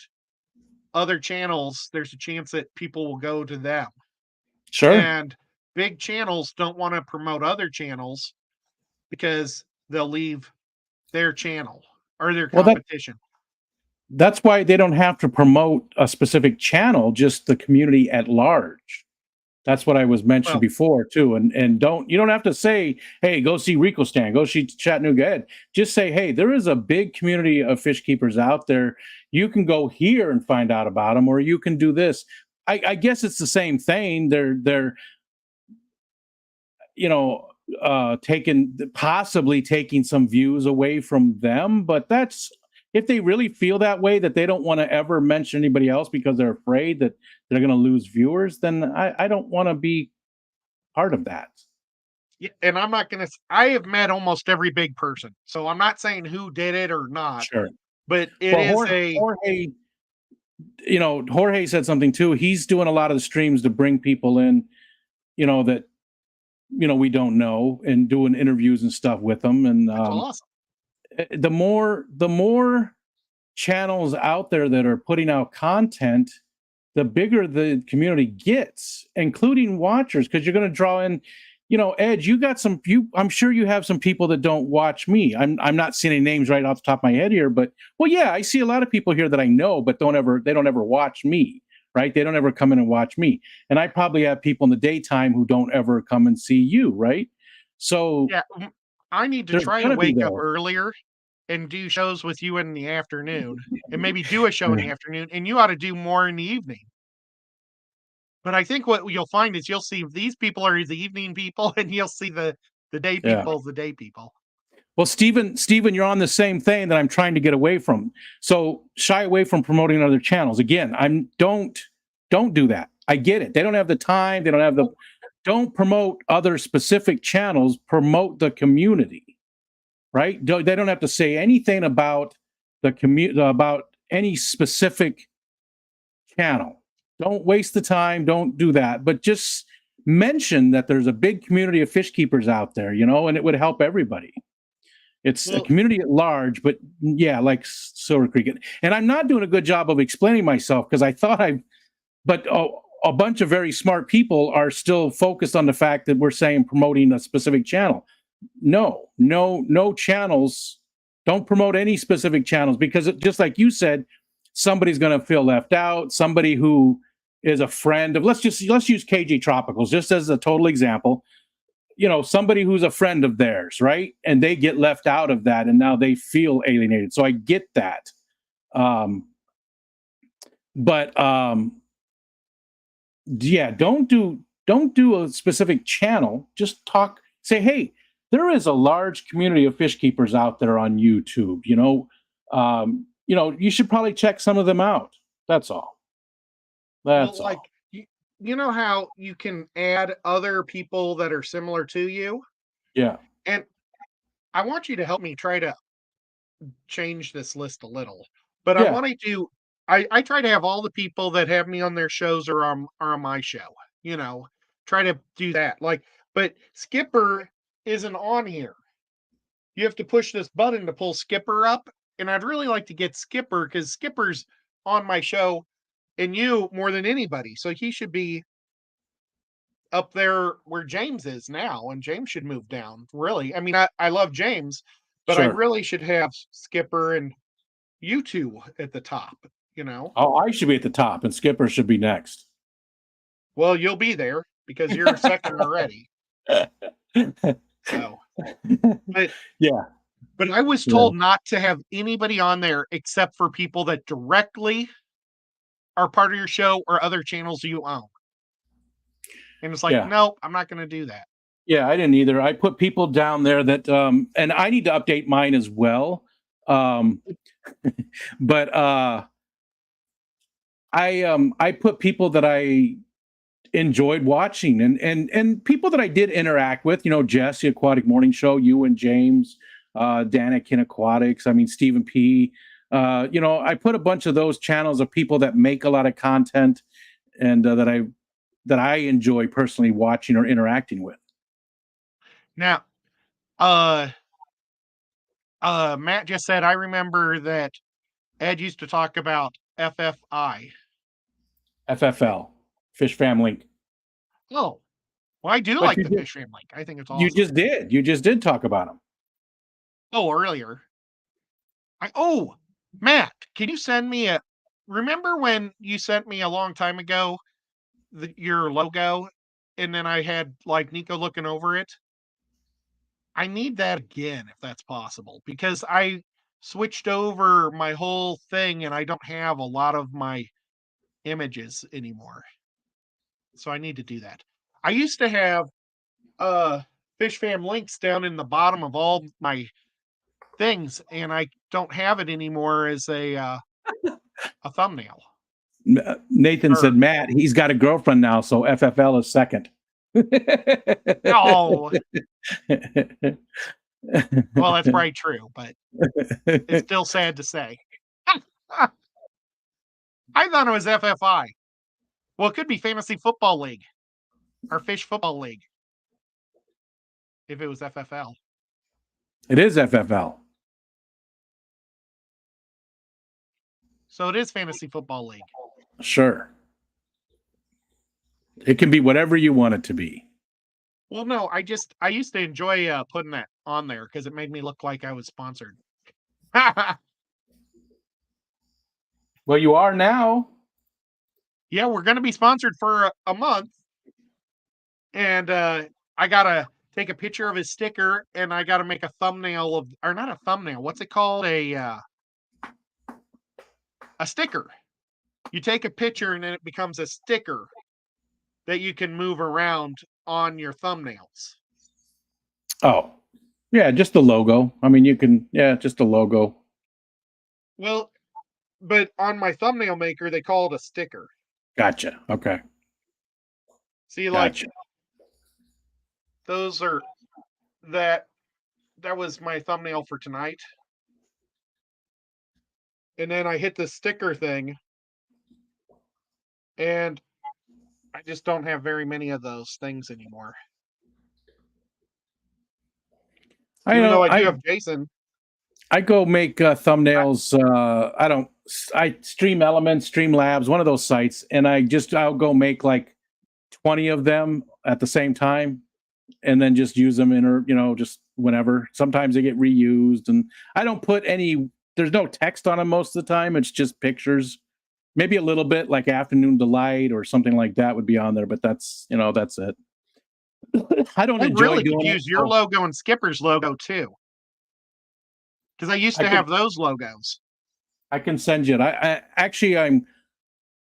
Speaker 1: other channels, there's a chance that people will go to them.
Speaker 2: Sure.
Speaker 1: And big channels don't want to promote other channels because they'll leave their channel or their
Speaker 2: Well,
Speaker 1: competition.
Speaker 2: That's why they don't have to promote a specific channel, just the community at large. That's what I was mentioned before too. And you don't have to say, hey, go see Rico Stand, go see Chattanooga Ed. Just say, hey, there is a big community of fish keepers out there. You can go here and find out about them, or you can do this. I guess it's the same thing. They're possibly taking some views away from them, but that's if they really feel that way, that they don't want to ever mention anybody else because they're afraid that they're going to lose viewers, then I don't want to be part of that.
Speaker 1: Yeah, and I'm not going to, I have met almost every big person. So I'm not saying who did it or not.
Speaker 2: Sure.
Speaker 1: But Jorge,
Speaker 2: Jorge said something too. He's doing a lot of the streams to bring people in, that, we don't know, and doing interviews and stuff with them. And
Speaker 1: that's awesome.
Speaker 2: The more channels out there that are putting out content, the bigger the community gets, including watchers, because you're going to draw in, Ed, I'm sure you have some people that don't watch me. I'm not seeing any names right off the top of my head here, but yeah, I see a lot of people here that I know, but they don't ever watch me, right? They don't ever come in and watch me. And I probably have people in the daytime who don't ever come and see you, right? So
Speaker 1: yeah, I need to try to wake up earlier and do shows with you in the afternoon, and maybe do a show in the afternoon, and you ought to do more in the evening. But I think what you'll find is you'll see these people are the evening people, and you'll see the day people the day people.
Speaker 2: Well, Steven, you're on the same thing that I'm trying to get away from. So shy away from promoting other channels. Again, don't do that. I get it. They don't have the time. They don't have don't promote other specific channels. Promote the community. Right? They don't have to say anything about about any specific channel. Don't waste the time. Don't do that. But just mention that there's a big community of fish keepers out there, and it would help everybody. It's a community at large, but yeah, like Silver Creek. And I'm not doing a good job of explaining myself because I thought but a bunch of very smart people are still focused on the fact that we're saying promoting a specific channel. No channels. Don't promote any specific channels because just like you said, somebody's going to feel left out. Somebody who is a friend of, let's use KJ Tropicals just as a total example. Somebody who's a friend of theirs, right? And they get left out of that, and now they feel alienated. So I get that. Yeah, don't do a specific channel. Just say, hey, there is a large community of fish keepers out there on YouTube. You should probably check some of them out. That's all. That's all.
Speaker 1: Like, you know how you can add other people that are similar to you?
Speaker 2: Yeah.
Speaker 1: And I want you to help me try to change this list a little. But I want to I try to have all the people that have me on their shows or are on my show. Try to do that. But Skipper isn't on here. You have to push this button to pull Skipper up. And I'd really like to get Skipper because Skipper's on my show and you more than anybody. So he should be up there where James is now, and James should move down. Really. I mean, I love James, but I really should have Skipper and you two at the top,
Speaker 2: Oh, I should be at the top and Skipper should be next.
Speaker 1: Well, you'll be there because you're second already. So, but
Speaker 2: yeah.
Speaker 1: But I was told not to have anybody on there except for people that directly are part of your show or other channels you own. And it's like,
Speaker 2: Yeah.
Speaker 1: nope, I'm not going to do that.
Speaker 2: Yeah, I didn't either. I put people down there that, and I need to update mine as well. But I put people that I enjoyed watching and people that I did interact with. You know, Jesse Aquatic Morning Show, you and James, Danikin Aquatics. I mean, Stephen P. You know, I put a bunch of those channels of people that make a lot of content and that I enjoy personally watching or interacting with.
Speaker 1: Now, Matt just said, I remember that Ed used to talk about FFI.
Speaker 2: FFL, Fish Fam Link.
Speaker 1: Oh, well, I do
Speaker 2: But
Speaker 1: like
Speaker 2: you
Speaker 1: the
Speaker 2: did-
Speaker 1: Fish Fam Link. I think it's awesome.
Speaker 2: You just did talk about them.
Speaker 1: Oh, earlier. Matt, can you send me remember when you sent me a long time ago your logo and then I had like Nico looking over it? I need that again if that's possible because I switched over my whole thing and I don't have a lot of my images anymore. So I need to do that. I used to have Fish Fam links down in the bottom of all my things, and I don't have it anymore as a thumbnail.
Speaker 2: Nathan said, Matt, he's got a girlfriend now, so FFL is second.
Speaker 1: Oh, well, that's probably true, but it's still sad to say. I thought it was FFI. Well, it could be Fantasy Football League or Fish Football League if it was FFL.
Speaker 2: It is FFL.
Speaker 1: So it is Fantasy Football League.
Speaker 2: Sure. It can be whatever you want it to be.
Speaker 1: Well, no, I used to enjoy putting that on there because it made me look like I was sponsored.
Speaker 2: Well, you are now.
Speaker 1: Yeah, we're going to be sponsored for a month. And I got to take a picture of his sticker and I got to make a thumbnail of, or not a thumbnail, what's it called? A sticker. You take a picture and then it becomes a sticker that you can move around on your thumbnails.
Speaker 2: Oh, yeah, just the logo. I mean, you can, just the logo.
Speaker 1: Well, but on my thumbnail maker, they call it a sticker.
Speaker 2: Gotcha. Okay.
Speaker 1: See,
Speaker 2: Gotcha.
Speaker 1: like, those are, that was my thumbnail for tonight. And then I hit the sticker thing. And I just don't have very many of those things anymore. Even though I do have Jason.
Speaker 2: I go make thumbnails. I Stream Elements, Stream Labs, one of those sites, and I'll go make like 20 of them at the same time, and then just use them just whenever. Sometimes they get reused, and I don't put any. There's no text on them most of the time. It's just pictures. Maybe a little bit like Afternoon Delight or something like that would be on there, but that's it. I don't enjoy
Speaker 1: really
Speaker 2: doing
Speaker 1: could use your logo and Skipper's logo too. Because I used to have those logos.
Speaker 2: I can send you it.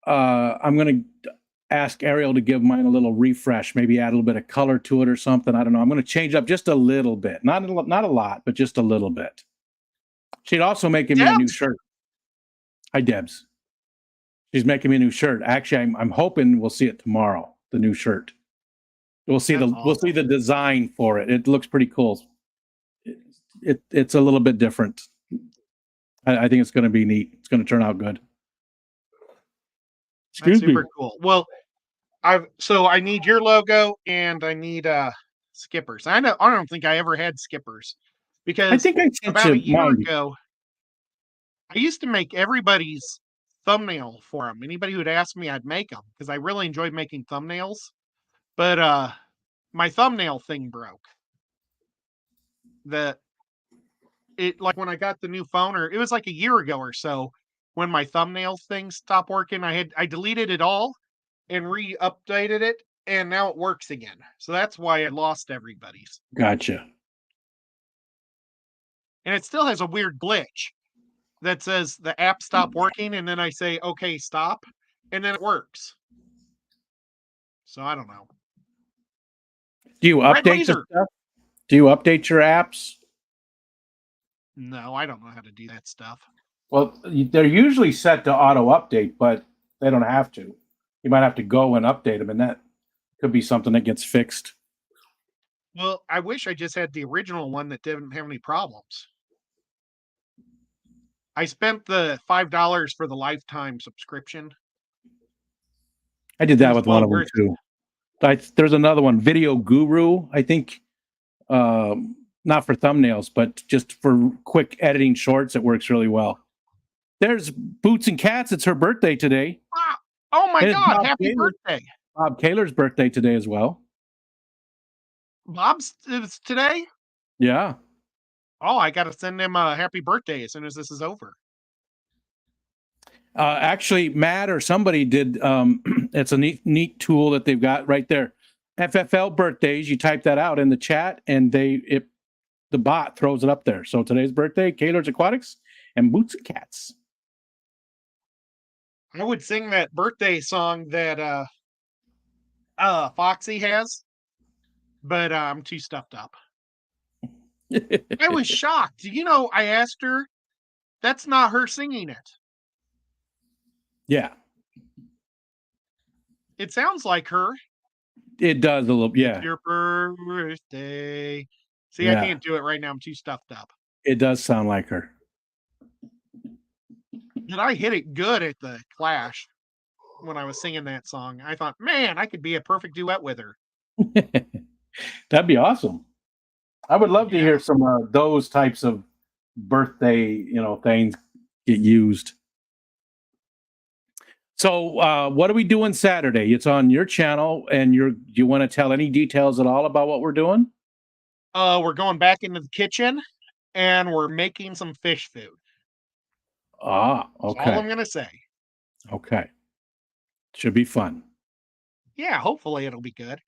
Speaker 2: I'm going to ask Ariel to give mine a little refresh, maybe add a little bit of color to it or something. I don't know. I'm going to change up just a little bit, not a lot, but just a little bit. She'd also making me a new shirt. Hi, Debs. She's making me a new shirt. Actually, I'm hoping we'll see it tomorrow. The new shirt. We'll see we'll see the design for it. It looks pretty cool. It's a little bit different. I think it's going to be neat. It's going to turn out good.
Speaker 1: That's super cool. Well, I need your logo and I need Skipper's. I don't think I ever had Skipper's because
Speaker 2: I think
Speaker 1: about a year ago, I used to make everybody's thumbnail for them. Anybody who'd ask me, I'd make them because I really enjoyed making thumbnails. But my thumbnail thing broke. Like when I got the new phone, or it was like a year ago or so, when my thumbnail thing stopped working, I deleted it all and re-updated it, and now it works again. So that's why I lost everybody's.
Speaker 2: Gotcha.
Speaker 1: and it still has a weird glitch that says the app stopped working, and then I say, okay, stop, and then it works. So I don't know.
Speaker 2: Do you
Speaker 1: Red
Speaker 2: update the
Speaker 1: Laser.
Speaker 2: stuff? Do you update your apps?
Speaker 1: No, I don't know how to do that stuff.
Speaker 2: Well, they're usually set to auto update, but they don't have to. You might have to go and update them, and that could be something that gets fixed.
Speaker 1: Well, I wish I just had the original one that didn't have any problems. I spent the $5 for the lifetime subscription.
Speaker 2: I did
Speaker 1: It
Speaker 2: that
Speaker 1: was
Speaker 2: with one
Speaker 1: well
Speaker 2: of them
Speaker 1: worth
Speaker 2: too. There's another one, Video Guru. I think not for thumbnails, but just for quick editing shorts. It works really well. There's Boots and Cats. It's her birthday today.
Speaker 1: Wow. Oh my
Speaker 2: It is
Speaker 1: God!
Speaker 2: Bob
Speaker 1: Happy
Speaker 2: Taylor.
Speaker 1: birthday,
Speaker 2: Bob Kaler's birthday today as well.
Speaker 1: Bob's. It's today.
Speaker 2: Yeah.
Speaker 1: Oh, I got to send him a happy birthday as soon as this is over.
Speaker 2: Actually, Matt or somebody did. It's a neat tool that they've got right there. FFL birthdays. You type that out in the chat, and the bot throws it up there. So today's birthday, Kaler's Aquatics and Boots and Cats.
Speaker 1: I would sing that birthday song that Foxy has, but I'm too stuffed up. I was shocked. You know, I asked her. That's not her singing it.
Speaker 2: Yeah,
Speaker 1: It sounds like her.
Speaker 2: it does a little. Yeah,
Speaker 1: Your birthday. See,
Speaker 2: Yeah.
Speaker 1: I can't do it right now. I'm too stuffed up.
Speaker 2: it does sound like her.
Speaker 1: And I hit it good at the Clash when I was singing that song. I thought, man, I could be a perfect duet with her.
Speaker 2: That'd be awesome. I would love to
Speaker 1: Yeah.
Speaker 2: hear some of those types of birthday, things get used. So, what are we doing Saturday? It's on your channel, and do you want to tell any details at all about what we're doing?
Speaker 1: We're going back into the kitchen and we're making some fish food.
Speaker 2: Ah,
Speaker 1: That's all
Speaker 2: okay,
Speaker 1: I'm gonna say.
Speaker 2: okay. Should be fun.
Speaker 1: Yeah, hopefully it'll be good.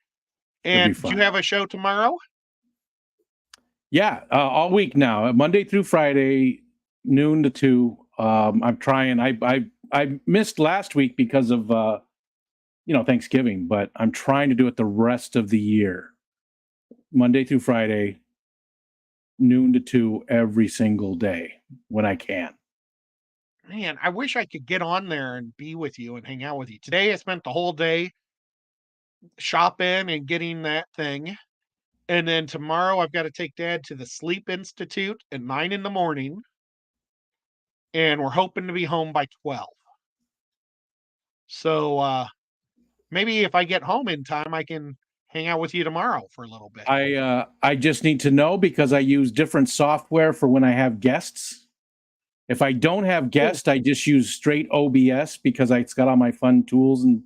Speaker 2: be
Speaker 1: And do
Speaker 2: fun.
Speaker 1: you have a show tomorrow?
Speaker 2: Yeah, all week now, Monday through Friday, noon to 2. I'm trying. I missed last week because of Thanksgiving, but I'm trying to do it the rest of the year, Monday through Friday, noon to 2 every single day when I can.
Speaker 1: Man, I wish I could get on there and be with you and hang out with you. Today I spent the whole day shopping and getting that thing. And then tomorrow I've got to take Dad to the Sleep Institute at 9 in the morning. And we're hoping to be home by 12. So maybe if I get home in time, I can hang out with you tomorrow for a little bit.
Speaker 2: I just need to know because I use different software for when I have guests. If I don't have guests, I just use straight OBS because it's got all my fun tools and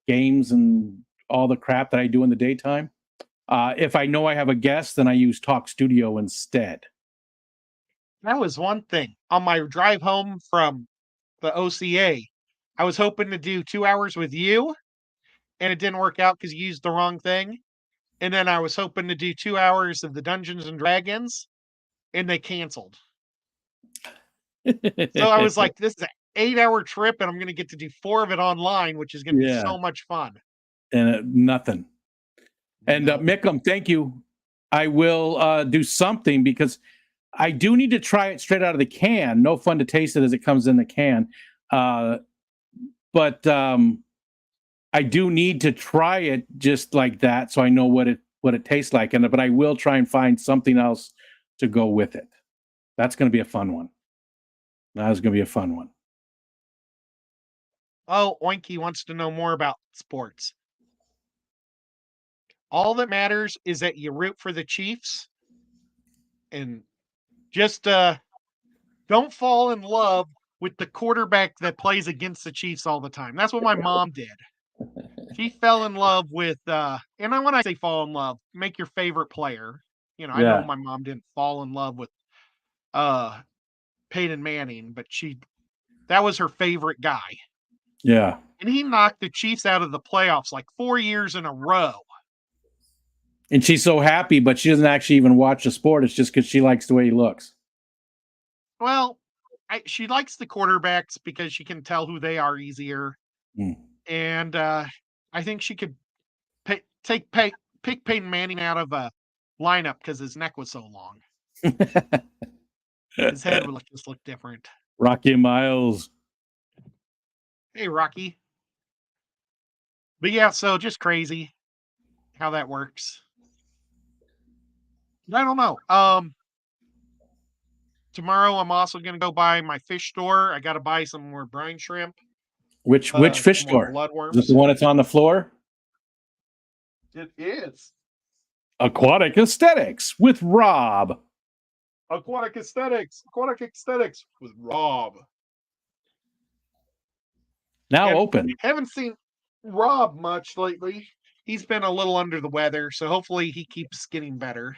Speaker 2: games and all the crap that I do in the daytime. If I know I have a guest, then I use Talk Studio instead.
Speaker 1: That was one thing. On my drive home from the OCA, I was hoping to do 2 hours with you, and it didn't work out because you used the wrong thing. And then I was hoping to do 2 hours of the Dungeons and Dragons, and they canceled. So I was like, this is an 8-hour trip, and I'm going to get to do 4 of it online, which is going to be
Speaker 2: Yeah.
Speaker 1: so much fun.
Speaker 2: and nothing. And Mickham, thank you. I will do something because I do need to try it straight out of the can. No fun to taste it as it comes in the can. But I do need to try it just like that so I know what it tastes like. But I will try and find something else to go with it. That's going to be a fun one. That's going to be a fun one.
Speaker 1: Oh, Oinky wants to know more about sports. All that matters is that you root for the Chiefs and just don't fall in love with the quarterback that plays against the Chiefs all the time. That's what my mom did. She fell in love with and when I say fall in love, make your favorite player. I know
Speaker 2: Yeah.
Speaker 1: my mom didn't fall in love with Peyton Manning, but that was her favorite guy.
Speaker 2: Yeah.
Speaker 1: And he knocked the Chiefs out of the playoffs like 4 years in a row.
Speaker 2: And she's so happy, but she doesn't actually even watch the sport. It's just because she likes the way he looks.
Speaker 1: Well, she likes the quarterbacks because she can tell who they are easier,
Speaker 2: Hmm.
Speaker 1: and I think she could pick Peyton Manning out of a lineup because his neck was so long. His head would just look different.
Speaker 2: Rocky Miles.
Speaker 1: Hey, Rocky. But yeah, so just crazy how that works. I don't know. Tomorrow I'm also gonna go by my fish store. I got to buy some more brine shrimp.
Speaker 2: Which fish
Speaker 1: some more
Speaker 2: store? Is
Speaker 1: bloodworms.
Speaker 2: this the one that's on the floor?
Speaker 1: It is
Speaker 2: Aquatic Aesthetics with Rob.
Speaker 1: Aquatic Aesthetics. Aquatic Aesthetics with Rob.
Speaker 2: Now
Speaker 1: And
Speaker 2: open.
Speaker 1: Haven't seen Rob much lately. He's been a little under the weather, so hopefully he keeps getting better.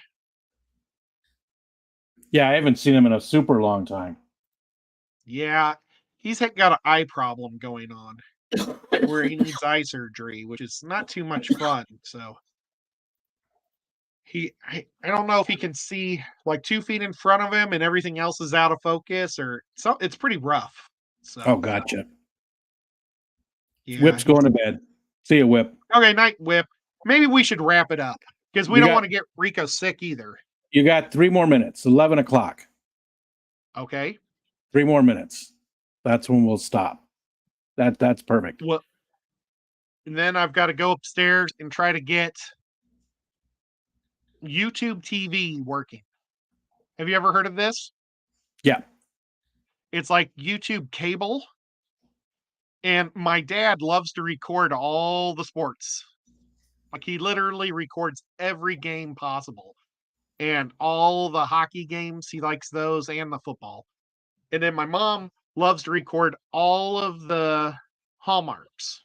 Speaker 2: Yeah, I haven't seen him in a super long time.
Speaker 1: Yeah, he's got an eye problem going on where he needs eye surgery, which is not too much fun. So I don't know if he can see like 2 feet in front of him and everything else is out of focus, or so. It's pretty rough. So
Speaker 2: Oh, gotcha.
Speaker 1: yeah.
Speaker 2: Whip's going to bed. See you, Whip.
Speaker 1: Okay, night, Whip. Maybe we should wrap it up because we
Speaker 2: You
Speaker 1: don't
Speaker 2: got-
Speaker 1: want to get Rico sick either.
Speaker 2: You got 3 more minutes. 11 o'clock.
Speaker 1: Okay.
Speaker 2: 3 more minutes. That's when we'll stop. That's perfect.
Speaker 1: Well, and then I've got to go upstairs and try to get YouTube TV working. Have you ever heard of this?
Speaker 2: Yeah.
Speaker 1: It's like YouTube cable. And my dad loves to record all the sports. Like he literally records every game possible. And all the hockey games, he likes those and the football. And then my mom loves to record all of the Hallmarks.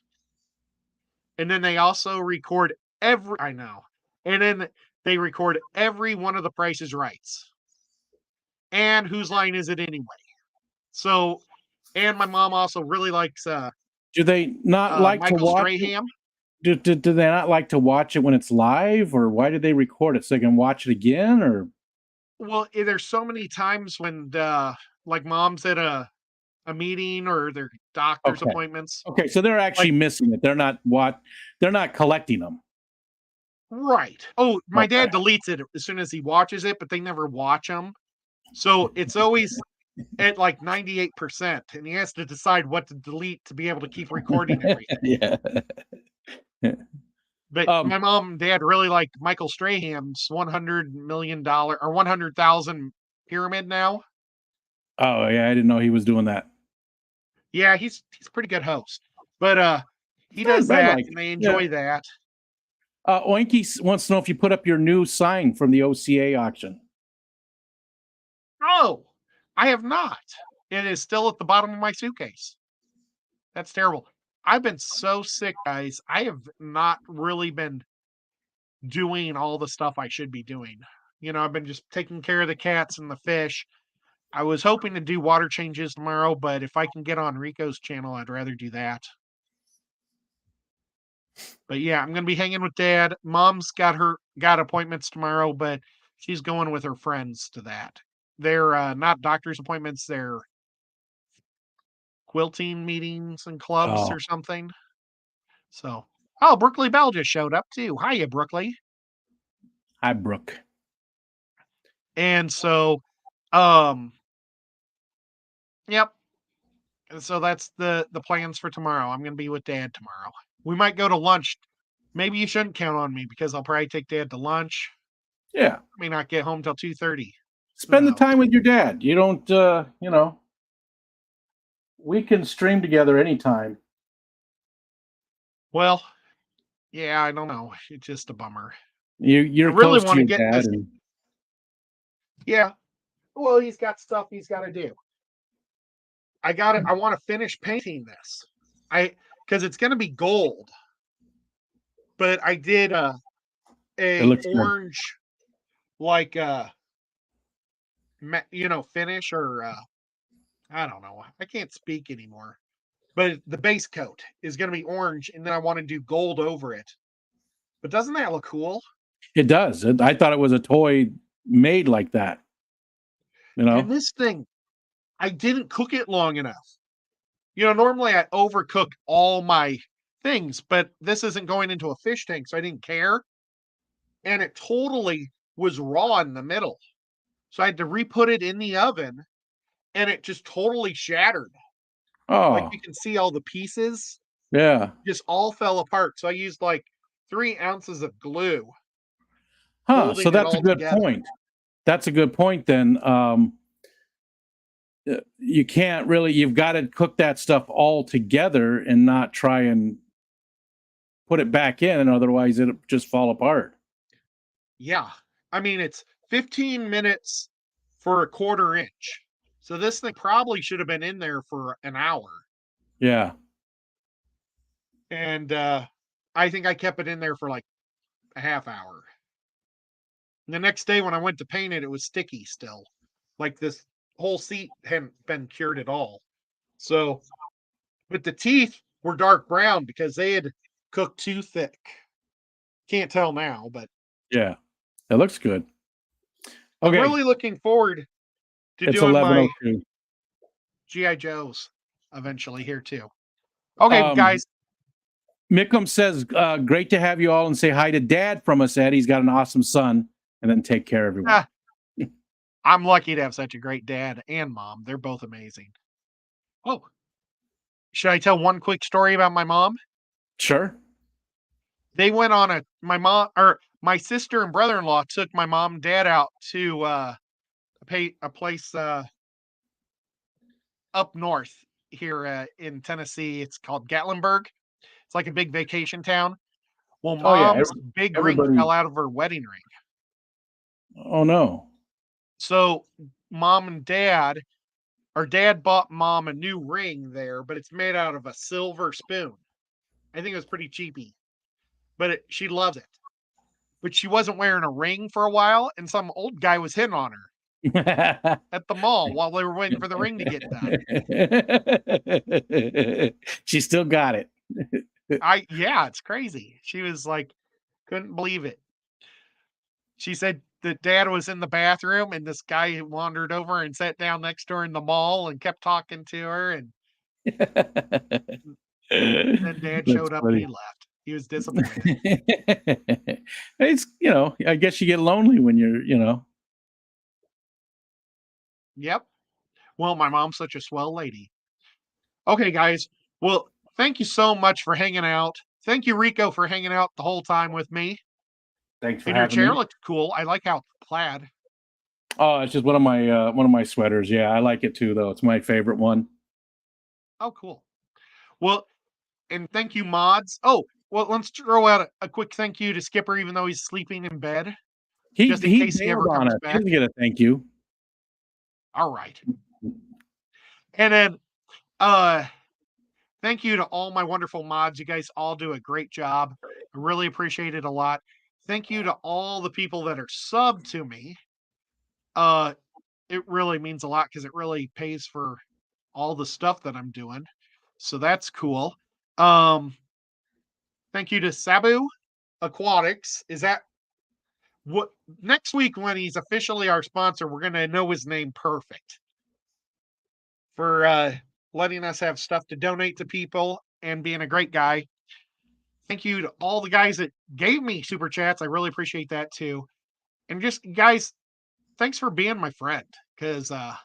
Speaker 1: And then they also record I know. And then they record every one of the Price is Rights. And Whose Line Is It Anyway? So, and my mom also really likes
Speaker 2: Do they not like
Speaker 1: Michael
Speaker 2: to watch it?
Speaker 1: Strahan.
Speaker 2: Do they not like to watch it when it's live, or why did they record it so they can watch it again? Or
Speaker 1: Well, there's so many times when like mom's at a meeting or their doctor's
Speaker 2: Okay.
Speaker 1: appointments.
Speaker 2: okay, so they're actually missing it. They're not collecting them.
Speaker 1: Right. Oh, my dad
Speaker 2: Okay.
Speaker 1: deletes it as soon as he watches it, but they never watch them. So it's always at like 98%, and he has to decide what to delete to be able to keep recording everything.
Speaker 2: Yeah.
Speaker 1: But my mom and dad really like Michael Strahan's $100 million or 100,000 pyramid now.
Speaker 2: Oh yeah, I didn't know he was doing that.
Speaker 1: Yeah, he's a pretty good host. But he does
Speaker 2: I
Speaker 1: that
Speaker 2: like
Speaker 1: and they
Speaker 2: it.
Speaker 1: enjoy that.
Speaker 2: Oinky wants to know if you put up your new sign from the OCA auction.
Speaker 1: Oh, I have not. It is still at the bottom of my suitcase. That's terrible. I've been so sick, guys. I have not really been doing all the stuff I should be doing. You know, I've been just taking care of the cats and the fish. I was hoping to do water changes tomorrow, but if I can get on Rico's channel, I'd rather do that. But yeah, I'm gonna be hanging with Dad. Mom's got appointments tomorrow, but she's going with her friends to that. They're not doctor's appointments, they're quilting meetings and clubs
Speaker 2: Oh.
Speaker 1: or something. So, oh, Brookley Bell just showed up too. Hiya, Brookley.
Speaker 2: Hi, Brooke.
Speaker 1: And so, yep. And so that's the plans for tomorrow. I'm gonna be with Dad tomorrow. We might go to lunch. Maybe you shouldn't count on me because I'll probably take Dad to lunch.
Speaker 2: Yeah.
Speaker 1: I may not get home till 2:30.
Speaker 2: Spend the
Speaker 1: No.
Speaker 2: time with your dad. You don't, we can stream together anytime.
Speaker 1: Well, yeah, I don't know. It's just a bummer.
Speaker 2: You're
Speaker 1: I really
Speaker 2: close to
Speaker 1: wanna
Speaker 2: your
Speaker 1: get
Speaker 2: dad.
Speaker 1: this-
Speaker 2: And,
Speaker 1: Yeah. Well, he's got stuff he's got to do. I want to finish painting this. Because it's going to be gold. But I did
Speaker 2: It
Speaker 1: a
Speaker 2: looks good.
Speaker 1: orange, like finish or I don't know. I can't speak anymore. But the base coat is going to be orange, and then I want to do gold over it. But doesn't that look cool?
Speaker 2: It does. I thought it was a toy made like that.
Speaker 1: And this thing, I didn't cook it long enough. Normally I overcook all my things, but this isn't going into a fish tank, so I didn't care. And it totally was raw in the middle. So I had to re-put it in the oven, and it just totally shattered. Like,
Speaker 2: Oh,
Speaker 1: you can see all the pieces
Speaker 2: yeah.
Speaker 1: just all fell apart. So I used like 3 ounces of glue
Speaker 2: Huh. So
Speaker 1: holding it
Speaker 2: that's a
Speaker 1: all
Speaker 2: good
Speaker 1: together.
Speaker 2: point. That's a good point then. You can't really, you've got to cook that stuff all together and not try and put it back in, otherwise it'll just fall apart.
Speaker 1: Yeah. I mean, it's 15 minutes for a 1/4 inch. So this thing probably should have been in there for an hour.
Speaker 2: Yeah.
Speaker 1: And I think I kept it in there for like a half hour. And the next day when I went to paint it, it was sticky still. Like this whole seat hadn't been cured at all. So, but the teeth were dark brown because they had cooked too thick. Can't tell now, but
Speaker 2: Yeah. That looks good.
Speaker 1: I'm
Speaker 2: Okay.
Speaker 1: really looking forward to
Speaker 2: It's
Speaker 1: doing my
Speaker 2: 11:02.
Speaker 1: GI Joes eventually here too. Okay,
Speaker 2: Um,
Speaker 1: guys.
Speaker 2: Mickham says, great to have you all, and say hi to Dad from us, Ed. He's got an awesome son. And then take care, everyone.
Speaker 1: Ah, I'm lucky to have such a great dad and mom. They're both amazing. Oh, should I tell one quick story about my mom?
Speaker 2: Sure.
Speaker 1: They went on my sister and brother-in-law took my mom and dad out to a place up north here in Tennessee. It's called Gatlinburg. It's like a big vacation town. Well,
Speaker 2: Oh, yeah.
Speaker 1: mom's big ring
Speaker 2: Everybody.
Speaker 1: fell out of her wedding ring.
Speaker 2: Oh, no.
Speaker 1: So mom and dad, or dad bought mom a new ring there, but it's made out of a silver spoon. I think it was pretty cheapy, but she loves it. But she wasn't wearing a ring for a while, and some old guy was hitting on her at the mall while they were waiting for the ring to get done.
Speaker 2: She still got it.
Speaker 1: Yeah, it's crazy. She was like, couldn't believe it. She said that dad was in the bathroom and this guy wandered over and sat down next to her in the mall and kept talking to her. And then dad
Speaker 2: That's
Speaker 1: showed up and
Speaker 2: funny.
Speaker 1: he left. He was disappointed.
Speaker 2: It's, I guess you get lonely when you're.
Speaker 1: Yep. Well, my mom's such a swell lady. Okay, guys. Well, thank you so much for hanging out. Thank you, Rico, for hanging out the whole time with me.
Speaker 2: Thanks for
Speaker 1: And your
Speaker 2: having
Speaker 1: chair
Speaker 2: me.
Speaker 1: looked cool. I like how it's plaid.
Speaker 2: Oh, it's just one of my sweaters. Yeah, I like it too, though. It's my favorite one.
Speaker 1: Oh, cool. Well, and thank you, mods. Oh, well, let's throw out a quick thank you to Skipper, even though he's sleeping in bed.
Speaker 2: He
Speaker 1: Just in
Speaker 2: he
Speaker 1: case he ever
Speaker 2: bailed on
Speaker 1: comes
Speaker 2: us. He
Speaker 1: back.
Speaker 2: doesn't get a thank you.
Speaker 1: All right. And then thank you to all my wonderful mods. You guys all do a great job. I really appreciate it a lot. Thank you to all the people that are subbed to me. It really means a lot because it really pays for all the stuff that I'm doing. So that's cool. Thank you to Sabu Aquatics. Is that what next week when he's officially our sponsor, we're gonna know his name perfect for letting us have stuff to donate to people and being a great guy. Thank you to all the guys that gave me super chats. I really appreciate that too. And just guys, thanks for being my friend. Cause I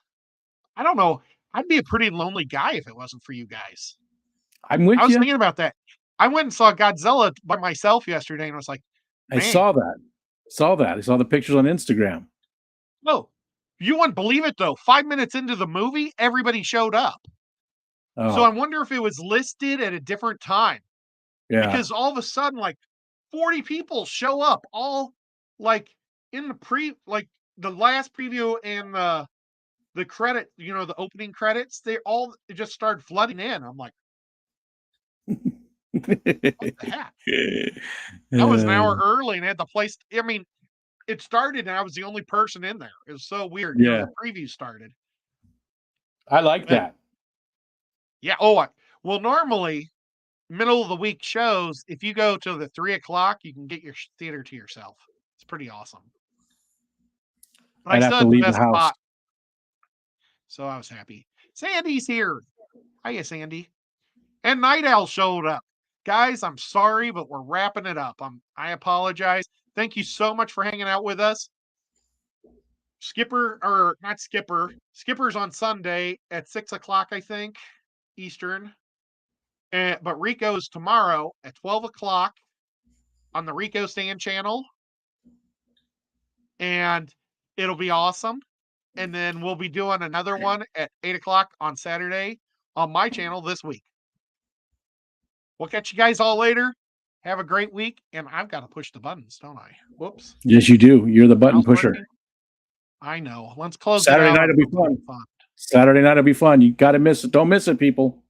Speaker 1: don't know, I'd be a pretty lonely guy if it wasn't for you guys.
Speaker 2: I'm with
Speaker 1: I was
Speaker 2: you.
Speaker 1: thinking about that. I went and saw Godzilla by myself yesterday and was like,
Speaker 2: I
Speaker 1: man,
Speaker 2: saw that. I saw the pictures on Instagram.
Speaker 1: no, you wouldn't believe it though. 5 minutes into the movie, everybody showed up.
Speaker 2: Oh,
Speaker 1: So I wonder if it was listed at a different time
Speaker 2: yeah.
Speaker 1: because all of a sudden, like 40 people show up, all like in the last preview and the credit, the opening credits, they all just started flooding in. I'm like, what the heck? I was an hour early and had the place. I mean, it started and I was the only person in there. It was so weird.
Speaker 2: Yeah.
Speaker 1: The preview started.
Speaker 2: I like that.
Speaker 1: Yeah. Well, normally middle of the week shows, if you go to the 3:00, you can get your theater to yourself. It's pretty awesome. But
Speaker 2: I'd
Speaker 1: I
Speaker 2: have
Speaker 1: still
Speaker 2: to
Speaker 1: had the
Speaker 2: leave the
Speaker 1: best
Speaker 2: house.
Speaker 1: spot. So I was happy. Sandy's here. Hiya, Sandy. And Night Owl showed up. Guys, I'm sorry, but we're wrapping it up. I apologize. Thank you so much for hanging out with us. Skipper, or not Skipper. Skipper's on Sunday at 6 o'clock, I think, Eastern. But Rico's tomorrow at 12 o'clock on the Rico Stan channel. And it'll be awesome. And then we'll be doing another one at 8 o'clock on Saturday on my channel this week. We'll catch you guys all later. Have a great week. And I've got to push the buttons, don't I? Whoops.
Speaker 2: Yes, you do. You're the button
Speaker 1: Mouse
Speaker 2: pusher.
Speaker 1: working? I know. Let's close
Speaker 2: Saturday
Speaker 1: it out.
Speaker 2: night will be fun. Saturday night will be fun. You got to miss it. Don't miss it, people.